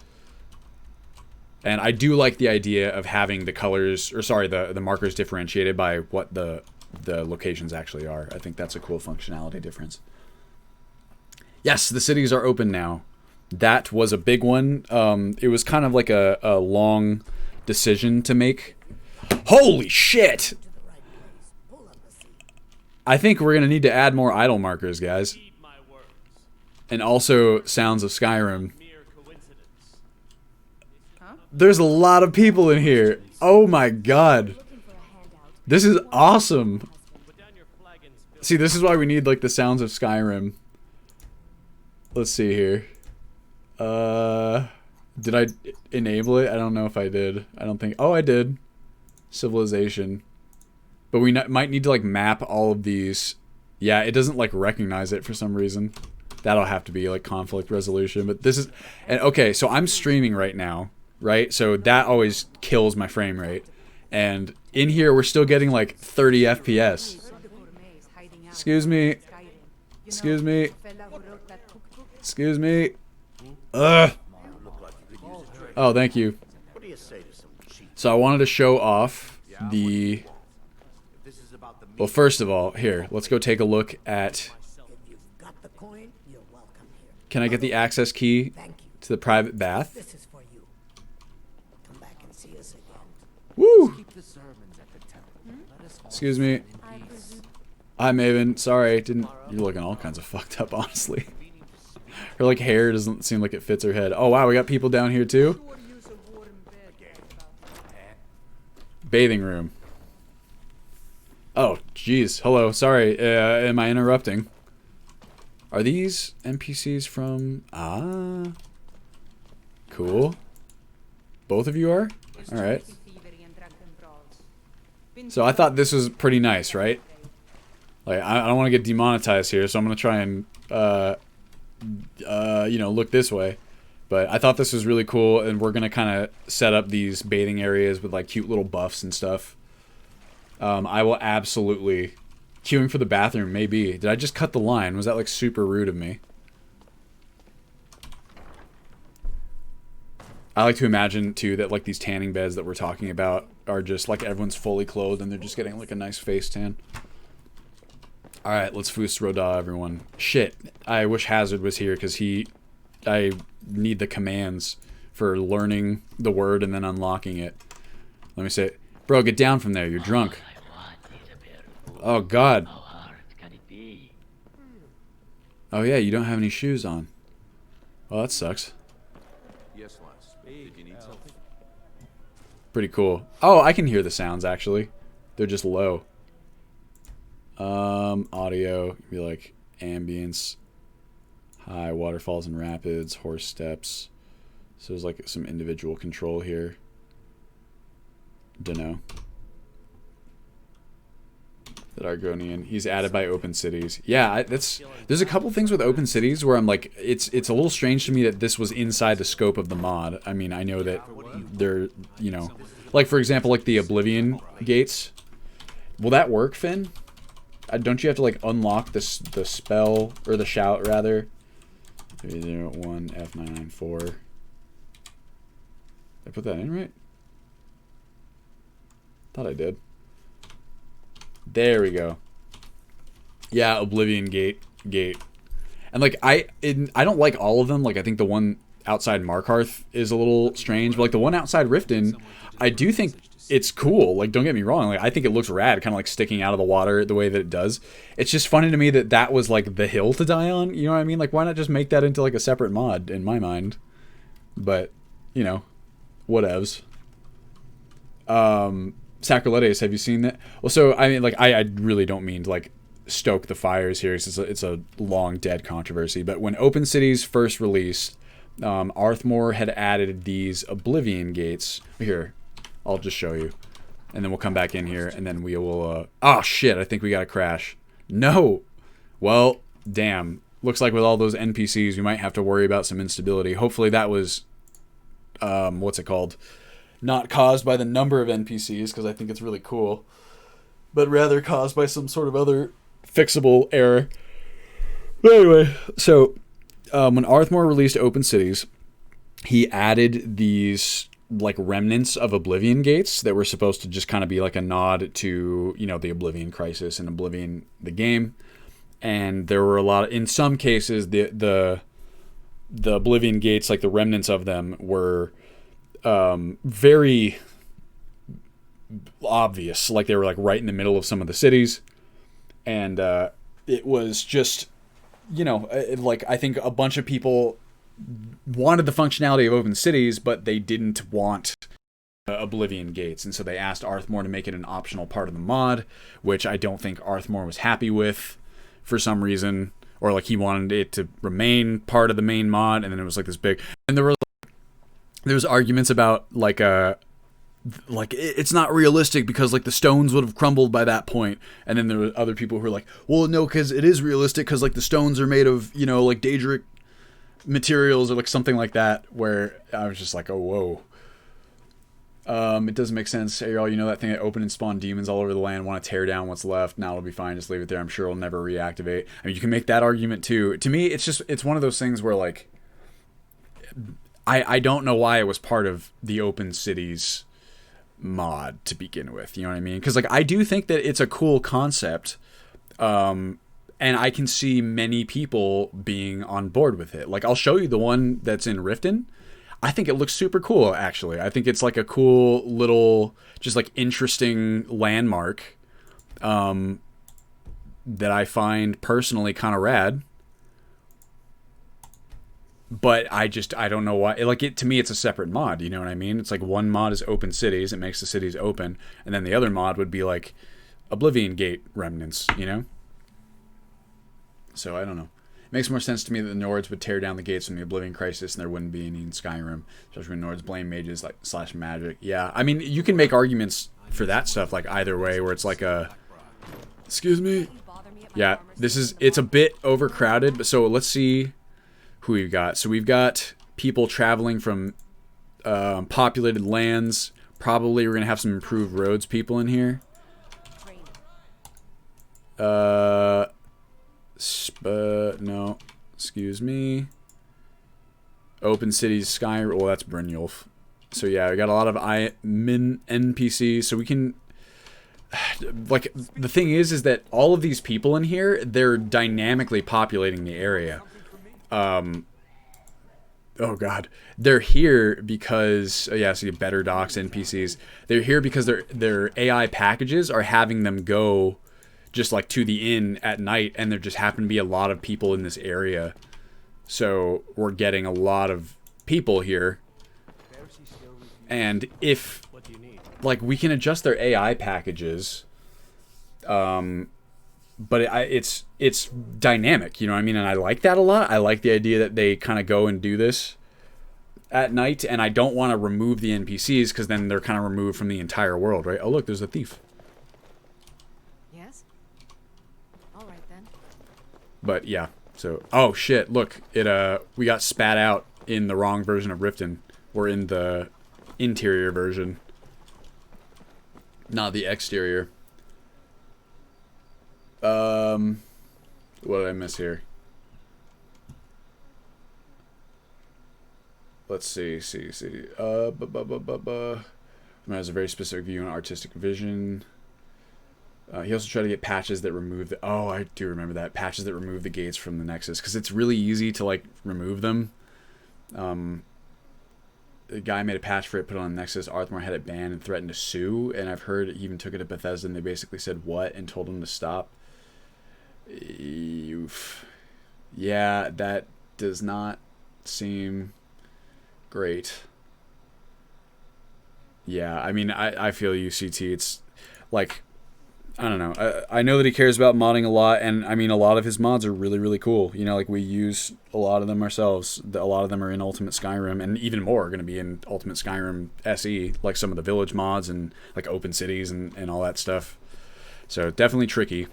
And I do like the idea of having the colors, or sorry, the markers differentiated by what the locations actually are. I think that's a cool functionality difference. Yes, the cities are open now. That was a big one. It was kind of like a long decision to make. Holy shit! I think we're going to need to add more idle markers, guys. And also Sounds of Skyrim. There's a lot of people in here. Oh my god. This is awesome. See, this is why we need like the Sounds of Skyrim. Let's see here. Did I enable it? I don't know if I did. I don't think. Oh, I did. Civilization. But we might need to like map all of these. Yeah, it doesn't like recognize it for some reason. That'll have to be like conflict resolution. But this is, and okay, so I'm streaming right now, right? So that always kills my frame rate. And in here, we're still getting like 30 FPS. Excuse me. Excuse me. Excuse me. Ugh. Oh, thank you. So I wanted to show off the... Well, first of all, here, let's go take a look at... Can I get the access key to the private bath? Woo! Excuse me. Hi, Maven. Sorry, didn't... You're looking all kinds of fucked up, honestly. Her, like, hair doesn't seem like it fits her head. Oh, wow, we got people down here, too? Bathing room. Oh, jeez. Hello. Sorry. Am I interrupting? Are these NPCs from... Ah. Cool. Both of you are? Alright. So I thought this was pretty nice, right? Like, I don't want to get demonetized here, so I'm going to try and, you know, look this way. But I thought this was really cool, and we're going to kind of set up these bathing areas with, like, cute little buffs and stuff. I will absolutely... Queuing for the bathroom, maybe. Did I just cut the line? Was that, like, super rude of me? I like to imagine, too, that, like, these tanning beds that we're talking about are just, like, everyone's fully clothed and they're just getting, like, a nice face tan. Alright, let's Fus Roda, everyone. Shit, I wish Hazard was here, because I need the commands for learning the word and then unlocking it. Let me say, bro, get down from there, you're drunk. Oh, God. Oh, yeah, you don't have any shoes on. Well, that sucks. Yes, lass. Did you need something? Pretty cool. Oh, I can hear the sounds, actually. They're just low. Audio, be like ambience, high waterfalls and rapids, horse steps. So there's like some individual control here. Dunno. that Argonian. He's added by Open Cities. Yeah, there's a couple things with Open Cities where I'm like, it's a little strange to me that this was inside the scope of the mod. I mean, I know that they're, you know, like for example, like the Oblivion gates. Will that work, Finn? Don't you have to like unlock the spell or the shout rather? 301 F994. Did I put that in right? Thought I did. There we go. Yeah, Oblivion gate. And like I don't like all of them. Like I think the one outside Markarth is a little strange, but like the one outside Riften, I do think it's cool. Like don't get me wrong. Like I think it looks rad, kind of like sticking out of the water the way that it does. It's just funny to me that that was like the hill to die on. You know what I mean? Like why not just make that into like a separate mod in my mind? But you know, whatevs. Sacriletes, have you seen that? Well, so I mean, like, I really don't mean to like stoke the fires here, because it's a long dead controversy. But when Open Cities first released, Arthmore had added these Oblivion gates. Here, I'll just show you, and then we'll come back in here, and then we will. Oh shit! I think we got a crash. No. Well, damn. Looks like with all those NPCs, we might have to worry about some instability. Hopefully, that was, what's it called? Not caused by the number of NPCs, because I think it's really cool, but rather caused by some sort of other fixable error. But anyway, so when Arthmore released Open Cities, he added these like remnants of Oblivion gates that were supposed to just kind of be like a nod to, you know, the Oblivion Crisis and Oblivion the game. And there were a lot of, in some cases, the Oblivion gates, like the remnants of them, were very obvious. Like they were like right in the middle of some of the cities, and it was just, you know, like I think a bunch of people wanted the functionality of Open Cities, but they didn't want Oblivion gates, and so they asked Arthmore to make it an optional part of the mod, which I don't think Arthmore was happy with for some reason, or like he wanted it to remain part of the main mod, and then it was like this big, and there was arguments about like it's not realistic because like the stones would have crumbled by that point, and then there were other people who were like, well no, because it is realistic because like the stones are made of, you know, like Daedric materials or like something like that, where I was just like, oh whoa. It doesn't make sense. Hey, y'all, you know that thing that opened and spawned demons all over the land, want to tear down what's left? Now it'll be fine, just leave it there. I'm sure it'll never reactivate. I mean, you can make that argument too. To me, it's one of those things where like I don't know why it was part of the Open Cities mod to begin with. You know what I mean? Because like I do think that it's a cool concept, and I can see many people being on board with it. Like I'll show you the one that's in Riften. I think it looks super cool, actually. I think it's like a cool little, just like interesting landmark that I find personally kind of rad. But I don't know why. Like to me, it's a separate mod. You know what I mean? It's like one mod is Open Cities. It makes the cities open. And then the other mod would be like Oblivion Gate remnants, you know? So I don't know. It makes more sense to me that the Nords would tear down the gates from the Oblivion Crisis and there wouldn't be any in Skyrim. Especially when Nords blame mages like / magic. Yeah, I mean, you can make arguments for that stuff like either way, where it's like a... Excuse me? Yeah, it's a bit overcrowded, but so let's see who we've got. So we've got people traveling from populated lands. Probably we're going to have some improved roads people in here. No, excuse me. Open Cities, Skyrim. Well, that's Brynjolf. So yeah, we got a lot of NPCs. So we can, like, the thing is that all of these people in here, they're dynamically populating the area. Oh god, they're here because yeah. So you have better docs NPCs. They're here because their AI packages are having them go just like to the inn at night, and there just happen to be a lot of people in this area, so we're getting a lot of people here. And if like we can adjust their AI packages, but it's dynamic, you know what I mean? And I like that a lot. I like the idea that they kind of go and do this at night, and I don't want to remove the NPCs because then they're kind of removed from the entire world, right? Oh look, there's a thief. Yes? But yeah, so oh shit, look, we got spat out in the wrong version of Riften. We're in the interior version, not the exterior. What did I miss here? Let's see. Has a very specific view and artistic vision. He also tried to get patches that remove the... Oh, I do remember that. Patches that remove the gates from the Nexus. Because it's really easy to, like, remove them. The guy made a patch for it, put it on the Nexus. Arthmore had it banned and threatened to sue. And I've heard he even took it to Bethesda and they basically said, what? And told him to stop. Oof. Yeah, that does not seem great. Yeah, I mean, I feel UCT. It's, like... I don't know. I know that he cares about modding a lot, and I mean, a lot of his mods are really, really cool. You know, like, we use a lot of them ourselves. A lot of them are in Ultimate Skyrim, and even more are going to be in Ultimate Skyrim SE, like some of the village mods and, like, open cities and all that stuff. So, definitely tricky.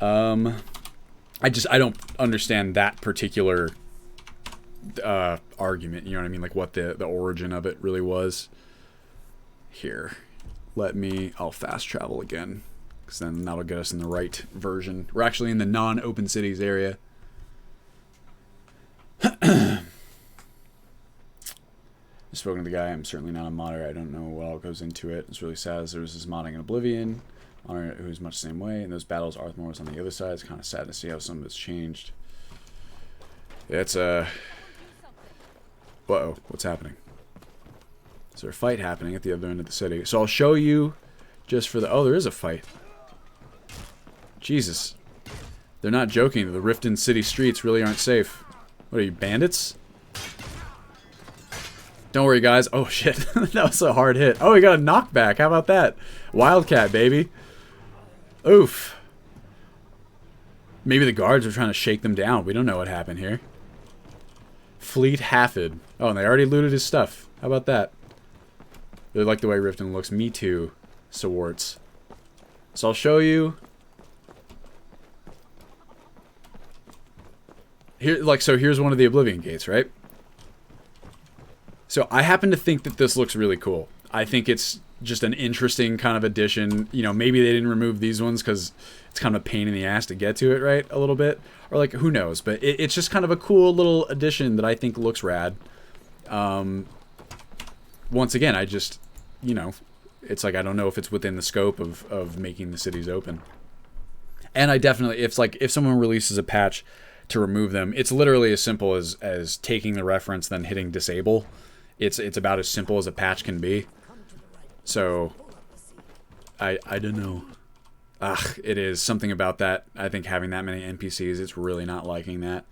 I don't understand that particular argument, you know what I mean? Like, what the origin of it really was. Here. I'll fast travel again, because then that'll get us in the right version. We're actually in the non-open cities area. I've spoken to the guy. I'm certainly not a modder. I don't know what all goes into it. It's really sad as there was this modding in Oblivion, Honor who's much the same way. In those battles, Arthmore was on the other side. It's kind of sad to see how some of it's changed. Yeah, it's Uh-oh, what's happening? Is there a fight happening at the other end of the city? So I'll show you just for the... Oh, there is a fight. Jesus. They're not joking. The Riften city streets really aren't safe. What are you, bandits? Don't worry, guys. Oh, shit. That was a hard hit. Oh, we got a knockback. How about that? Wildcat, baby. Oof. Maybe the guards are trying to shake them down. We don't know what happened here. Fleet Hafid. Oh, and they already looted his stuff. How about that? They like the way Riften looks. Me too, Swartz. So I'll show you. Here, so here's one of the Oblivion gates, right? So I happen to think that this looks really cool. I think it's just an interesting kind of addition. You know, maybe they didn't remove these ones because it's kind of a pain in the ass to get to it, right? A little bit. Or, like, who knows? But it's just kind of a cool little addition that I think looks rad. Once again, I just, you know, it's like I don't know if it's within the scope of making the cities open. And I definitely, if someone releases a patch to remove them, it's literally as simple as taking the reference, then hitting disable. It's about as simple as a patch can be. So, I don't know. It is something about that. I think having that many NPCs, it's really not liking that.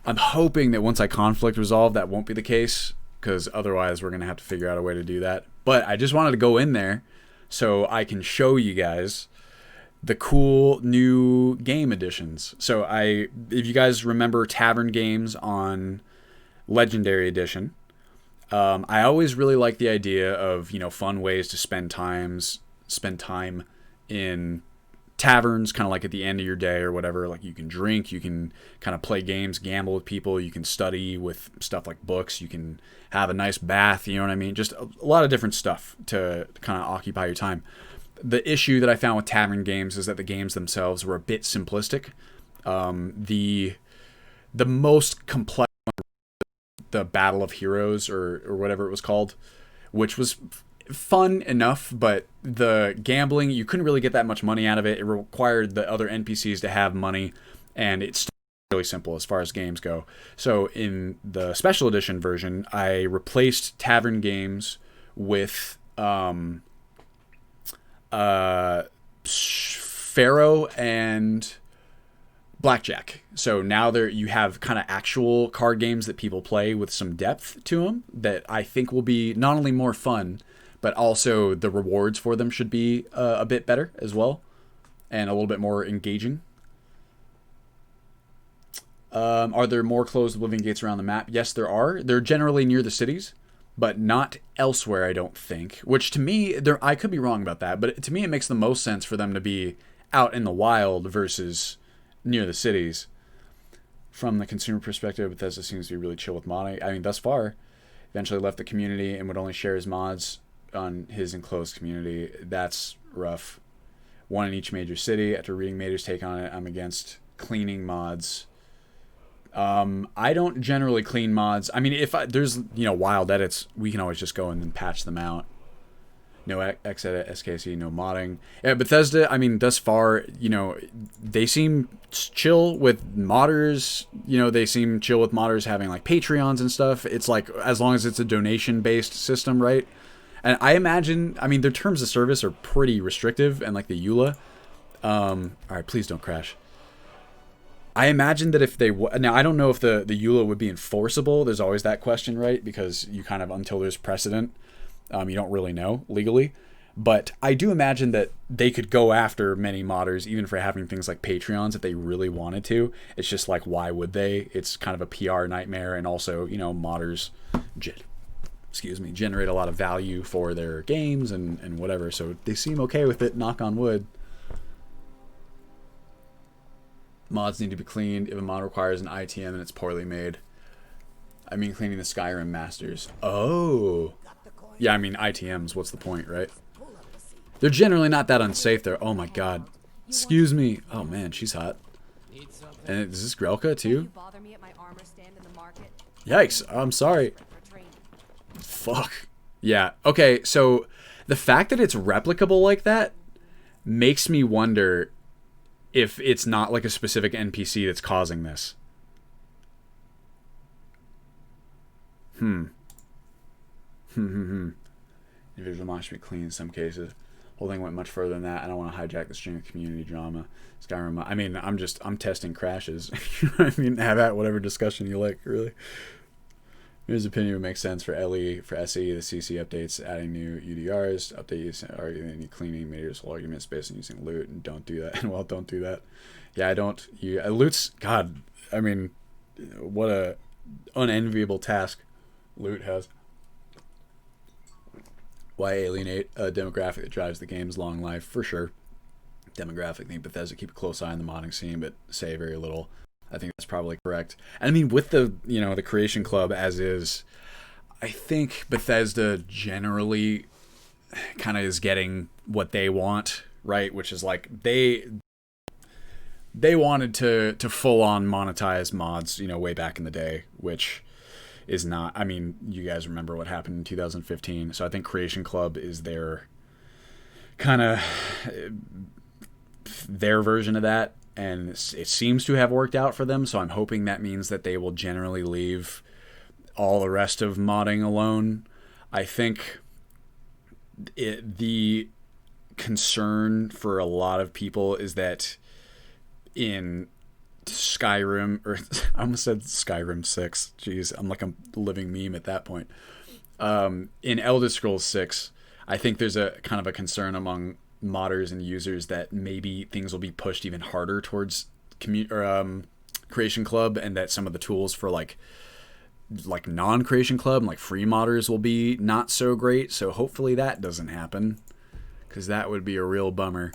I'm hoping that once I conflict resolve, that won't be the case, because otherwise we're going to have to figure out a way to do that. But I just wanted to go in there so I can show you guys the cool new game additions. So if you guys remember Tavern Games on Legendary Edition, I always really like the idea of, you know, fun ways to spend time in taverns, kind of like at the end of your day or whatever. Like, you can drink, you can kind of play games, gamble with people, you can study with stuff like books, you can have a nice bath, you know what I mean? Just a lot of different stuff to kind of occupy your time. The issue that I found with Tavern Games is that the games themselves were a bit simplistic. The most complex one, the Battle of Heroes or whatever it was called, which was fun enough, but the gambling, you couldn't really get that much money out of it. It required the other NPCs to have money, and it's really simple as far as games go. So in the special edition version, I replaced Tavern Games with Pharaoh and Blackjack. So now you have kind of actual card games that people play with some depth to them that I think will be not only more fun, but also the rewards for them should be a bit better as well, and a little bit more engaging. Are there more closed Oblivion gates around the map? Yes, there are. They're generally near the cities, but not elsewhere, I don't think. Which to me, I could be wrong about that, but to me it makes the most sense for them to be out in the wild versus near the cities. From the consumer perspective, Bethesda seems to be really chill with modding. I mean, thus far, eventually left the community and would only share his mods on his enclosed community. That's rough. One in each major city. After reading Mater's take on it, I'm against cleaning mods. I don't generally clean mods. I mean, if there's, wild edits, we can always just go and then patch them out. No Xedit, SKC, no modding. Yeah, Bethesda, I mean, thus far, they seem chill with modders. They seem chill with modders having, like, Patreons and stuff. It's like, as long as it's a donation-based system, right? And I imagine, I mean, their terms of service are pretty restrictive, and, like, the EULA. Alright, please don't crash. I imagine that if they... Now, I don't know if the EULA would be enforceable. There's always that question, right? Because you kind of, until there's precedent... you don't really know legally, but I do imagine that they could go after many modders even for having things like Patreons if they really wanted to. It's just like, why would they? It's kind of a PR nightmare, and also, modders generate a lot of value for their games and whatever, so they seem okay with it, knock on wood. Mods need to be cleaned. If a mod requires an ITM and it's poorly made. I mean, cleaning the Skyrim masters. Oh... Yeah, I mean, ITMs, what's the point, right? They're generally not that unsafe there. Oh my god. Excuse me. Oh man, she's hot. And is this Grelka too? Yikes, I'm sorry. Fuck. Yeah, okay, so the fact that it's replicable like that makes me wonder if it's not like a specific NPC that's causing this. Individual mods should be clean in some cases. Whole thing went much further than that. I don't want to hijack the stream of community drama. Skyrim. I mean, I'm testing crashes. You know what I mean? Have at whatever discussion you like, really. His opinion would make sense for LE, for SE, the CC updates, adding new UDRs, update any cleaning, made whole arguments based on using loot, and don't do that. Well, don't do that. Yeah, I don't. Loot's, God, I mean, what a unenviable task loot has. Why alienate a demographic that drives the game's long life? For sure. Demographic thing. Bethesda keep a close eye on the modding scene, but say very little. I think that's probably correct. And I mean, with the the Creation Club as is, I think Bethesda generally kind of is getting what they want, right? Which is like they wanted to full on monetize mods, way back in the day, which is not, I mean, you guys remember what happened in 2015. So I think Creation Club is their kind of their version of that, and it seems to have worked out for them. So I'm hoping that means that they will generally leave all the rest of modding alone. I think the concern for a lot of people is that in Skyrim, or I almost said Skyrim 6. Jeez, I'm like a living meme at that point. In Elder Scrolls 6, I think there's a kind of a concern among modders and users that maybe things will be pushed even harder towards Creation Club, and that some of the tools for like non-Creation Club and like free modders will be not so great. So hopefully that doesn't happen, because that would be a real bummer.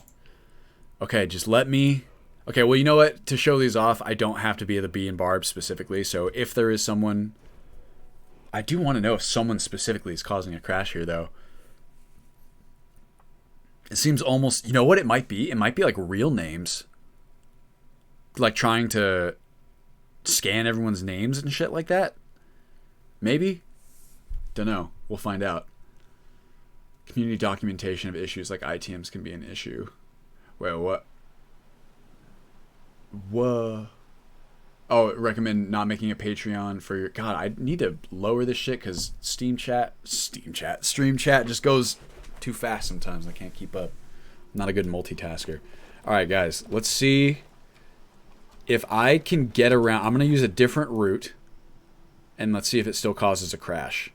Okay, just let me... Okay, well, you know what? To show these off, I don't have to be the Bee and Barb specifically. So if there is someone... I do want to know if someone specifically is causing a crash here, though. It seems almost... You know what it might be? It might be like real names. Like trying to scan everyone's names and shit like that. Maybe? Don't know. We'll find out. Community documentation of issues like ITMs can be an issue. Wait, what? Whoa. Oh, recommend not making a Patreon for your... God, I need to lower this shit because stream chat just goes too fast sometimes. I can't keep up. I'm not a good multitasker. Alright, guys. Let's see if I can get around... I'm going to use a different route, and let's see if it still causes a crash.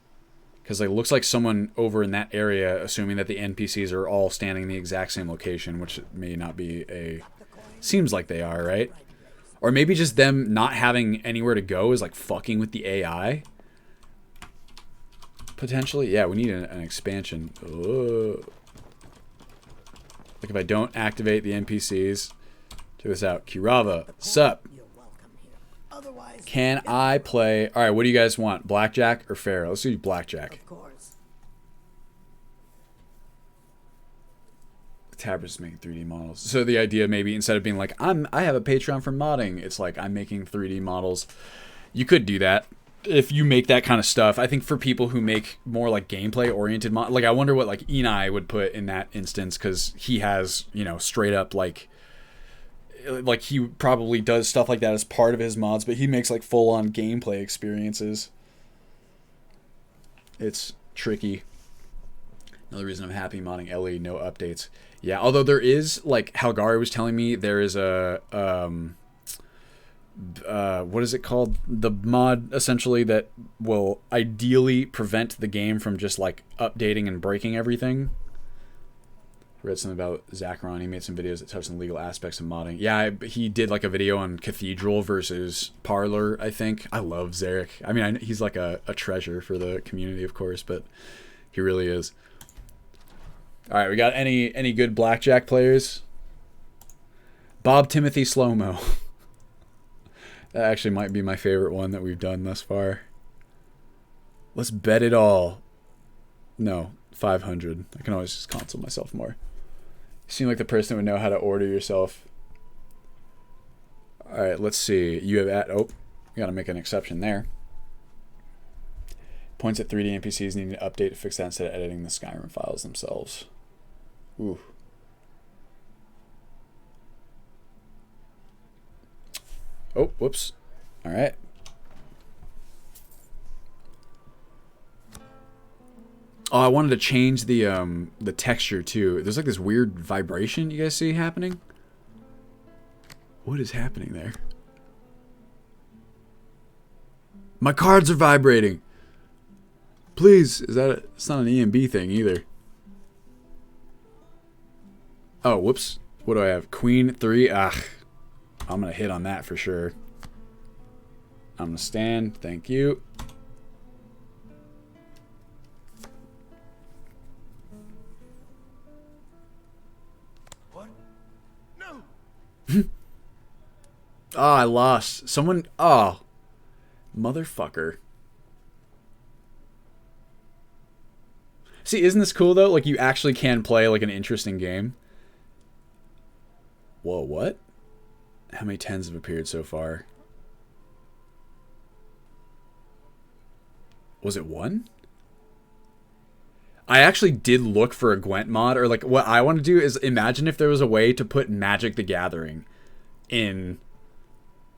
Because it looks like someone over in that area, assuming that the NPCs are all standing in the exact same location, which may not be a... Seems like they are, right? Or maybe just them not having anywhere to go is like fucking with the AI. Potentially. Yeah, we need an expansion. Like if I don't activate the NPCs. Check this out. Kirava, sup? Can I play? All right, what do you guys want? Blackjack or Pharaoh? Let's do Blackjack. Tabra's making 3D models. So the idea maybe instead of being like, I have a Patreon for modding, it's like I'm making 3D models. You could do that if you make that kind of stuff. I think for people who make more like gameplay oriented mod, like I wonder what like Enai would put in that instance, because he has, you know, straight up like he probably does stuff like that as part of his mods, but he makes like full on gameplay experiences. It's tricky. Another reason I'm happy modding Ellie, no updates. Yeah, although there is, like Halgari was telling me, there is a what is it called? The mod essentially that will ideally prevent the game from just like updating and breaking everything. Read something about Zacharon. He made some videos that touched on the legal aspects of modding. Yeah, he did like a video on Cathedral versus Parlor, I think. I love Zarek. I mean, he's like a treasure for the community, of course, but he really is. All right, we got any good blackjack players? Bob Timothy Slow-Mo. That actually might be my favorite one that we've done thus far. Let's bet it all. No, 500. I can always just console myself more. You seem like the person who would know how to order yourself. All right, let's see. You have at... Oh, we got to make an exception there. Points at 3D NPCs need an update to fix that instead of editing the Skyrim files themselves. Ooh. Oh, whoops. All right. Oh, I wanted to change the texture too. There's like this weird vibration you guys see happening. What is happening there? My cards are vibrating. Please, is that it's not an EMB thing either. Oh, whoops. What do I have? Queen 3. Ah, I'm going to hit on that for sure. I'm going to stand. Thank you. What? No. Oh, I lost. Someone. Oh. Motherfucker. See, isn't this cool though? Like you actually can play like an interesting game. Whoa, what? How many 10s have appeared so far? Was it 1? I actually did look for a Gwent mod, or like what I want to do is imagine if there was a way to put Magic the Gathering in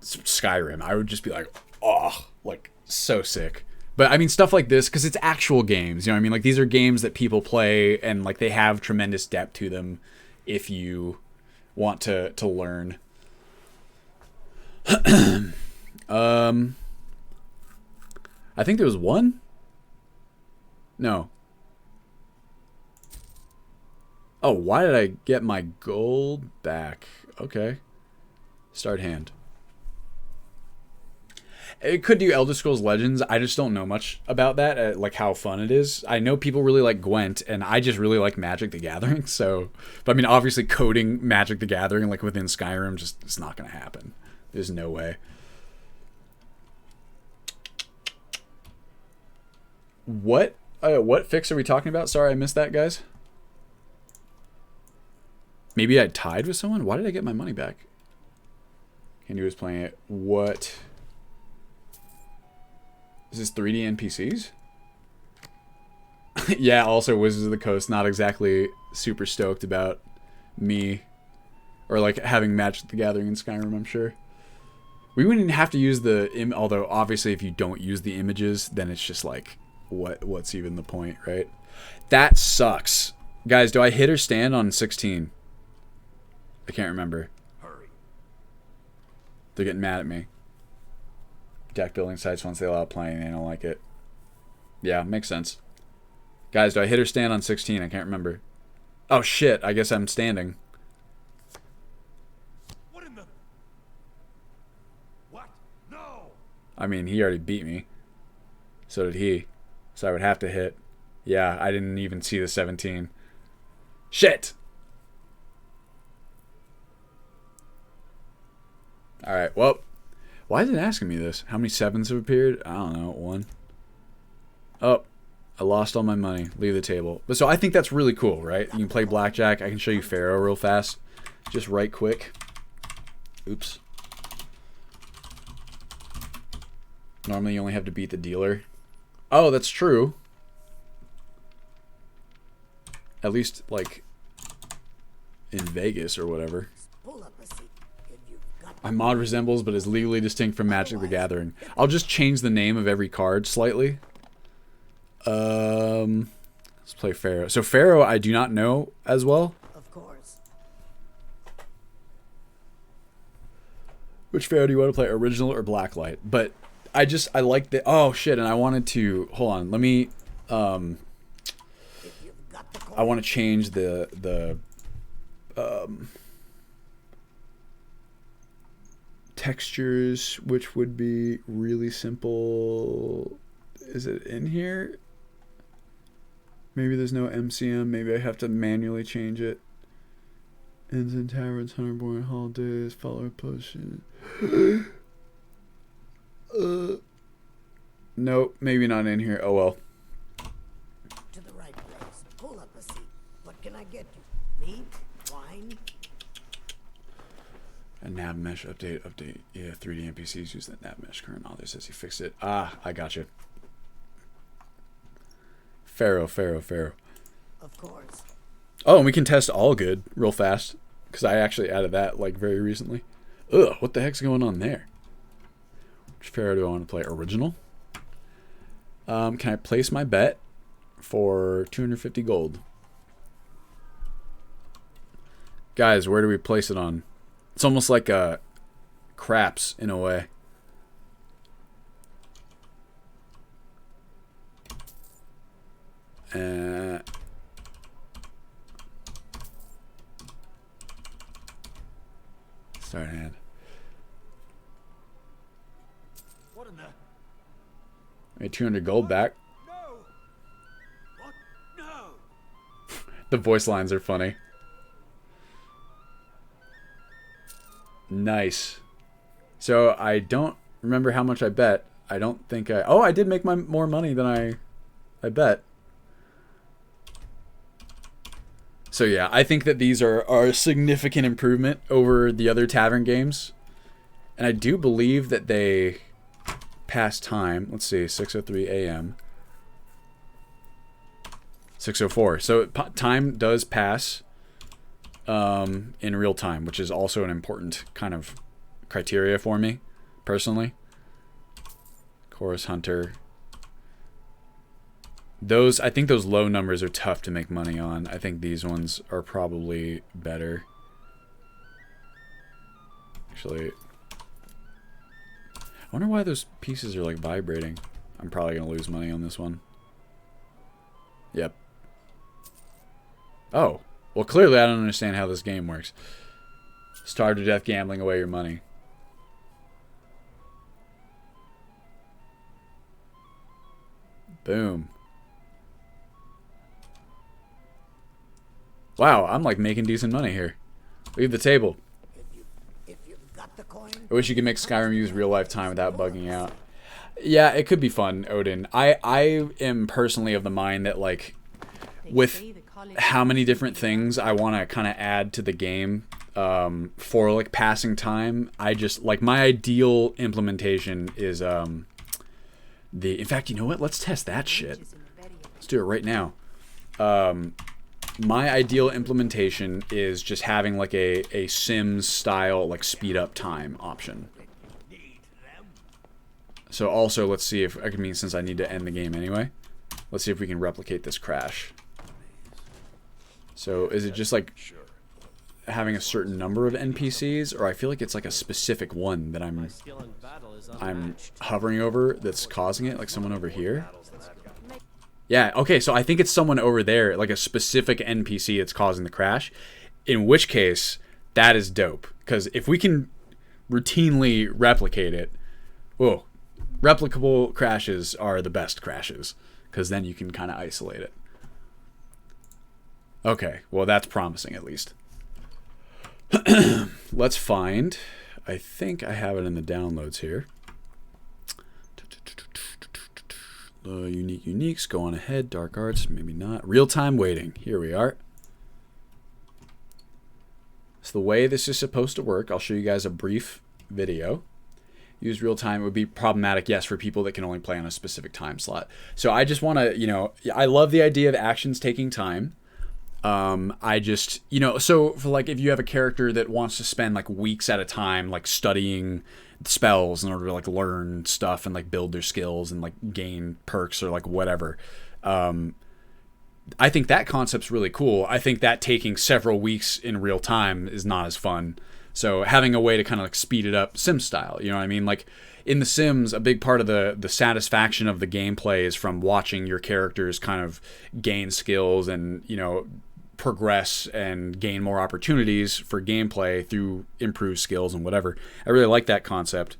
Skyrim. I would just be like, oh, like so sick. But I mean stuff like this, because it's actual games, you know what I mean? Like these are games that people play and like they have tremendous depth to them if you want to learn. I think there was 1? No. Oh, why did I get my gold back? Okay. Start hand. It could do Elder Scrolls Legends. I just don't know much about that, like how fun it is. I know people really like Gwent, and I just really like Magic the Gathering. So, but I mean, obviously coding Magic the Gathering like within Skyrim, just it's not going to happen. There's no way. What fix are we talking about? Sorry, I missed that, guys. Maybe I tied with someone? Why did I get my money back? Candy was playing it. What? Is this 3D NPCs? Yeah, also Wizards of the Coast, not exactly super stoked about me. Or like having Magic the Gathering in Skyrim, I'm sure. We wouldn't even have to use the... although, obviously, if you don't use the images, then it's just like, what's even the point, right? That sucks. Guys, do I hit or stand on 16? I can't remember. Hurry. They're getting mad at me. Deck building sites once they allow playing, they don't like it. Yeah, makes sense. Guys, do I hit or stand on 16? I can't remember. Oh shit, I guess I'm standing. What in the... What? No! I mean, he already beat me. So did he. So I would have to hit. Yeah, I didn't even see the 17. Shit! Alright, well. Why is it asking me this? How many 7s have appeared? I don't know. 1. Oh. I lost all my money. Leave the table. But so I think that's really cool, right? You can play blackjack. I can show you Pharaoh real fast. Just right quick. Oops. Normally you only have to beat the dealer. Oh, that's true. At least, like, in Vegas or whatever. My mod resembles but is legally distinct from Magic the Gathering. I'll just change the name of every card slightly. Let's play Pharaoh. So Pharaoh I do not know as well. Of course. Which Pharaoh do you want to play, original or blacklight? But I like the, oh shit, and I wanted to, hold on, let me, I want to change the textures, which would be really simple. Is it in here? Maybe there's no MCM. Maybe I have to manually change it. Inns and taverns, Hunterborn holidays, follower potion. Nope, maybe not in here. Oh well. To the right place. Pull up a seat. What can I get you? Meat? Wine? A nav mesh update. Yeah, 3D NPCs use that nav mesh. Current author says he fixed it. Ah, I gotcha. Pharaoh. Of course. Oh, and we can test all good real fast. Because I actually added that, like, very recently. Ugh, what the heck's going on there? Which Pharaoh do I want to play? Original? Can I place my bet for 250 gold? Guys, where do we place it on? It's almost like a craps in a way. Start hand. What in the? I made 200 gold back. No. What? No. The voice lines are funny. Nice. So I don't remember how much I bet. I don't think I... Oh, I did make more money than I bet. So yeah, I think that these are a significant improvement over the other tavern games. And I do believe that they pass time. Let's see, 6:03 a.m. 6:04. So time does pass in real time, which is also an important kind of criteria for me, personally. Chorus Hunter. I think those low numbers are tough to make money on. I think these ones are probably better. Actually, I wonder why those pieces are like vibrating. I'm probably going to lose money on this one. Yep. Oh. Well, clearly I don't understand how this game works. Starve to death gambling away your money. Boom. Wow, I'm like making decent money here. Leave the table. If you've got the coin. I wish you could make Skyrim use real life time without bugging out. Yeah, it could be fun, Odin. I am personally of the mind that, like, with how many different things I want to kind of add to the game for, like, passing time, I just, like, my ideal implementation is in fact, you know what? Let's test that shit. Let's do it right now. My ideal implementation is just having like a Sims style like speed up time option. So also let's see if I mean, since I need to end the game anyway, let's see if we can replicate this crash. So is it just like having a certain number of NPCs, or I feel like it's like a specific one that I'm hovering over that's causing it, like someone over here? Yeah, okay, so I think it's someone over there, like a specific NPC that's causing the crash, in which case, that is dope. Because if we can routinely replicate it, whoa, replicable crashes are the best crashes, because then you can kind of isolate it. Okay, well that's promising at least. Let's find I think I have it in the downloads here. Uniques, go on ahead. Dark arts, maybe not. Real-time waiting. Here we are. So the way this is supposed to work, I'll show you guys a brief video. Use real-time would be problematic, yes, for people that can only play on a specific time slot. So I just want to, you know, I love the idea of actions taking time. I just, you know, so for like if you have a character that wants to spend like weeks at a time like studying spells in order to like learn stuff and like build their skills and like gain perks or like whatever, I think that concept's really cool. I think that taking several weeks in real time is not as fun. So having a way to kind of like speed it up Sim style, you know what I mean? Like in The Sims, a big part of the satisfaction of the gameplay is from watching your characters kind of gain skills and, you know, progress and gain more opportunities for gameplay through improved skills and whatever. I really like that concept.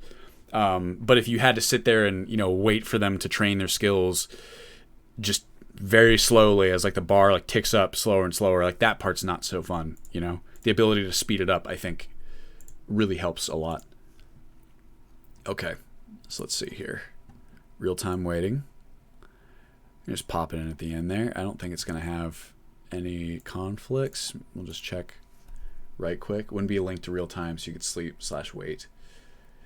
But if you had to sit there and, you know, wait for them to train their skills just very slowly as like the bar like ticks up slower and slower, like that part's not so fun, you know? The ability to speed it up, I think, really helps a lot. Okay, so let's see here. Real-time waiting. Just pop it in at the end there. I don't think it's going to have any conflicts. We'll just check right quick. Wouldn't be a link to real time, so you could sleep/wait.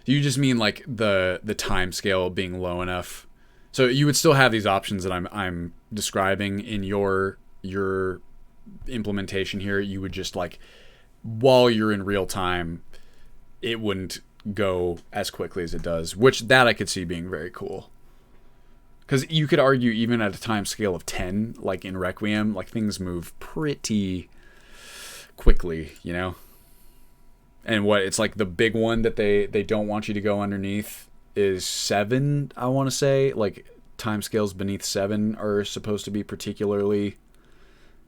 Do you just mean like the time scale being low enough? So you would still have these options that I'm describing in your implementation here. You would just like, while you're in real time, it wouldn't go as quickly as it does, which that I could see being very cool. Because you could argue even at a time scale of 10, like in Requiem, like things move pretty quickly, you know? And what, it's like the big one that they don't want you to go underneath is 7, I want to say. Like time scales beneath 7 are supposed to be particularly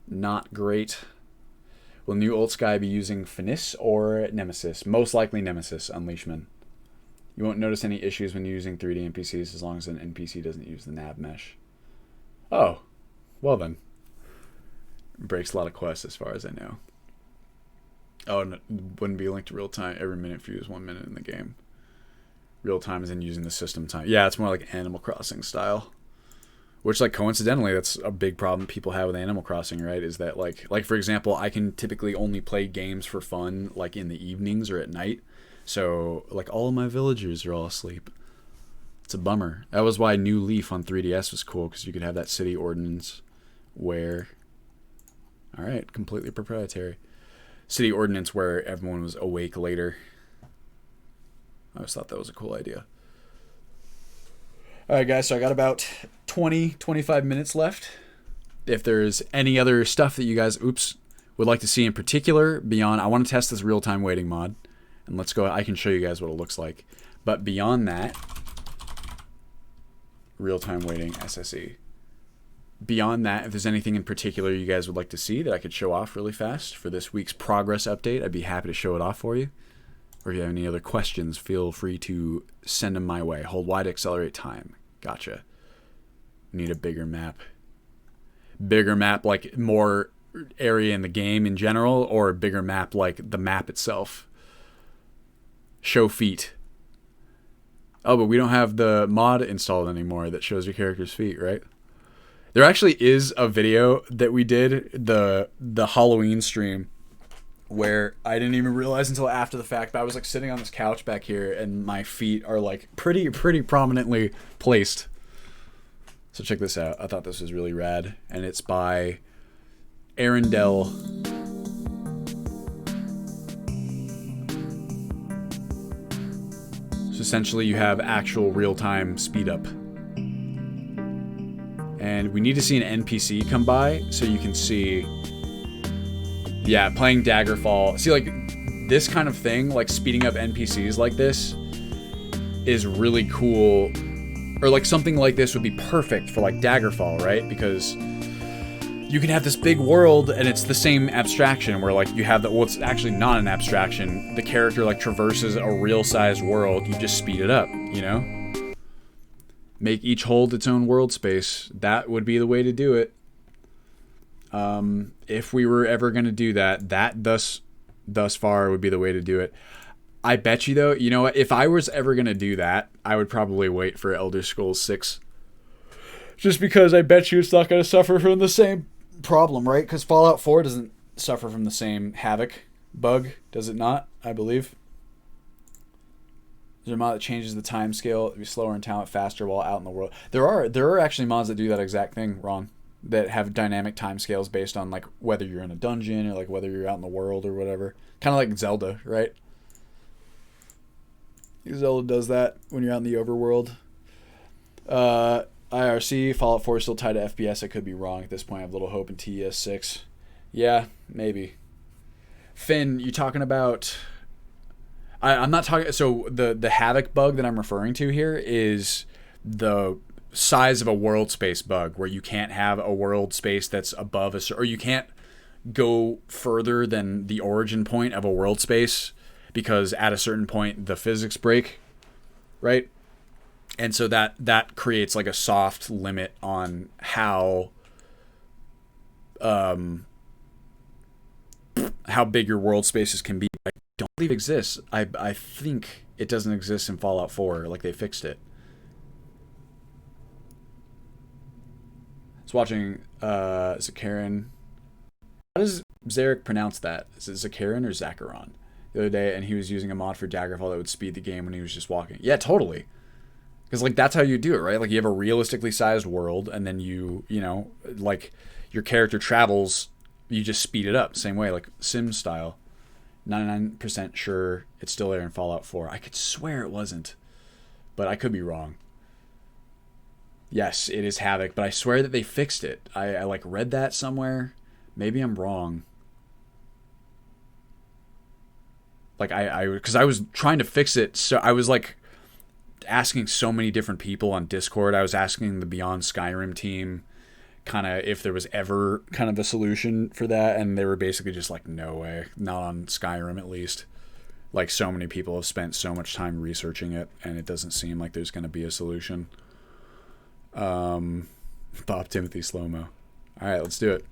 not great. Will New Old Sky be using Finis or Nemesis? Most likely Nemesis, Unleashman. You won't notice any issues when using 3D NPCs as long as an NPC doesn't use the nav mesh. Oh, well then. It breaks a lot of quests as far as I know. Oh, no, wouldn't be linked to real time every minute if you use 1 minute in the game. Real time is in using the system time. Yeah, it's more like Animal Crossing style. Which, like, coincidentally, that's a big problem people have with Animal Crossing, right? Is that, like for example, I can typically only play games for fun, like, in the evenings or at night. So, like, all of my villagers are all asleep. It's a bummer. That was why New Leaf on 3DS was cool, because you could have that city ordinance where... Alright, completely proprietary. City ordinance where everyone was awake later. I always thought that was a cool idea. Alright, guys, so I got about 20-25 minutes left. If there's any other stuff that you guys, would like to see in particular beyond... I want to test this real-time waiting mod. And let's go, I can show you guys what it looks like. But beyond that, real-time waiting, SSE. Beyond that, if there's anything in particular you guys would like to see that I could show off really fast for this week's progress update, I'd be happy to show it off for you. Or if you have any other questions, feel free to send them my way. Hold Y to accelerate time. Gotcha. Need a bigger map. Bigger map, like more area in the game in general, or a bigger map like the map itself. Show feet. Oh, but we don't have the mod installed anymore that shows your character's feet, right? There actually is a video that we did, the Halloween stream, where I didn't even realize until after the fact, but I was like sitting on this couch back here and my feet are like pretty prominently placed. So check this out. I thought this was really rad, and it's by Arendelle. So essentially you have actual real-time speed up. And we need to see an NPC come by so you can see, yeah, playing Daggerfall. See, like, this kind of thing, like speeding up NPCs like this is really cool. Or like something like this would be perfect for like Daggerfall, right? Because you can have this big world and it's the same abstraction where like you have the, well, it's actually not an abstraction. The character like traverses a real sized world. You just speed it up, you know? Make each hold its own world space. That would be the way to do it. If we were ever going to do that, thus far would be the way to do it. I bet you though, you know what? If I was ever gonna do that, I would probably wait for Elder Scrolls 6. Just because I bet you it's not gonna suffer from the same problem, right? Because Fallout 4 doesn't suffer from the same havoc bug, does it not? I believe. There's a mod that changes the time scale to be slower and talent faster while out in the world. There are actually mods that do that exact thing, Ron, that have dynamic time scales based on like whether you're in a dungeon or like whether you're out in the world or whatever. Kind of like Zelda, right? Zelda does that when you're out in the overworld. IRC, Fallout 4 is still tied to FPS. I could be wrong at this point. I have little hope in TES 6. Yeah, maybe. Finn, you talking about... I'm not talking... So the Havoc bug that I'm referring to here is the size of a world space bug, where you can't have a world space that's above a... Or you can't go further than the origin point of a world space, because at a certain point the physics break, right? And so that creates like a soft limit on how big your world spaces can be. I don't believe it exists. I think it doesn't exist in Fallout 4. Like, they fixed it. I was watching Zakarin. How does Zarek pronounce that? Is it Zakarin or Zacharon? The other day, and he was using a mod for Daggerfall that would speed the game when he was just walking. Yeah, totally. Because, like, that's how you do it, right? Like, you have a realistically sized world, and then you know, like, your character travels, you just speed it up. Same way, like, Sim style. 99% sure it's still there in Fallout 4. I could swear it wasn't, but I could be wrong. Yes, it is Havoc, but I swear that they fixed it. I like, read that somewhere. Maybe I'm wrong. Like, because I was trying to fix it, so I was, like, asking so many different people on Discord. I was asking the Beyond Skyrim team kind of if there was ever kind of a solution for that, and they were basically just like, no way, not on Skyrim at least. Like, so many people have spent so much time researching it, and it doesn't seem like there's going to be a solution. Bob Timothy slow-mo. All right, let's do it.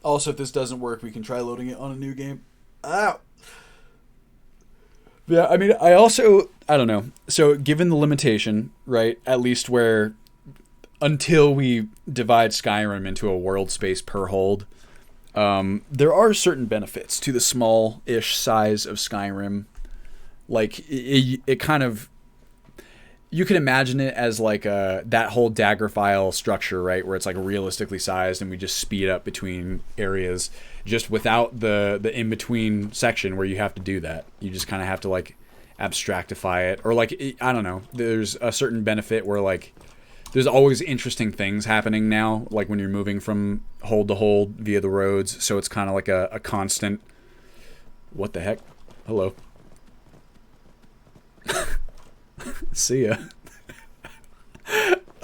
Also, if this doesn't work, we can try loading it on a new game. Ow! Yeah, I mean, I don't know. So, given the limitation, right, at least where, until we divide Skyrim into a world space per hold, there are certain benefits to the small-ish size of Skyrim. Like, it kind of... You can imagine it as like that whole dagger file structure, right, where it's like realistically sized and we just speed up between areas, just without the in-between section where you have to do that. You just kind of have to like abstractify it, or like, I don't know, there's a certain benefit where like there's always interesting things happening now, like when you're moving from hold to hold via the roads, so it's kind of like a constant... What the heck? Hello. See ya.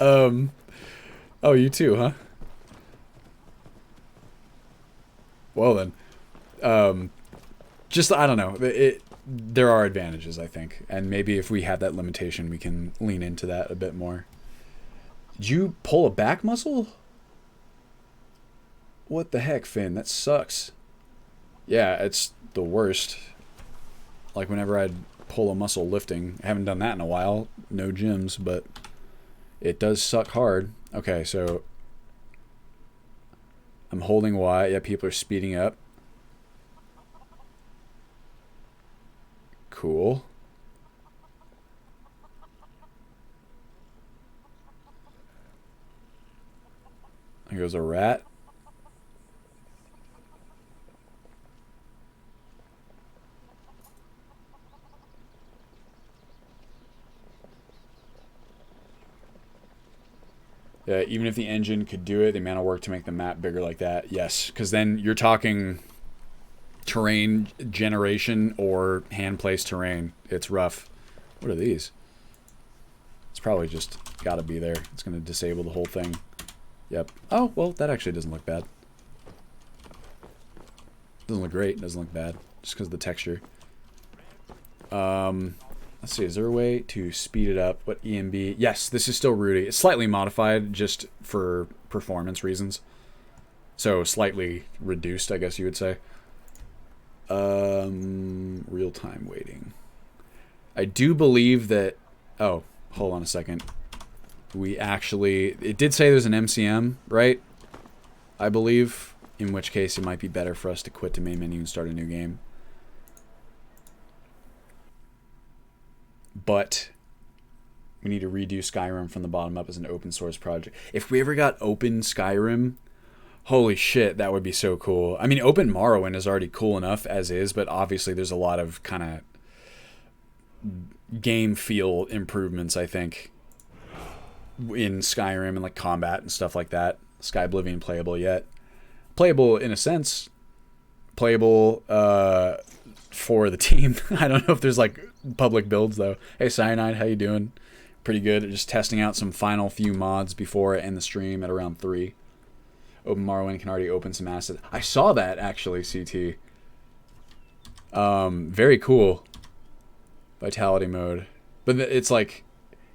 Oh, you too, huh? Well then. Just, I don't know. There are advantages, I think. And maybe if we have that limitation, we can lean into that a bit more. Did you pull a back muscle? What the heck, Finn? That sucks. Yeah, it's the worst. Like, whenever I'd pull a muscle lifting. I haven't done that in a while. No gyms, but it does suck hard. Okay, so I'm holding Y. Yeah, people are speeding up. Cool. There goes a rat. Yeah, even if the engine could do it, the amount of work to make the map bigger like that, yes. Because then you're talking terrain generation or hand-placed terrain. It's rough. What are these? It's probably just got to be there. It's going to disable the whole thing. Yep. Oh, well, that actually doesn't look bad. Doesn't look great. Doesn't look bad. Just because of the texture. Let's see, is there a way to speed it up? What, EMB? Yes, this is still Rudy. It's slightly modified just for performance reasons. So slightly reduced, I guess you would say. Real-time waiting. I do believe that... Oh, hold on a second. We actually... It did say there's an MCM, right? I believe. In which case, it might be better for us to quit the main menu and start a new game. But we need to redo Skyrim from the bottom up as an open source project. If we ever got open Skyrim... Holy shit, that would be so cool. I mean, open Morrowind is already cool enough as is, but obviously there's a lot of kind of game feel improvements, I think, in Skyrim and like combat and stuff like that. Sky Oblivion playable yet. Playable in a sense. Playable for the team. I don't know if there's like public builds though. Hey Cyanide, how you doing? Pretty good. Just testing out some final few mods before I end the stream at around 3. Open Morrowind can already open some assets. I saw that actually, CT. Very cool. Vitality mode. But it's like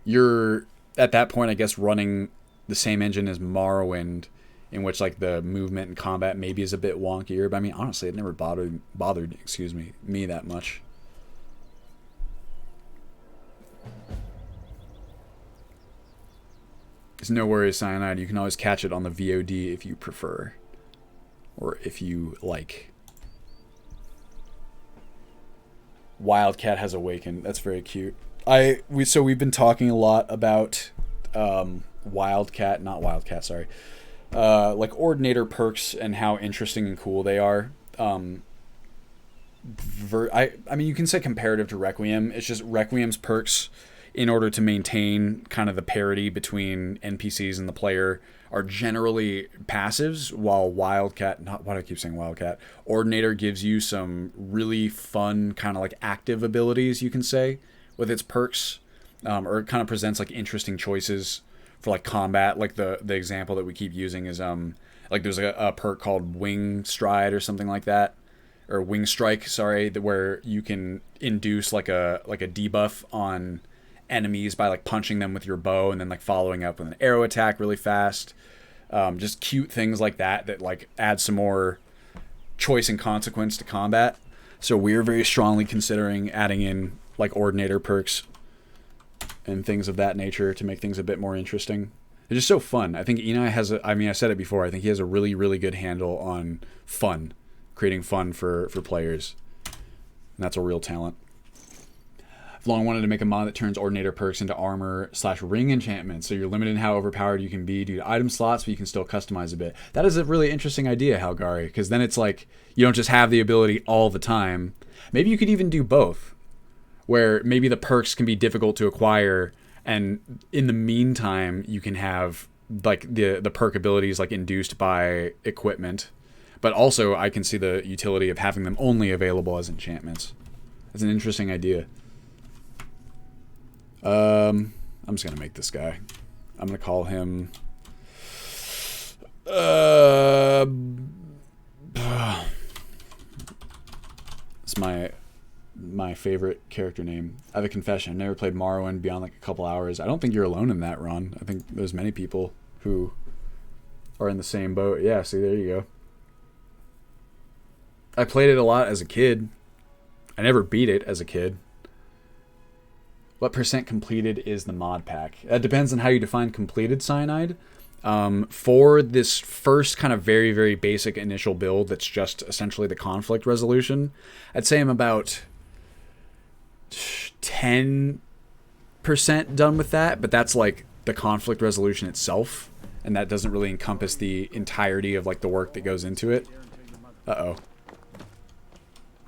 you're at that point, I guess, running the same engine as Morrowind, in which like the movement and combat maybe is a bit wonkier. But I mean, honestly, it never bothered me that much. There's no worries, Cyanide. You can always catch it on the VOD if you prefer. Or if you like. Wildcat has awakened. That's very cute. So we've been talking a lot about like Ordinator perks and how interesting and cool they are. I mean, you can say comparative to Requiem. It's just Requiem's perks, in order to maintain kind of the parity between NPCs and the player, are generally passives, while Wildcat, why do I keep saying Wildcat? Ordinator gives you some really fun kind of like active abilities, you can say, with its perks, or it kind of presents like interesting choices for like combat. Like the example that we keep using is like there's a perk called Wing Stride or something like that, or Wing Strike, sorry, where you can induce like a debuff on enemies by like punching them with your bow and then like following up with an arrow attack really fast. Just cute things like that like add some more choice and consequence to combat. So we're very strongly considering adding in like Ordinator perks and things of that nature to make things a bit more interesting. They're just so fun. I think Eni has I said it before, I think he has a really, really good handle on fun, creating fun for players. And that's a real talent. I've long wanted to make a mod that turns Ordinator perks into armor/ring enchantments, so you're limited in how overpowered you can be due to item slots, but you can still customize a bit. That is a really interesting idea, Halgari, because then it's like you don't just have the ability all the time. Maybe you could even do both, where maybe the perks can be difficult to acquire, and in the meantime you can have like the perk abilities like induced by equipment, but also I can see the utility of having them only available as enchantments. That's an interesting idea. I'm just gonna make this guy. I'm gonna call him it's my favorite character name. I have a confession. I've never played Morrowind beyond like a couple hours. I don't think you're alone in that, Ron. I think there's many people who are in the same boat. Yeah, see, there you go. I played it a lot as a kid. I never beat it as a kid. What % completed is the mod pack? That depends on how you define completed, Cyanide. For this first kind of very, very basic initial build that's just essentially the conflict resolution, I'd say I'm about 10% done with that, but that's like the conflict resolution itself, and that doesn't really encompass the entirety of like the work that goes into it. Uh-oh.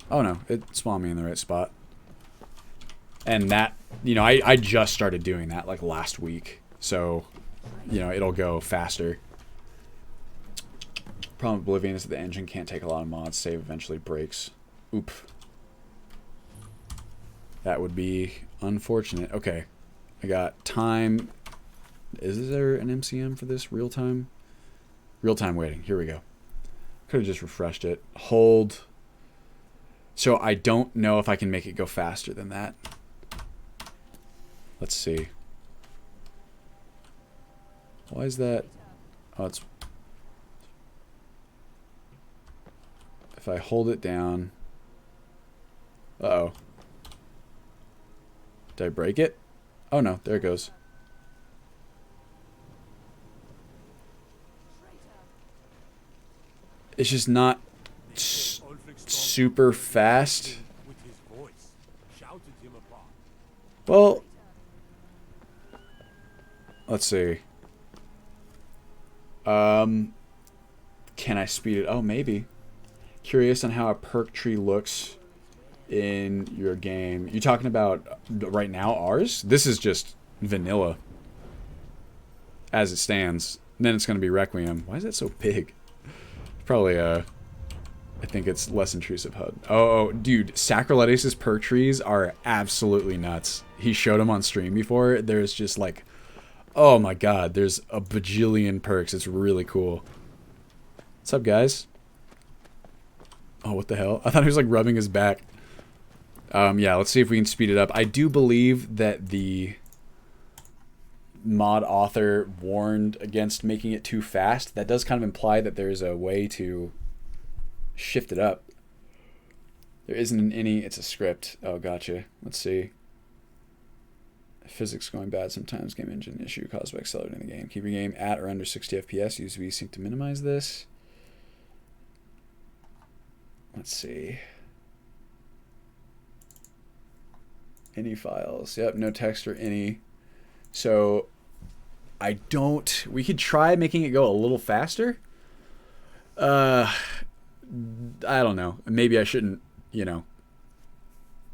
Oh no, it spawned me in the right spot. And that, you know, I just started doing that like last week, so, you know, it'll go faster. Problem with Oblivion is that the engine can't take a lot of mods. Save eventually breaks. Oop. That would be unfortunate. Okay. I got time. Is there an MCM for this? Real time? Real time waiting. Here we go. Could have just refreshed it. Hold. So I don't know if I can make it go faster than that. Let's see. Why is that? Oh, it's... If I hold it down... Uh-oh. Did I break it? Oh no, there it goes. It's just not super fast. Well, let's see. Can I speed it? Oh, maybe. Curious on how a perk tree looks in your game. You talking about right now ours? This is just vanilla as it stands. And then it's going to be Requiem. Why is that so big? Probably I think it's less intrusive HUD. Oh, dude, Sacroletis' perk trees are absolutely nuts. He showed them on stream before. There's just like, oh my god, there's a bajillion perks. It's really cool. What's up, guys? Oh, what the hell? I thought he was like rubbing his back. Yeah, let's see if we can speed it up. I do believe that the mod author warned against making it too fast. That does kind of imply that there's a way to shift it up. There isn't any, it's a script. Oh, gotcha. Let's see. Physics going bad sometimes. Game engine issue caused by accelerating the game. Keep your game at or under 60 FPS. Use VSync to minimize this. Let's see. Any files. Yep, no text or any. So, I don't... We could try making it go a little faster. I don't know. Maybe I shouldn't, you know,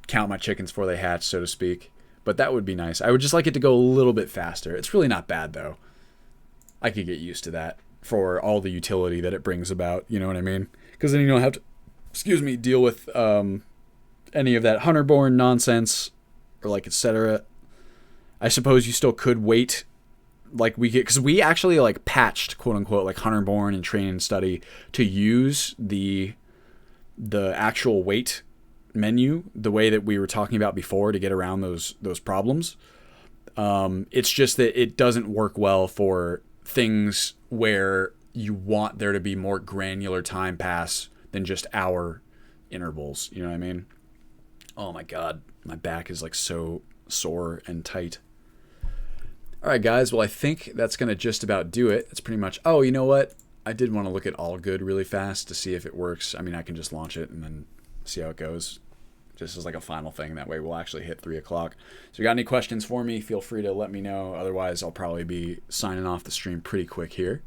count my chickens before they hatch, so to speak. But that would be nice. I would just like it to go a little bit faster. It's really not bad, though. I could get used to that for all the utility that it brings about. You know what I mean? Because then you don't have to, excuse me, deal with any of that hunter-born nonsense or like etc. I suppose you still could wait. Like we get, because we actually like patched quote unquote like hunter-born and train and study to use the actual wait menu the way that we were talking about before to get around those problems. It's just that it doesn't work well for things where you want there to be more granular time pass than just hour intervals. You know what I mean? Oh my god, my back is like so sore and tight. All right, guys. Well, I think that's going to just about do it. That's pretty much... Oh, you know what? I did want to look at All Good really fast to see if it works. I mean, I can just launch it and then see how it goes. Just as like a final thing. That way we'll actually hit 3 o'clock. So if you got any questions for me, feel free to let me know. Otherwise, I'll probably be signing off the stream pretty quick here.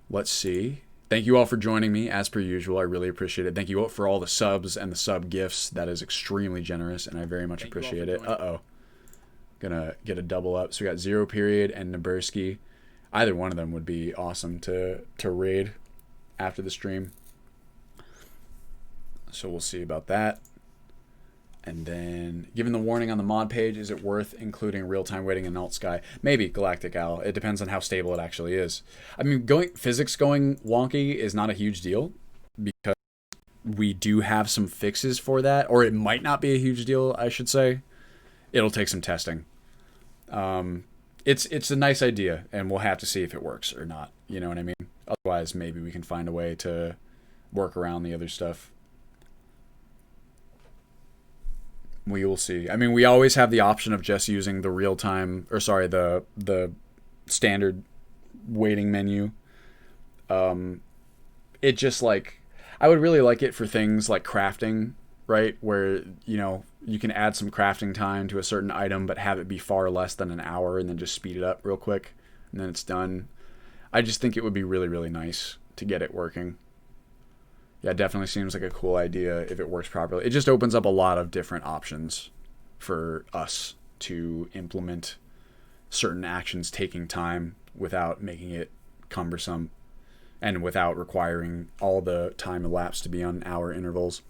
Let's see. Thank you all for joining me, as per usual. I really appreciate it. Thank you all for all the subs and the sub gifts. That is extremely generous, and I very much appreciate it. Uh-oh. Gonna get a double up. So we got Zero Period and Nabursky. Either one of them would be awesome to raid after the stream. So we'll see about that. And then, given the warning on the mod page, is it worth including real-time waiting in Alt Sky? Maybe, Galactic Owl. It depends on how stable it actually is. I mean, physics going wonky is not a huge deal because we do have some fixes for that. Or it might not be a huge deal, I should say. It'll take some testing. It's a nice idea, and we'll have to see if it works or not. You know what I mean? Otherwise, maybe we can find a way to work around the other stuff. We will see. I mean, we always have the option of just using the real-time, or sorry, the standard waiting menu. It just like, I would really like it for things like crafting, right? Where, you know, you can add some crafting time to a certain item, but have it be far less than an hour and then just speed it up real quick and then it's done. I just think it would be really, really nice to get it working. Yeah, it definitely seems like a cool idea if it works properly. It just opens up a lot of different options for us to implement certain actions taking time without making it cumbersome and without requiring all the time elapsed to be on hour intervals.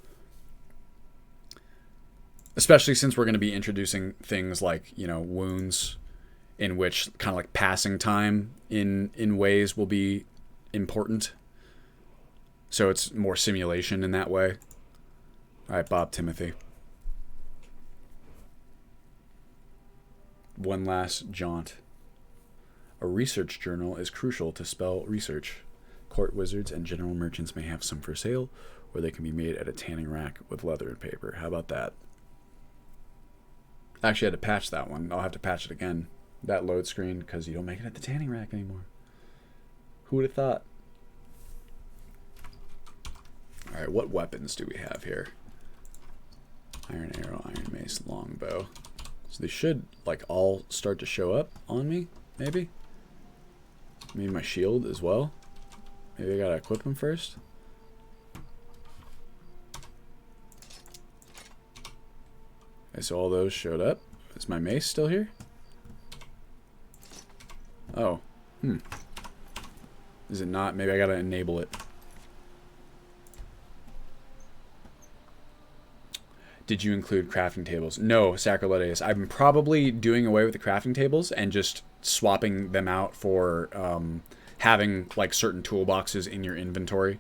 Especially since we're going to be introducing things like, you know, wounds, in which kind of like passing time in ways will be important. So it's more simulation in that way. All right, Bob Timothy. One last jaunt. A research journal is crucial to spell research. Court wizards and general merchants may have some for sale, or they can be made at a tanning rack with leather and paper. How about that? Actually, I had to patch that one. I'll have to patch it again. That load screen, because you don't make it at the tanning rack anymore. Who would have thought? Alright, what weapons do we have here? Iron arrow, iron mace, longbow. So they should, like, all start to show up on me, maybe? Maybe my shield as well? Maybe I gotta equip them first? Okay, so all those showed up. Is my mace still here? Oh. Is it not? Maybe I gotta enable it. Did you include crafting tables? No, Sacrilegious. I'm probably doing away with the crafting tables and just swapping them out for having like certain toolboxes in your inventory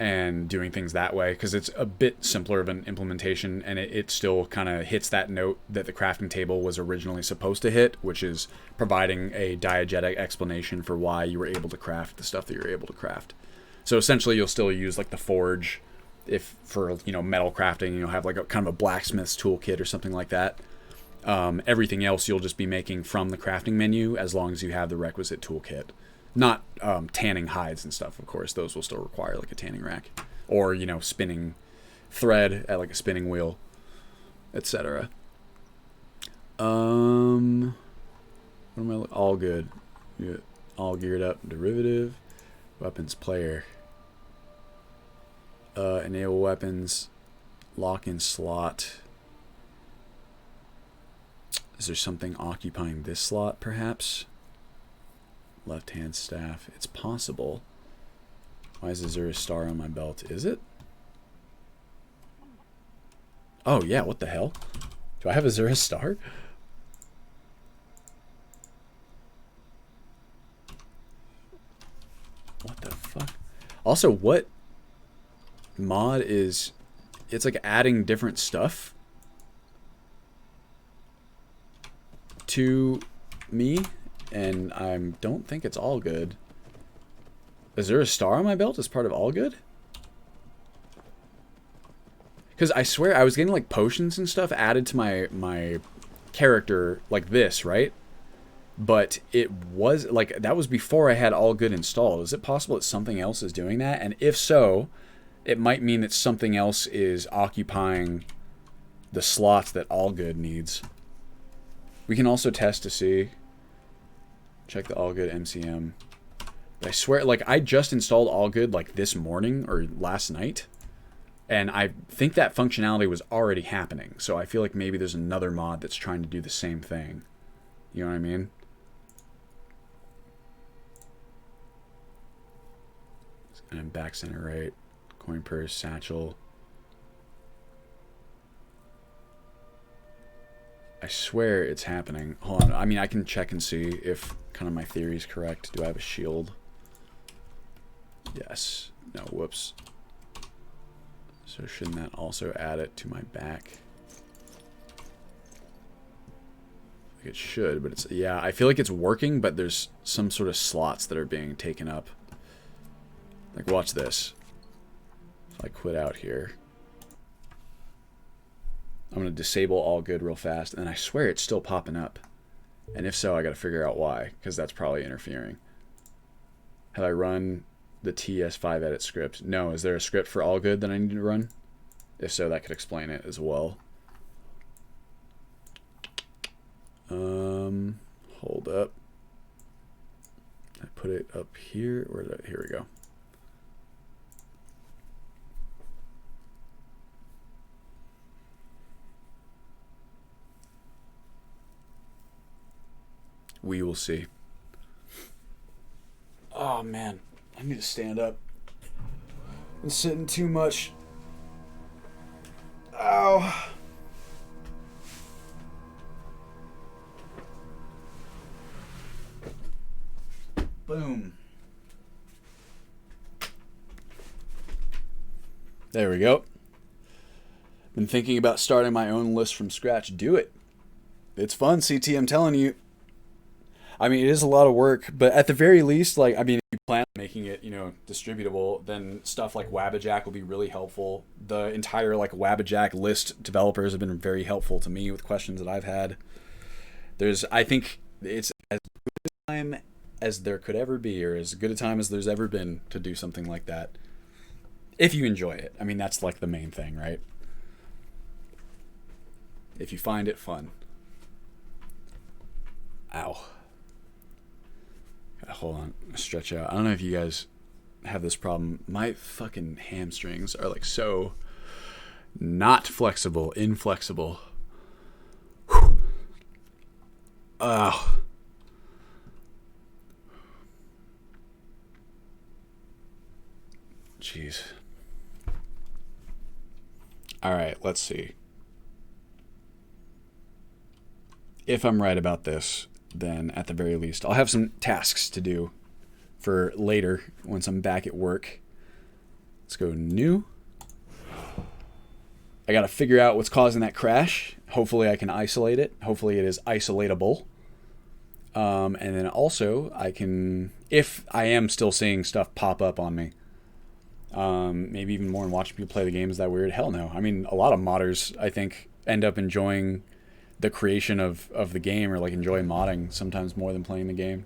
and doing things that way, because it's a bit simpler of an implementation, and it still kind of hits that note that the crafting table was originally supposed to hit, which is providing a diegetic explanation for why you were able to craft the stuff that you're able to craft. So essentially you'll still use like the forge if for, you know, metal crafting. You'll have like a kind of a blacksmith's toolkit or something like that. Everything else you'll just be making from the crafting menu as long as you have the requisite toolkit. Not tanning hides and stuff, of course. Those will still require like a tanning rack. Or, you know, spinning thread at like a spinning wheel, etc. What am I? All good. Good. All geared up. Derivative. Weapons player. Enable weapons. Lock in slot. Is there something occupying this slot, perhaps? Left-hand staff. It's possible. Why is there a star on my belt? Is it? Oh, yeah, what the hell? Do I have a Zura star? What the fuck? Also, what mod is... It's like adding different stuff to me, and I don't think it's all good. Is there a star on my belt as part of all good? Because I swear I was getting like potions and stuff added to my character like this, right? But it was like, that was before I had all good installed. Is it possible that something else is doing that? And if so, it might mean that something else is occupying the slots that all good needs. We can also test to see. Check the all good MCM. But I swear, like, I just installed all good like this morning or last night. And I think that functionality was already happening. So I feel like maybe there's another mod that's trying to do the same thing. You know what I mean? And back center right. Coin purse, satchel. I swear it's happening. Hold on. I mean, I can check and see if kind of my theory is correct. Do I have a shield? Yes. No, whoops. So shouldn't that also add it to my back? It should, but it's... Yeah, I feel like it's working, but there's some sort of slots that are being taken up. Like, watch this. If I quit out here... I'm going to disable all good real fast, and I swear it's still popping up. And if so, I got to figure out why, because that's probably interfering. Have I run the TS5 edit script? No. Is there a script for all good that I need to run? If so, that could explain it as well. Hold up. I put it up here. Where did I, here we go. We will see. Oh man, I need to stand up. I'm sitting too much. Ow. Boom. There we go. Been thinking about starting my own list from scratch. Do it. It's fun, CT, I'm telling you. I mean, it is a lot of work, but at the very least, like, I mean, plan on making it, you know, distributable, then stuff like Wabbajack will be really helpful. The entire like Wabbajack list developers have been very helpful to me with questions that I've had. I think it's as good a time as there could ever be, or as good a time as there's ever been to do something like that. If you enjoy it. I mean, that's like the main thing, right? If you find it fun. Ow. Hold on, stretch out. I don't know if you guys have this problem. My fucking hamstrings are like so not flexible, inflexible. Whew. Oh. Jeez. All right, let's see. If I'm right about this, then at the very least, I'll have some tasks to do for later once I'm back at work. Let's go new. I got to figure out what's causing that crash. Hopefully I can isolate it. Hopefully it is isolatable. And then also I can, if I am still seeing stuff pop up on me, maybe even more than watching people play the game, is that weird? Hell no. I mean, a lot of modders, I think, end up enjoying the creation of the game, or like enjoy modding sometimes more than playing the game.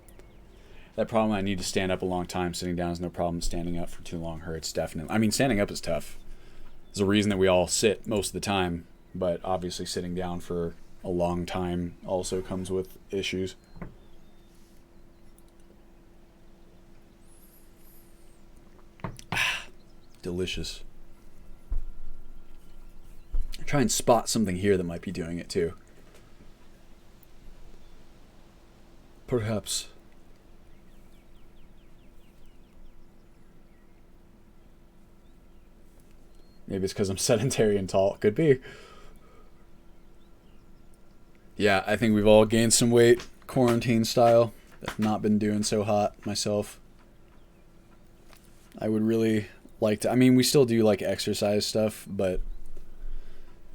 That problem, I need to stand up a long time. Sitting down is no problem. Standing up for too long hurts, definitely. I mean, standing up is tough. There's a reason that we all sit most of the time, but obviously sitting down for a long time also comes with issues. Delicious. Try and spot something here that might be doing it too. Perhaps. Maybe it's because I'm sedentary and tall. Could be. Yeah, I think we've all gained some weight, quarantine style. I've not been doing so hot myself. I would really like to. I mean, we still do like exercise stuff, but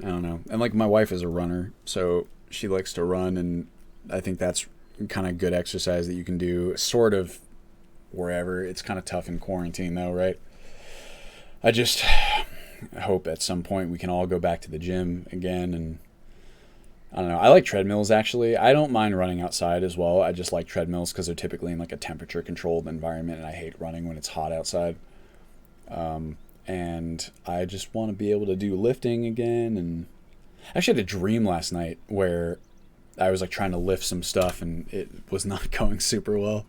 I don't know. And like my wife is a runner, so she likes to run, and I think that's kind of good exercise that you can do sort of wherever. It's kind of tough in quarantine though, right? I just hope at some point we can all go back to the gym again. And I don't know, I like treadmills actually. I don't mind running outside as well. I just like treadmills because they're typically in like a temperature controlled environment, and I hate running when it's hot outside. And I just want to be able to do lifting again. And I actually had a dream last night where I was like trying to lift some stuff and it was not going super well.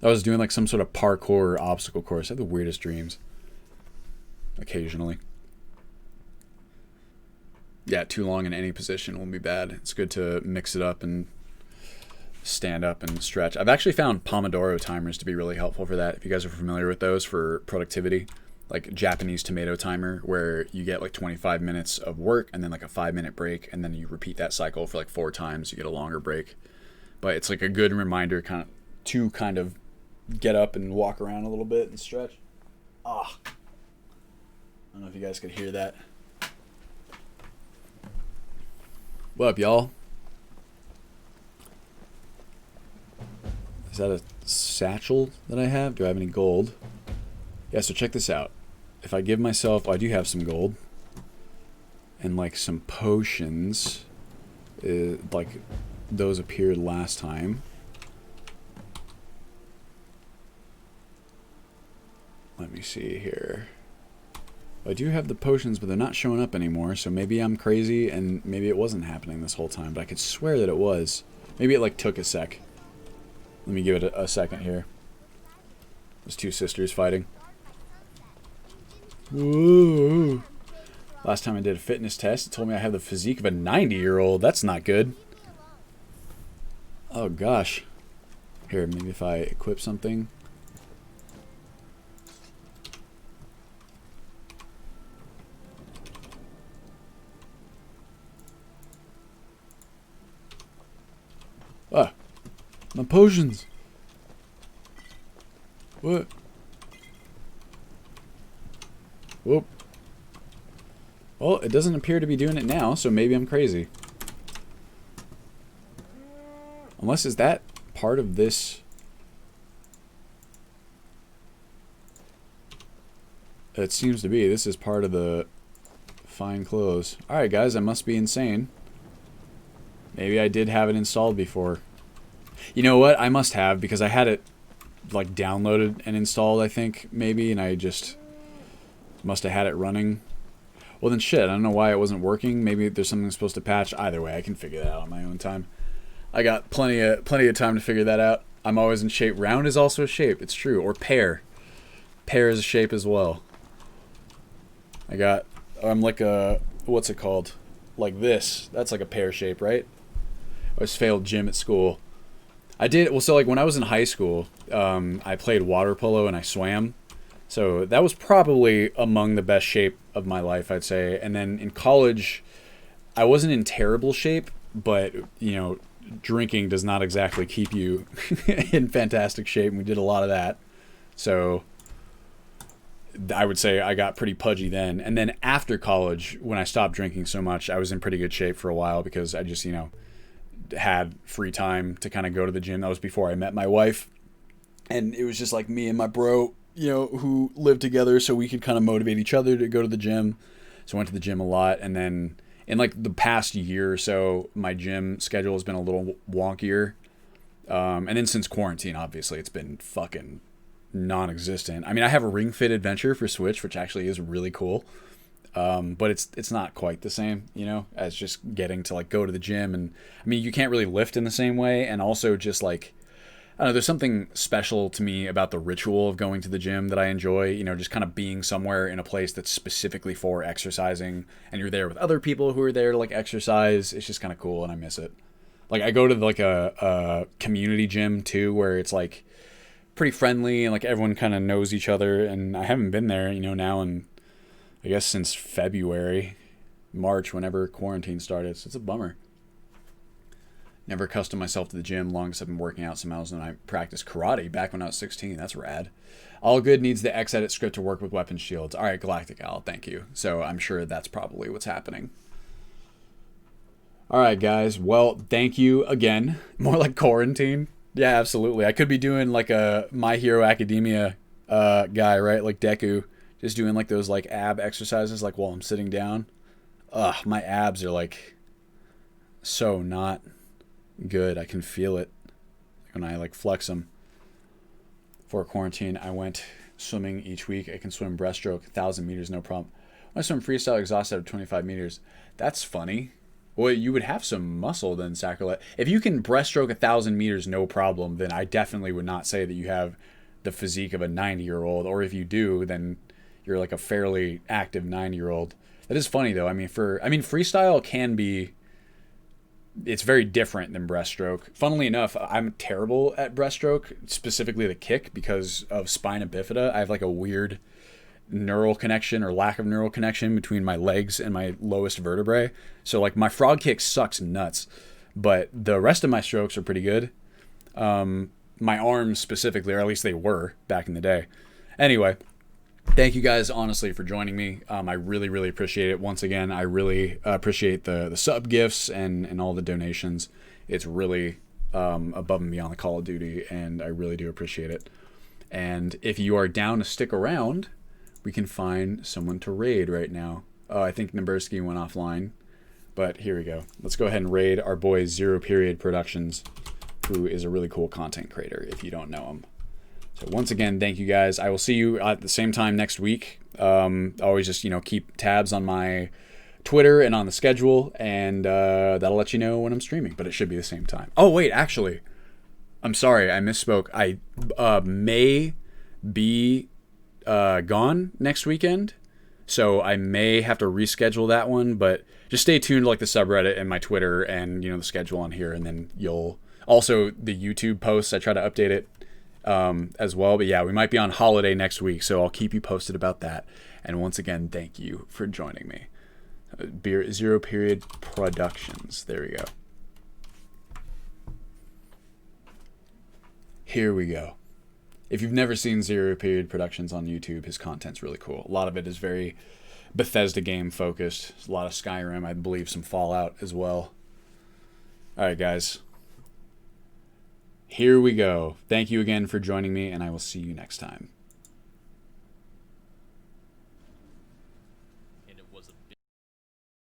I was doing like some sort of parkour or obstacle course. I have the weirdest dreams occasionally. Yeah, too long in any position will be bad. It's good to mix it up and stand up and stretch. I've actually found Pomodoro timers to be really helpful for that. If you guys are familiar with those for productivity, like Japanese tomato timer, where you get like 25 minutes of work and then like a 5-minute break, and then you repeat that cycle for like 4 times. You get a longer break, but it's like a good reminder to kind of get up and walk around a little bit and stretch. I don't know if you guys could hear that. What up, y'all? Is that a satchel that I have? Do I have any gold? Yeah, so check this out. If I give myself... I do have some gold. And like some potions. Like those appeared last time. Let me see here. I do have the potions, but they're not showing up anymore. So maybe I'm crazy and maybe it wasn't happening this whole time. But I could swear that it was. Maybe it like took a sec. Let me give it a second here. There's 2 sisters fighting. Whoa. Last time I did a fitness test, it told me I have the physique of a 90-year-old. That's not good. Oh, gosh. Here, maybe if I equip something. Ah. My potions. What? Whoop. Well, it doesn't appear to be doing it now, so maybe I'm crazy. Unless, is that part of this? It seems to be. This is part of the fine clothes. Alright, guys, I must be insane. Maybe I did have it installed before. You know what? I must have, because I had it, like, downloaded and installed, I think, maybe, and I just must have had it running. Well, then shit, I don't know why it wasn't working. Maybe there's something I'm supposed to patch. Either way, I can figure that out on my own time. I got plenty of time to figure that out. I'm always in shape. Round is also a shape. It's true. Or pear. Pear is a shape as well. I'm like a, what's it called? Like this. That's like a pear shape, right? I always failed gym at school. I did, well, so like when I was in high school, I played water polo and I swam. So that was probably among the best shape of my life, I'd say. And then in college, I wasn't in terrible shape, but, you know, drinking does not exactly keep you in fantastic shape. And we did a lot of that. So I would say I got pretty pudgy then. And then after college, when I stopped drinking so much, I was in pretty good shape for a while because I just, you know, had free time to kind of go to the gym. That was before I met my wife. And it was just like me and my bro, you know, who lived together, so we could kind of motivate each other to go to the gym. So I went to the gym a lot. And then in like the past year or so, my gym schedule has been a little wonkier. And then since quarantine, obviously, it's been fucking non-existent. I mean, I have a Ring Fit Adventure for Switch, which actually is really cool. But it's not quite the same, you know, as just getting to like go to the gym. And I mean, you can't really lift in the same way. And also just like, I don't know, there's something special to me about the ritual of going to the gym that I enjoy, you know, just kind of being somewhere in a place that's specifically for exercising and you're there with other people who are there to like exercise. It's just kind of cool and I miss it. Like I go to like a community gym too, where it's like pretty friendly and like everyone kind of knows each other. And I haven't been there, you know, now and I guess since February, March, whenever quarantine started. So it's a bummer. Never accustomed myself to the gym. Longest I've been working out some hours, and I practiced karate back when I was 16. That's rad. All good needs the X-Edit script to work with weapon shields. All right, Galactic Owl, thank you. So I'm sure that's probably what's happening. All right, guys. Well, thank you again. More like quarantine. Yeah, absolutely. I could be doing like a My Hero Academia guy, right? Like Deku. Just doing like those like ab exercises like while I'm sitting down. Ugh, my abs are like so not good. I can feel it when I like flex them. For quarantine, I went swimming each week. I can swim breaststroke 1,000 meters, no problem. When I swim freestyle exhausted at 25 meters. That's funny. Well, you would have some muscle then, Sacrolet. If you can breaststroke 1,000 meters, no problem, then I definitely would not say that you have the physique of a 90-year-old. Or if you do, then you're like a fairly active 90-year-old. That is funny though. I mean, freestyle can be, it's very different than breaststroke. Funnily enough, I'm terrible at breaststroke, specifically the kick, because of spina bifida. I have like a weird neural connection or lack of neural connection between my legs and my lowest vertebrae. So like my frog kick sucks nuts, but the rest of my strokes are pretty good. My arms specifically, or at least they were back in the day. Anyway, thank you guys, honestly, for joining me. I really, really appreciate it. Once again, I really appreciate the sub gifts and all the donations. It's really above and beyond the Call of Duty, and I really do appreciate it. And if you are down to stick around, we can find someone to raid right now. Oh, I think Nabursky went offline, but here we go. Let's go ahead and raid our boy Zero Period Productions, who is a really cool content creator if you don't know him. So once again, thank you guys. I will see you at the same time next week. Always just, you know, keep tabs on my Twitter and on the schedule, and that'll let you know when I'm streaming, but it should be the same time. Oh, wait, actually, I'm sorry, I misspoke. I may be gone next weekend, so I may have to reschedule that one, but just stay tuned to like the subreddit and my Twitter and, you know, the schedule on here, and then you'll also the YouTube posts. I try to update it as well. But yeah, we might be on holiday next week, so I'll keep you posted about that. And once again, thank you for joining me. Zero Period Productions. There we go. Here we go. If you've never seen Zero Period Productions on YouTube, his content's really cool. A lot of it is very Bethesda game focused. There's a lot of Skyrim, I believe some Fallout as well. Alright guys. Here we go. Thank you again for joining me, and I will see you next time.